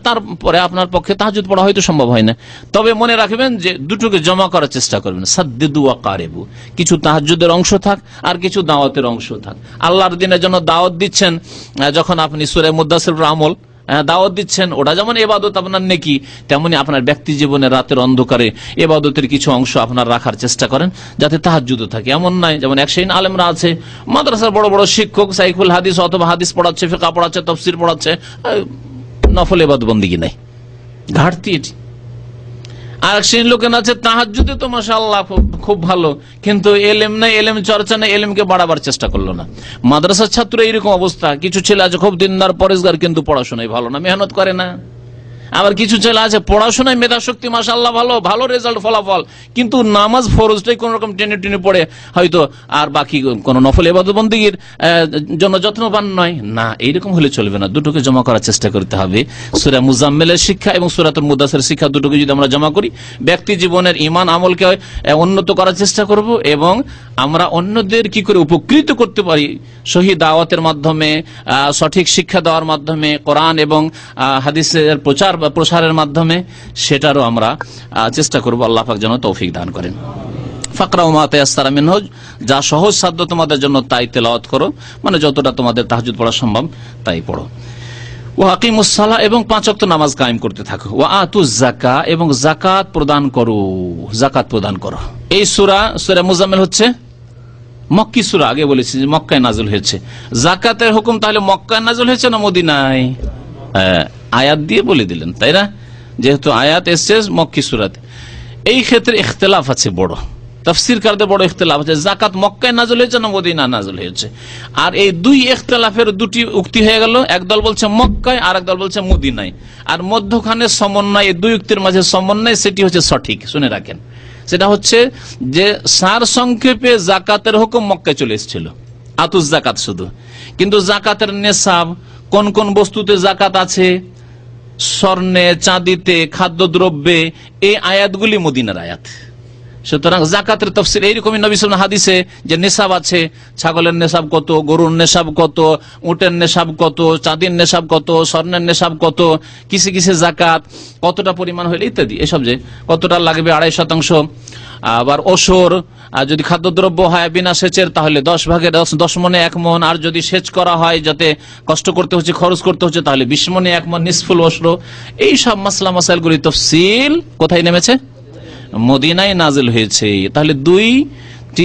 তারপরে আপনার পক্ষে তাহাজ্জুদ পড়া হয়তো সম্ভব হয় না। তবে মনে রাখবেন যে দুটোকে জমা করার চেষ্টা করবেন। সাদ্দিদু ওয়া কারিবু, কিছু তাহাজ্জুদের অংশ থাক আর কিছু দাওয়াতের অংশ থাক। আল্লাহর দিনের জন্য দাওয়াত দিচ্ছেন, যখন আপনি সূরা মুদাসসির আমল দাওয়াত দিচ্ছেন, ওটা যেমন ইবাদত আপনার নেকি, তেমনি আপনার ব্যক্তি জীবনে রাতের অন্ধকারে ইবাদতের কিছু অংশ আপনার রাখার চেষ্টা করেন যাতে তাহাজ্জুদ থাকে। এমন নয়, যেমন এক শ্রেণীর আলেমরা আছে, মাদ্রাসার বড় বড় শিক্ষক, সাইকুল হাদিস অথবা হাদিস পড়াচ্ছে, ফিকহ পড়াচ্ছে, তাফসীর পড়াচ্ছে, নফল ইবাদত বন্দেগী নাই, ঘাটতি এটি। আর এক শ্রেণীর লোকের আছে তাহাজ্জুদে তো মাশাআল্লাহ খুব ভালো, কিন্তু এলেম নাই, এলেম চর্চা নাই, এলেমকে বাড়াবার চেষ্টা করলো না। মাদ্রাসার ছাত্র এইরকম অবস্থা, কিছু ছেলে আছে খুব দিনদার পরেশগার, কিন্তু পড়াশোনায় ভালো না, মেহনত করে না। আবার কিছু ছেলে আছে পড়াশোনায় মেধা শক্তি মাশাআল্লাহ ভালো, ভালো রেজাল্ট, ফলাফল, কিন্তু নামাজ ফরজটাই কোন রকম টেনে টেনে পড়ে হয়তো, আর বাকি কোন নফল ইবাদত বন্দেগীর জন্য যত্নবান নয়। না, এইরকম হলে চলবে না, দুটোকে জমা করার চেষ্টা করতে হবে। সূরা মুজাম্মিলের শিক্ষা এবং সূরাতুল মুদাসসির শিক্ষা দুটোকে যদি আমরা জমা করি, ব্যক্তি জীবনের ঈমান আমলকে উন্নত করার চেষ্টা করব এবং আমরা অন্যদের কি করে উপকৃত করতে পারি সহিহ দাওয়াতের মাধ্যমে, সঠিক শিক্ষা দেওয়ার মাধ্যমে, কোরআন এবং হাদিসের প্রসারের মাধ্যমে, সেটারও আমরা চেষ্টা করব। আল্লাহ পাক যেন তৌফিক দান করেন। ফাকরাউ মা তায়াসসারা মিনহু, যা সহজ সাধ্য তোমাদের জন্য তাই তেলাওয়াত করো, মানে যতটা তোমাদের তাহাজ্জুদ পড়া সম্ভব তাই পড়ো। ওয়া আকিমুস সালাহ, এবং 5 ওয়াক্ত নামাজ কায়েম করতে থাকো। ওয়া আতুজ যাকাত, এবং যাকাত প্রদান করো, যাকাত প্রদান করো। এই সূরা মুজাম্মিল হচ্ছে মক্কি সূরা, আগে বলেছি যে মক্কায় নাযিল হয়েছে। যাকাতের হুকুম তাহলে মক্কায় নাযিল হয়েছে না মদিনায়? আয়াত দিয়ে বলে দিলেন, তাই না? যেহেতু আয়াত এসছে মক্কি সূরাতে, এই ক্ষেত্রে ইখতিলাফ আছে বড়, তাফসীরকারদের বড় ইখতিলাফ আছে, যাকাত মক্কায় নাযিল হয়েছে না মদিনা নাযিল হয়েছে। আর এই দুই ইখতিলাফের দুটি উক্তি হয়ে গেল, একদল বলছে মক্কায় আর একদল বলছে মদিনায়, আর মধ্যখানে সমন্বয়, এই দুই উক্তির মাঝে সমন্বয়, সেটি হচ্ছে সঠিক। শুনে রাখেন, সেটা হচ্ছে যে সার সংক্ষেপে যাকাতের হুকুম মক্কায় চলে এসেছিল, আতুজ যাকাত শুধু, কিন্তু যাকাতের নেশাব, কোন কোন বস্তুতে যাকাত আছে, স্বর্ণে, চাঁদিতে, খাদ্যদ্রব্যে, এই আয়াতগুলি মদিনার আয়াত। সুতরাং যাকাতের তাফসীর এইরকমই নবী সাল্লাল্লাহু আলাইহি হাদিসে যে নেশাব আছে, ছাগলের নেশাব কত, গরুর নেশাব কত, উটের নেশাব কত, চাঁদির নেশাব কত, স্বর্ণের নেশাব কত, কিসে কিসে যাকাত, কতটা পরিমাণ হইলে ইত্যাদি, এসব যে কতটা লাগবে 2.5%। আবার ওসর, আর যদি খাদ্যদ্রব্য হয় বিনা সেচের তাহলে 10 ভাগে 10 মণে 1 মণ, আর যদি সেচ করা হয় যাতে কষ্ট করতে হচ্ছে, খরচ করতে হচ্ছে, তাহলে 20 মণে 1 মণ, নিসফুল ওসর। এই সব মাসলা মাসাইলগুলি তফসিল কোথায় নেমেছে? মদিনায় নাজিল হয়েছে। তাহলে দুই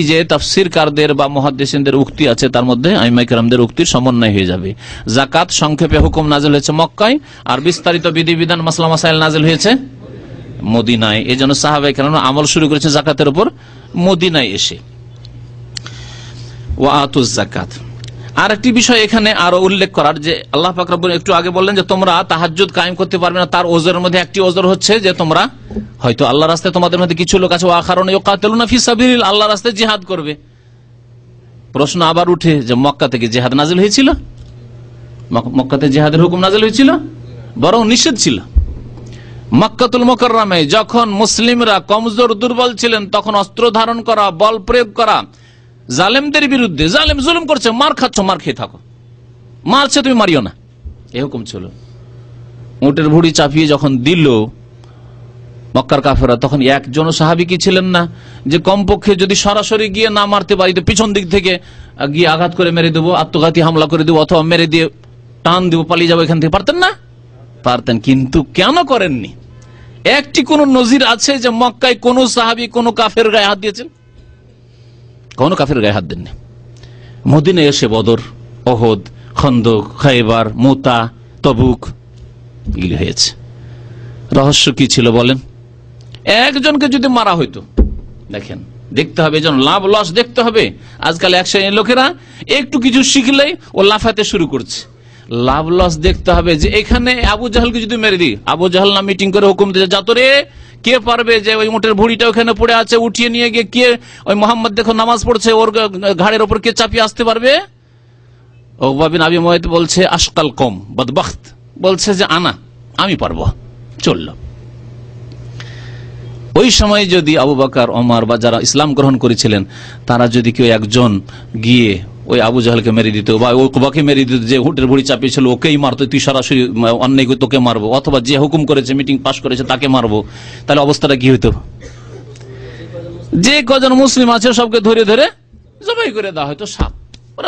যে তাফসীরকারদের বা মুহাদ্দিসিনদের উক্তি আছে, তার মধ্যে আইমায়ে কেরামদের উক্তির সমন্বয় হয়ে যাবে। যাকাত সংক্ষেপে হুকুম নাযিল হয়েছে মক্কায়, আর বিস্তারিত বিধিবিধান মাসলা মাসাইল নাযিল হয়েছে মদিনায়। এই জন্য সাহাবায়ে কেরাম আমল শুরু করেছে যাকাতের উপর মদিনায় এসে। ওয়া আতুজ যাকাত। আর একটি বিষয় এখানে আরো উল্লেখ করার, যে আল্লাহ পাক রব্বুল একটু আগে বললেন যে তোমরা তাহাজ্জুদ কায়েম করতে পারবে না, তার ওজরের মধ্যে একটি ওজর হচ্ছে যে তোমরা হয়তো আল্লাহর রাস্তায়, তোমাদের মধ্যে কিছু লোক আছে ওয়াখারুনা ইউকাতিলুনা ফি সাবিলিল্লাহ, আল্লাহর রাস্তায় জিহাদ করবে। প্রশ্ন আবার উঠে যে মক্কা থেকে জিহাদ নাযিল হয়েছিল? মক্কাতে জিহাদের হুকুম নাযিল হয়েছিল? বরং নিষেধ ছিল। মক্কাতুল মুকাররমায় যখন মুসলিমরা কমজোর দুর্বল ছিলেন, তখন অস্ত্র ধারণ করা, বল প্রয়োগ করা, জালেমদের বিরুদ্ধে, জালেম জুলুম করছে, মার খাচ্ছ, মার খেয়ে থাকো, মারছে তুমি মারিও না, এই হুকুম ছিল। উটের ভুড়ি চাপিয়ে যখন দিল মক্কার কাফেররা, তখন একজন সাহাবী কি ছিলেন না যে কমপক্ষে যদি সরাসরি গিয়ে না মারতে পারি তো পিছন দিক থেকে গিয়ে আঘাত করে মেরে দেবো, আত্মঘাতী হামলা করে দেবো, অথবা মেরে দিয়ে টান দেবো, পালিয়ে যাবো এখান থেকে? পারতেন না? পারতেন, কিন্তু কেন করেননি? একটি কোন নজির আছে যে মক্কায় কোন সাহাবী কোন কাফের গায়ে হাত দিয়েছেন? কোন কাফের গায়ে হাত দেননি। মদিনায় এসে বদর, ওহদ, খন্দক, খায়বার, মুতা, তবুক এগুলি হয়েছে। রহস্য কি ছিল বলেন? একজনকে যদি মারা হইতো, দেখেন, দেখতে হবে যেন লাভ লস দেখতে হবে। আজকাল এক শ্রেণীর লোকেরা একটু কিছু শিখলেই ও লাফাতে শুরু করছে। লাভ লস দেখতে হবে যে এখানে আবু জাহলকে যদি মেরে দিই, আবু জাহল না মিটিং করে হুকুম দিয়েছে, যাতরে কে পারবে যে ওই উটের ভুড়িটা ওখানে পড়ে আছে উঠিয়ে নিয়ে গিয়ে, কে ওই মোহাম্মদ দেখো নামাজ পড়ছে, ওর ঘাড়ের ওপর কে চাপিয়ে আসতে পারবে? উকবা বিন আবি মুআইত বলছে আশকাল কম বদবখত, বলছে যে আমি পারবো, চলল। ওই সময় যদি আবু বকর, ওমর বা যারা ইসলাম গ্রহণ করেছিলেন, তারা যদি কেউ একজন গিয়ে ওই আবু জাহলকে মেরে দিত বা উকবাকে মেরে দিত, যে উটের ভুড়ি চাপিয়েছিল ওকেই মারতো, তুই সরাসরি অন্যায় তোকে মারবো, অথবা যে হুকুম করেছে, মিটিং পাস করেছে তাকে মারবো, তাহলে অবস্থাটা কি হইতো? যে কজন মুসলিম আছে সবকে ধরে ধরে জবাই করে দেওয়া হয়তো,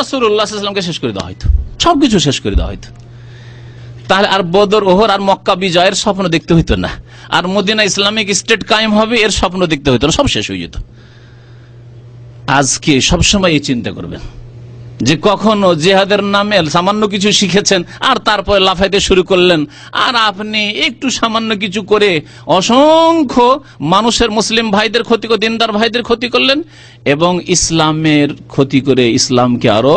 রাসূলুল্লাহ সাল্লাল্লাহু আলাইহি ওয়াসাল্লামকে শেষ করে দেওয়া হয়তো, সবকিছু শেষ করে দেওয়া হয়তো। তাহলে আর বদর, ওহর আর মক্কা বিজয়ের স্বপ্ন দেখতে হইতো না, আর মদিনা ইসলামিক স্টেট কায়েম হবে এর স্বপ্ন দেখতে হইতো না, সব শেষ হয়ে যেত। আজকে সবসময় এই চিন্তা করবেন যে কখনো জিহাদের নামে সামান্য কিছু শিখেছেন আর তারপরে লাফাইতে শুরু করলেন, আর আপনি একটু সামান্য কিছু করে অসংখ্য মানুষের, মুসলিম ভাইদের ক্ষতি করে, দিনদার ভাইদের ক্ষতি করলেন, এবং ইসলামের ক্ষতি করে ইসলামকে আরো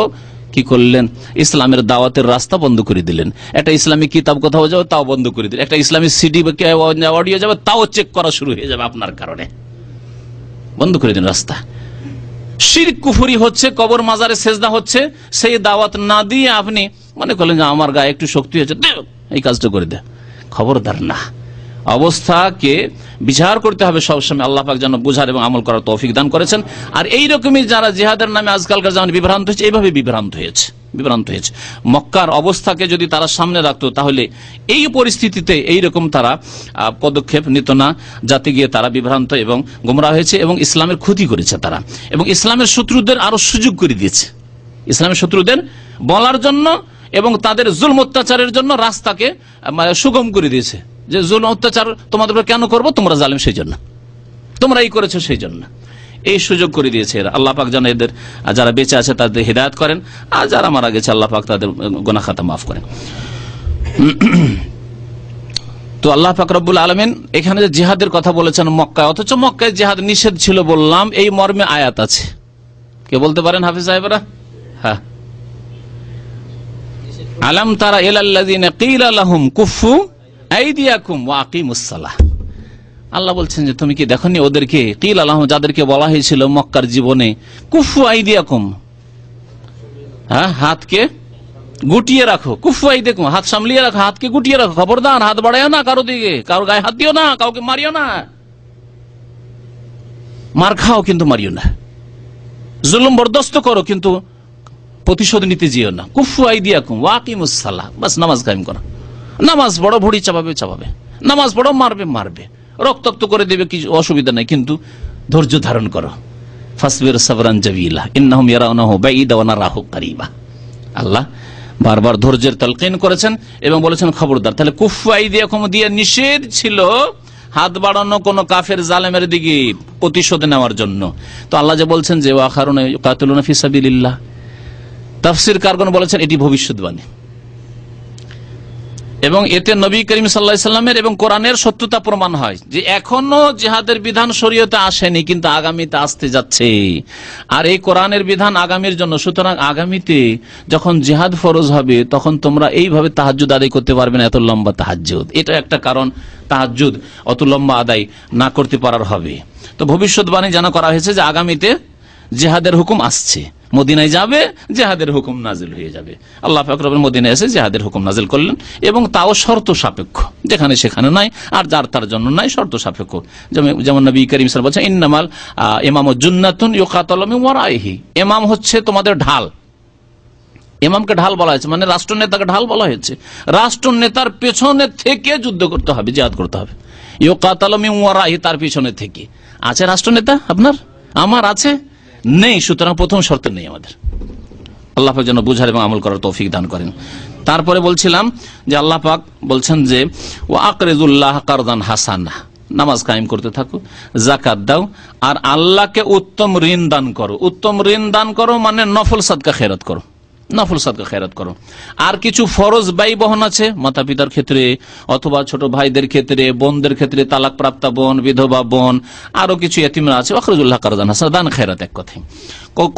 কি করলেন? ইসলামের দাওয়াতের রাস্তা বন্ধ করে দিলেন। একটা ইসলামিক কিতাব কোথাও যাবে তাও বন্ধ করে দিলেন, একটা ইসলামিক সিডি অডিও যাবে তাও চেক করা শুরু হয়ে যাবে আপনার কারণে, বন্ধ করে দিন রাস্তা। শিরক কুফরি হচ্ছে, কবর মাজারে সেজদা হচ্ছে, সেই দাওয়াত না দিয়ে আপনি মনে করলেন যে আমার গায়ে একটু শক্তি হয়েছে, এই কাজটা করে দে। খবরদার না, অবস্থাকে বিচার করতে হবে সবসময়। আল্লাহ পাক যেন বুঝার এবং আমল করার তৌফিক দান করেছেন। আর এইরকমই যারা জিহাদের নামে আজকালকার যেমন বিভ্রান্ত হয়েছে, এইভাবে বিভ্রান্ত হয়েছে। মক্কার অবস্থাকে যদি তারা সামনে রাখতো, তাহলে এই পরিস্থিতিতে এইরকম তারা পদক্ষেপ নিত না, যাতে গিয়ে তারা বিভ্রান্ত এবং গোমরাহ হয়েছে এবং ইসলামের ক্ষতি করেছে তারা, এবং ইসলামের শত্রুদের আরো সুযোগ করে দিয়েছে, ইসলামের শত্রুদের বলার জন্য এবং তাদের জুলম অত্যাচারের জন্য রাস্তাকে সুগম করে দিয়েছে, যে জুলম অত্যাচার তোমাদের উপর কেন করবো, তোমরা জালেম সেই জন্য, তোমরা এই করেছো সেই জন্য, এই সুযোগ করে দিয়েছে এরা। আল্লাহ পাক যেন এদের যারা বেঁচে আছে তাদের হিদায়াত করেন, আর যারা মারা গেছে আল্লাহ পাক তাদের গুনাহ খাতা মাফ করেন। তো আল্লাহ পাক রব্বুল আলামিন এখানে যে জিহাদের কথা বলেছেন মক্কায়, অথচ মক্কায় জিহাদ নিষেধ ছিল বললাম, এই মর্মে আয়াত আছে। কে বলতে পারেন হাফিজ সাহেবরা? হ্যাঁ, আলাম তারা ইলাল্লাযিনা ক্বিলা লাহুম কুফু আইদিয়াকুম ওয়া আকিমুস সালাহ। আল্লাহ বলছেন যে তুমি কি দেখনি ওদেরকে, ক্বিলা লাহুম, যাদেরকে বলা হয়েছিল মক্কার জীবনে, কুফু আইদিয়াকুম, হ্যাঁ, হাতকে গুটিয়ে রাখো, কুফু আইদিয়াকুম, হাত সামলিয়ে রাখো, হাতকে গুটিয়ে রাখো, খবরদার হাত বাড়ায়ও না কারো দিকে, কারো গায়ে হাত দিও না, কাউকে মারিও না, মার খাও কিন্তু মারিও না, জুলুম বরদাস্ত করো কিন্তু প্রতিশোধ নিতে যেও না। কুফু আইদিয়াকুম ওয়া আকিমুস সালাহ, বাস নামাজ কায়েম করো, নামাজ পড়ো, ভুঁড়ি চাপাবে, নামাজ পড়ো, মারবে, রক্তাক্ত করে দেবে, কিছু অসুবিধা নাই, কিন্তু ধৈর্য ধারণ করো। ফাসবির সাবরান জামিলা ইন্নাহুম ইয়ারাউনাহু বাঈদা ওয়া নারাহু কারীবা। আল্লাহ বারবার ধৈর্যের তালকিন করেছেন এবং বলেছেন খবরদার। তাহলে কুফু আইদিয়াকুম দিয়ে নিষেধ ছিল হাত বাড়ানো কোন কাফের জালেমের দিকে প্রতিশোধ নেওয়ার জন্য। তো আল্লাহ যে বলছেন যে ওয়াখারুনা ইউকাতিলুনা ফি সাবিলিল্লাহ, তাফসীর কারগণ বলেছেন এটি ভবিষ্যৎবাণী এবং এতে নবী করিম সাল্লাল্লাহু আলাইহি সাল্লামের এবং কোরআনের সত্যতা প্রমাণ হয় যে এখনো জিহাদের বিধান শরীয়তে আসেনি, কিন্তু আগামীতে আসতে যাচ্ছে। আর এই কোরআনের বিধান আগামীর জন্য, সুতরাং আগামীতে যখন জিহাদ ফরজ হবে তখন তোমরা এইভাবে তাহাজ্জুদ আদায় করতে পারবে না, এত লম্বা তাহাজ্জুদ। এটা একটা কারণ তাহাজ্জুদ অত লম্বা আদায় না করতে পারার হবে। তো ভবিষ্যৎবাণী জানা করা হয়েছে যে আগামীতে জিহাদের হুকুম আসছে, মদিনায় যাবে, জিহাদের হুকুম নাজিল হয়ে যাবে। আল্লাহ পাক রব্বুল মদিনায় এসে জিহাদের হুকুম নাজিল করলেন এবং তাও শর্ত সাপেক্ষ, যেখানে সেখানে নাই, আর যার তার জন্য নাই, শর্ত সাপেক্ষ। যেমন নবী করিম সাল্লাল্লাহু আলাইহি ওয়াসাল্লাম বলেছেন ইন্নামাল ইমামু জুন্নাতুন ইউকাতালু মিন ওয়ারাইহি, ইমাম হচ্ছে তোমাদের ঢাল। ইমামকে ঢাল বলা হয়েছে, মানে রাষ্ট্রনেতাকে ঢাল বলা হয়েছে। রাষ্ট্রনেতার পেছনে থেকে যুদ্ধ করতে হবে, জিহাদ করতে হবে। ইউকাতালু মিন ওয়ারাইহি, তার পেছনে থেকে। আছে রাষ্ট্রনেতা আপনার আমার? আছে? নেই। সুতরাং প্রথম শর্ত নেই আমাদের। আল্লাহ পাক যেন বুঝার এবং আমল করার তৌফিক দান করেন। তারপরে বলছিলাম যে আল্লাহ পাক বলছেন যে ওয়া আকরিজুল্লাহ কারদান হাসানা, নামাজ কায়েম করতে থাকো, যাকাত দাও, আর আল্লাহকে উত্তম ঋণ দান করো। উত্তম ঋণ দান করো মানে নফল সাদকা খেরাত করো, নফল সাদকা খেরাত করো। আর কিছু ফরজ ব্যয় বহন আছে মাতা পিতার ক্ষেত্রে অথবা ছোট ভাইদের ক্ষেত্রে, বোনদের ক্ষেত্রে, তালাক প্রাপ্তা বোন, বিধবা বোন, আরো কিছু ইতিমরা আছে। আখরাজুল্লাহ কারদান হাসানা, দান খেরাত এক কথায়।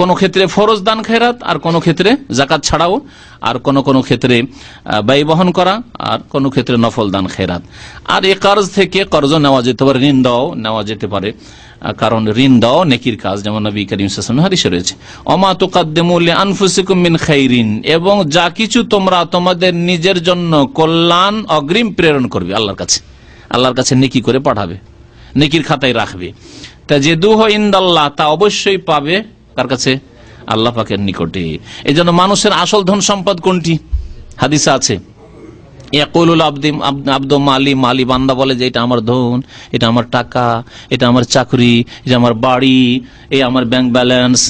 কোন ক্ষেত্রে ফরজ দান খেরাত, আর কোন ক্ষেত্রে যাকাত ছাড়াও, আর কোন ক্ষেত্রে ব্যয় বহন করা, আর কোন ক্ষেত্রে নফল দান খেরাত। আর এই কার্জ থেকে কর্জ নেওয়া যেতে পারে, ঋণ দাও নেওয়া যেতে পারে, কারণ ঋণ দাও নেকির কাজ, যেমন নবী করিম সাল্লাল্লাহু আলাইহি ওয়াসাল্লাম হাদিসে রয়েছে ওমা তুকাদ্দিমু লিআনফুসিকুম মিন খাইরিন, এবং যা কিছু তোমরা তোমাদের নিজের জন্য কল্যাণ অগ্রিম প্রেরণ করবে আল্লাহর কাছে, আল্লাহর কাছে নেকি করে পাঠাবে, নেকির খাতায় রাখবে, তাজিদুহু ইনদাল্লাহ, তা অবশ্যই পাবে কার কাছে? আল্লাহ পাকের নিকটে। এই জন্য মানুষের আসল ধন সম্পদ কোনটি? হাদিসে আছে মালি, বান্দা বলে যে এটা আমার ধন, এটা আমার টাকা, এটা আমার চাকরি, এটা আমার বাড়ি, এই আমার ব্যাংক ব্যালেন্স,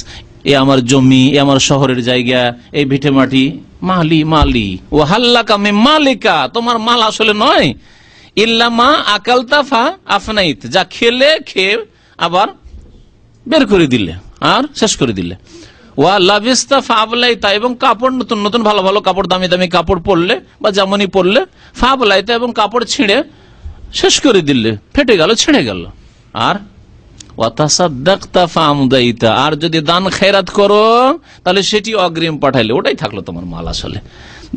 এ আমার জমি, এ আমার শহরের জায়গা, এই ভিটে মাটি। মালি মালি ও হাল্লাকা মে মালিকা, তোমার মাল আসলে নয়। ইল্লামা আকালতা ফা আফনাইত, যা খেলে খেয়ে আবার বের করে দিলে আর শেষ করে দিলে। ওয়া লাবিস্তা ফাবলাইতা, এবং কাপড় নতুন নতুন ভালো ভালো কাপড়, দামি দামি কাপড় পরলে বা যেমনই পরলে, ফাবলাইতা, এবং কাপড় ছিঁড়ে শেষ করে দিলে, ফেটে গেল, ছিঁড়ে গেল। আর ওয়াতাসাদদাকতা ফামদাইতা, আর যদি দান খেরাত করো তাহলে সেটি অগ্রিম পাঠাইলে, ওটাই থাকলো তোমার মাল। আসলে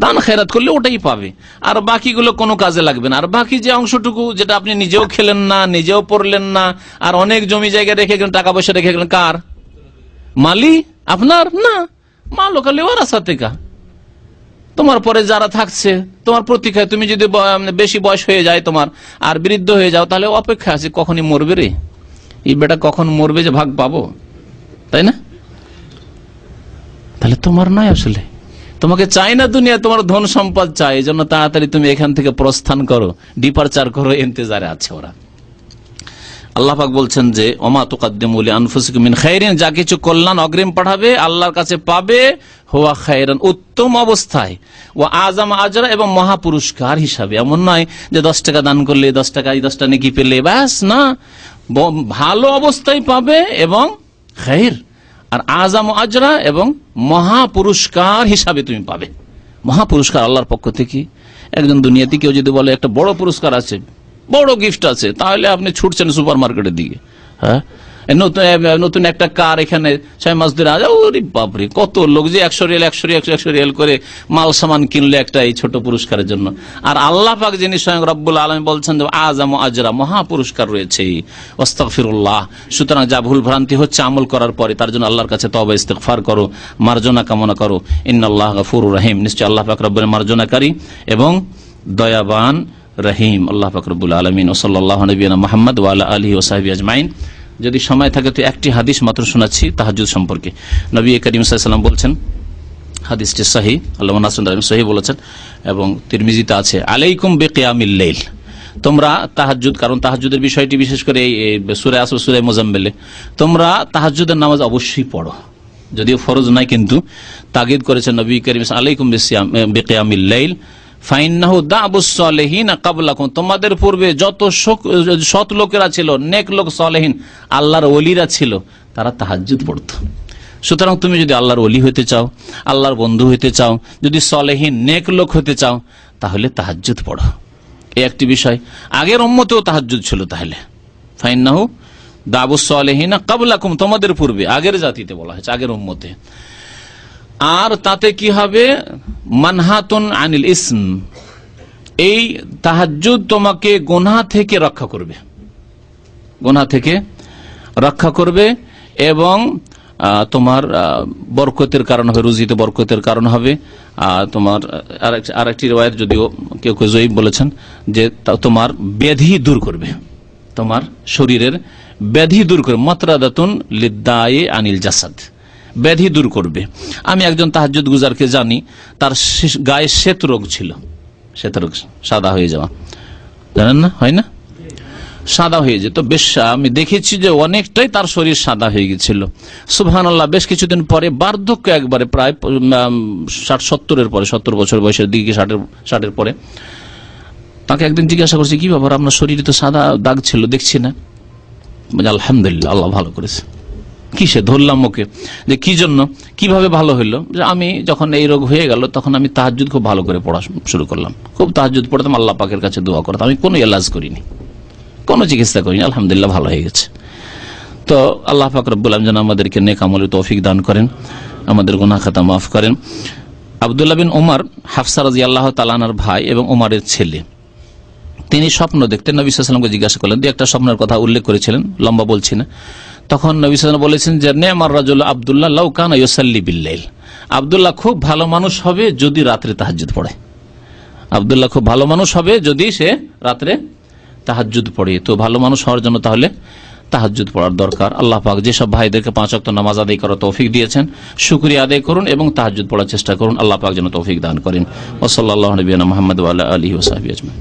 দান খেরাত করলে ওটাই পাবে, আর বাকিগুলো কোনো কাজে লাগবে না। আর বাকি যে অংশটুকু, যেটা আপনি নিজেও খেলেন না, নিজেও পড়লেন না, আর অনেক জমি জায়গা রেখে গেলেন, টাকা পয়সা রেখে গেলেন, কার? মালি আপনার না, মালো কালি ওয়ারাসা থেকে, তোমার পরে যারা থাকছে তোমার প্রতীক্ষায়। তুমি যদি বেশি বয়স হয়ে যায় তোমার, আর বৃদ্ধ হয়ে যাও, তাহলে অপেক্ষা আছে কখনই মরবে রে, এই বেটা কখন মরবে যে ভাগ পাবো, তাই না? তাহলে তোমার নয়, আসলে তোমাকে চাই না দুনিয়া, তোমার ধন সম্পদ চাই। এই জন্য তাড়াতাড়ি তুমি এখান থেকে প্রস্থান করো, ডিপারচার করো, ইন্তজারে আছে ওরা। আল্লাহ পাক বলছেন যে ওমা তুকাদ্দিমু লিআনফুসিকুম মিন খাইরিন, যা কিছু কল্যাণ অগ্রিম পাঠাবে আল্লাহর কাছে পাবে, হুয়া খায়রান, উত্তম অবস্থায়, ওয়া আযাম আজরা, এবং মহা পুরস্কার হিসাবে। এমন নয় যে 10 টাকা দান করলে 10 টাকায় 10টা নেকি পেলে ব্যাস, না, ভালো অবস্থায় পাবে এবং খায়র, আর আযাম আজরা, এবং মহা পুরস্কার হিসাবে তুমি পাবে। মহা পুরস্কার আল্লাহর পক্ষ থেকে। একজন দুনিয়াতে কেউ যদি বলে একটা বড় পুরস্কার আছে, বড় গিফট আছে, তাহলে আপনি ছুটছেন সুপার মার্কেটের দিকে। হ্যাঁ, নতুন একটা কার এখানে 6 মাস ধরে আজ, ওরে বাপরে, কত লোক যে 100 রিয়াল 100 রিয়াল করে মাল সামান কিনলে একটা এই ছোট পুরস্কারের জন্য। আর আল্লাহ পাক যিনি স্বয়ং রব্বুল আলামিন বলছেন যে আযাম আজরা, মহা পুরস্কার রয়েছে। আস্তাগফিরুল্লাহ। সুতরাং যা ভুল ভ্রান্তি হচ্ছে আমল করার পরে, তার জন্য আল্লাহর কাছে তওবা ইস্তিগফার করো, মার্জনা কামনা করো। ইন্নাল্লাহ গফুরুর রহিম, নিশ্চয় আল্লাহ পাক রব্বুল মার্জনাকারী এবং দয়াবান রহিম। আল্লাহ পাক রব্বুল আলামিন। ও সাল্লাল্লাহু নবিয়ানা মুহাম্মদ ওয়া আলা আলিহি ওয়া সাহবিহি আজমাইন। যদি সময় থাকে তো একটি হাদিস মাত্র শোনাচ্ছি তাহাজ্জুদ সম্পর্কে। নবী করিম সাল্লাল্লাহু আলাইহি ওয়াসাল্লাম বলছেন, হাদিসটি সহিহ, আল্লামা নাসিরুদ্দিন সহিহ বলেছেন এবং তিরমিজিতে আছে, আলাইকুম বিকিয়ামিল লাইল, তোমরা তাহাজ্জুদ, কারণ তাহাজ্জুদের বিষয়টি বিশেষ করে এই সূরা আসর, সূরা মুজাম্মিলে, তোমরা তাহাজ্জুদের নামাজ অবশ্যই পড়ো, যদিও ফরজ নাই, কিন্তু তাগিদ করেছেন নবী করিম আলাইকুম বিকিয়ামিল লাইল ফাইন্নাহু দাবুস সালেহিন ক্বাবলাকুম, তোমাদের পূর্বে যত সৎ লোকেরা ছিল, নেক লোক, সালেহিন আল্লাহর ওলিরা ছিল, তারা তাহাজ্জুদ পড়তো। সুতরাং তুমি যদি আল্লাহর ওলি হইতে চাও, আল্লাহর বন্ধু হইতে চাও, যদি সালেহিন নেক লোক হইতে চাও, তাহলে তাহাজ্জুদ পড়ো। এই একটি বিষয়। আগের উম্মতেও তাহাজ্জুদ ছিল। তাহলে ফাইন্নাহু দাবুস সালেহিন ক্বাবলাকুম, তোমাদের পূর্বে, আগের জাতিতে বলা হয়েছে, আগের উম্মতে। আর তাতে কি হবে? মানহাতুন আনিল ইসম, এই তাহাজ্জুদ তোমাকে গুনাহ থেকে রক্ষা করবে, গুনাহ থেকে রক্ষা করবে এবং তোমার বরকতের কারণ হবে, রুজিতে বরকতের কারণ হবে। তোমার আরেকটি রিওয়ায়াত, যদিও কেউ কেউ জয়ীফ বলেছেন, যে তোমার ব্যাধি দূর করবে, তোমার শরীরের ব্যাধি দূর করবে। মাতরাদাতুন লিদ্দায়ে আনিল জাসাদ, ব্যাধি দূর করবে। আমি একজন তাহাজ্জুদ গুজারকে জানি, তার গায়ে শ্বেত রোগ ছিল, শ্বেত রোগ, সাদা হয়ে যাওয়া, জানেন না, হয় না, সাদা হয়ে যেত। বেশ আমি দেখেছি যে অনেকটাই তার শরীর সাদা হয়ে গেছিল। সুবহানাল্লাহ। বেশ কিছুদিন পরে বার্ধক্য, একবারে প্রায় 60-70-এর পরে, 70 বছর বয়সের দিকে, 60-এর পরে, তাকে একদিন জিজ্ঞাসা করছি, কি ব্যাপার, আপনার শরীরে তো সাদা দাগ ছিল, দেখছি না। আলহামদুলিল্লাহ, আল্লাহ ভালো করেছে। কিসে ধরলাম ওকে, যে কি জন্য, কিভাবে ভালো হইলো? যে আমি যখন এই রোগ হয়ে গেল, তখন আমি তাহাজ্জুদ খুব ভালো করে পড়া শুরু করলাম, খুব তাহাজ্জুদ পড়তাম, আল্লাহ পাকের কাছে দোয়া করতাম, আমি কোনো এলাজ করিনি, কোনো চিকিৎসা করিনি, আলহামদুলিল্লাহ ভালো হয়ে গেছে। তো আল্লাহ পাক রব্বুল আলামিন যেন আমাদেরকে নেক আমলের তৌফিক দান করেন, আমাদের গুনাহ খাতা মাফ করেন। আব্দুল্লাহ বিন উমর, হাফসা রাদিয়াল্লাহু তাআলা আনহার ভাই এবং উমরের ছেলে, তিনি স্বপ্ন দেখতেন। নবী সাল্লাল্লাহু আলাইহি ওয়াসাল্লামকে জিজ্ঞাসা করলেন, একটা স্বপ্নের কথা উল্লেখ করেছিলেন, লম্বা বলছি না। তখন নবী সাল্লাল্লাহু আলাইহি ওয়াসাল্লাম বলেছেন যে, নেমার রাজুল আব্দুল্লাহ লাউ কানা ইউসাল্লি বিল-লাইল, আব্দুল্লাহ খুব ভালো মানুষ হবে যদি রাত্রে তাহাজ্জুদ পড়ে। আব্দুল্লাহ খুব ভালো মানুষ হবে যদি সে রাত্রে তাহাজ্জুদ পড়ে। তো ভালো মানুষ হওয়ার জন্য তাহলে তাহাজ্জুদ পড়ার দরকার। আল্লাহ পাক যেসব ভাইদেরকে 5 ওয়াক্ত নামাজ আদায় করার তৌফিক দিয়েছেন, শুকরিয়া আদায় করুন এবং তাহাজ্জুদ পড়ার চেষ্টা করুন। আল্লাহ পাক যেন তৌফিক দান করেন। ওয়া সাল্লাল্লাহু আলা নবিয়িনা মুহাম্মদ ওয়া আলা আলিহি ওয়া সাহবিহি আজমাইন।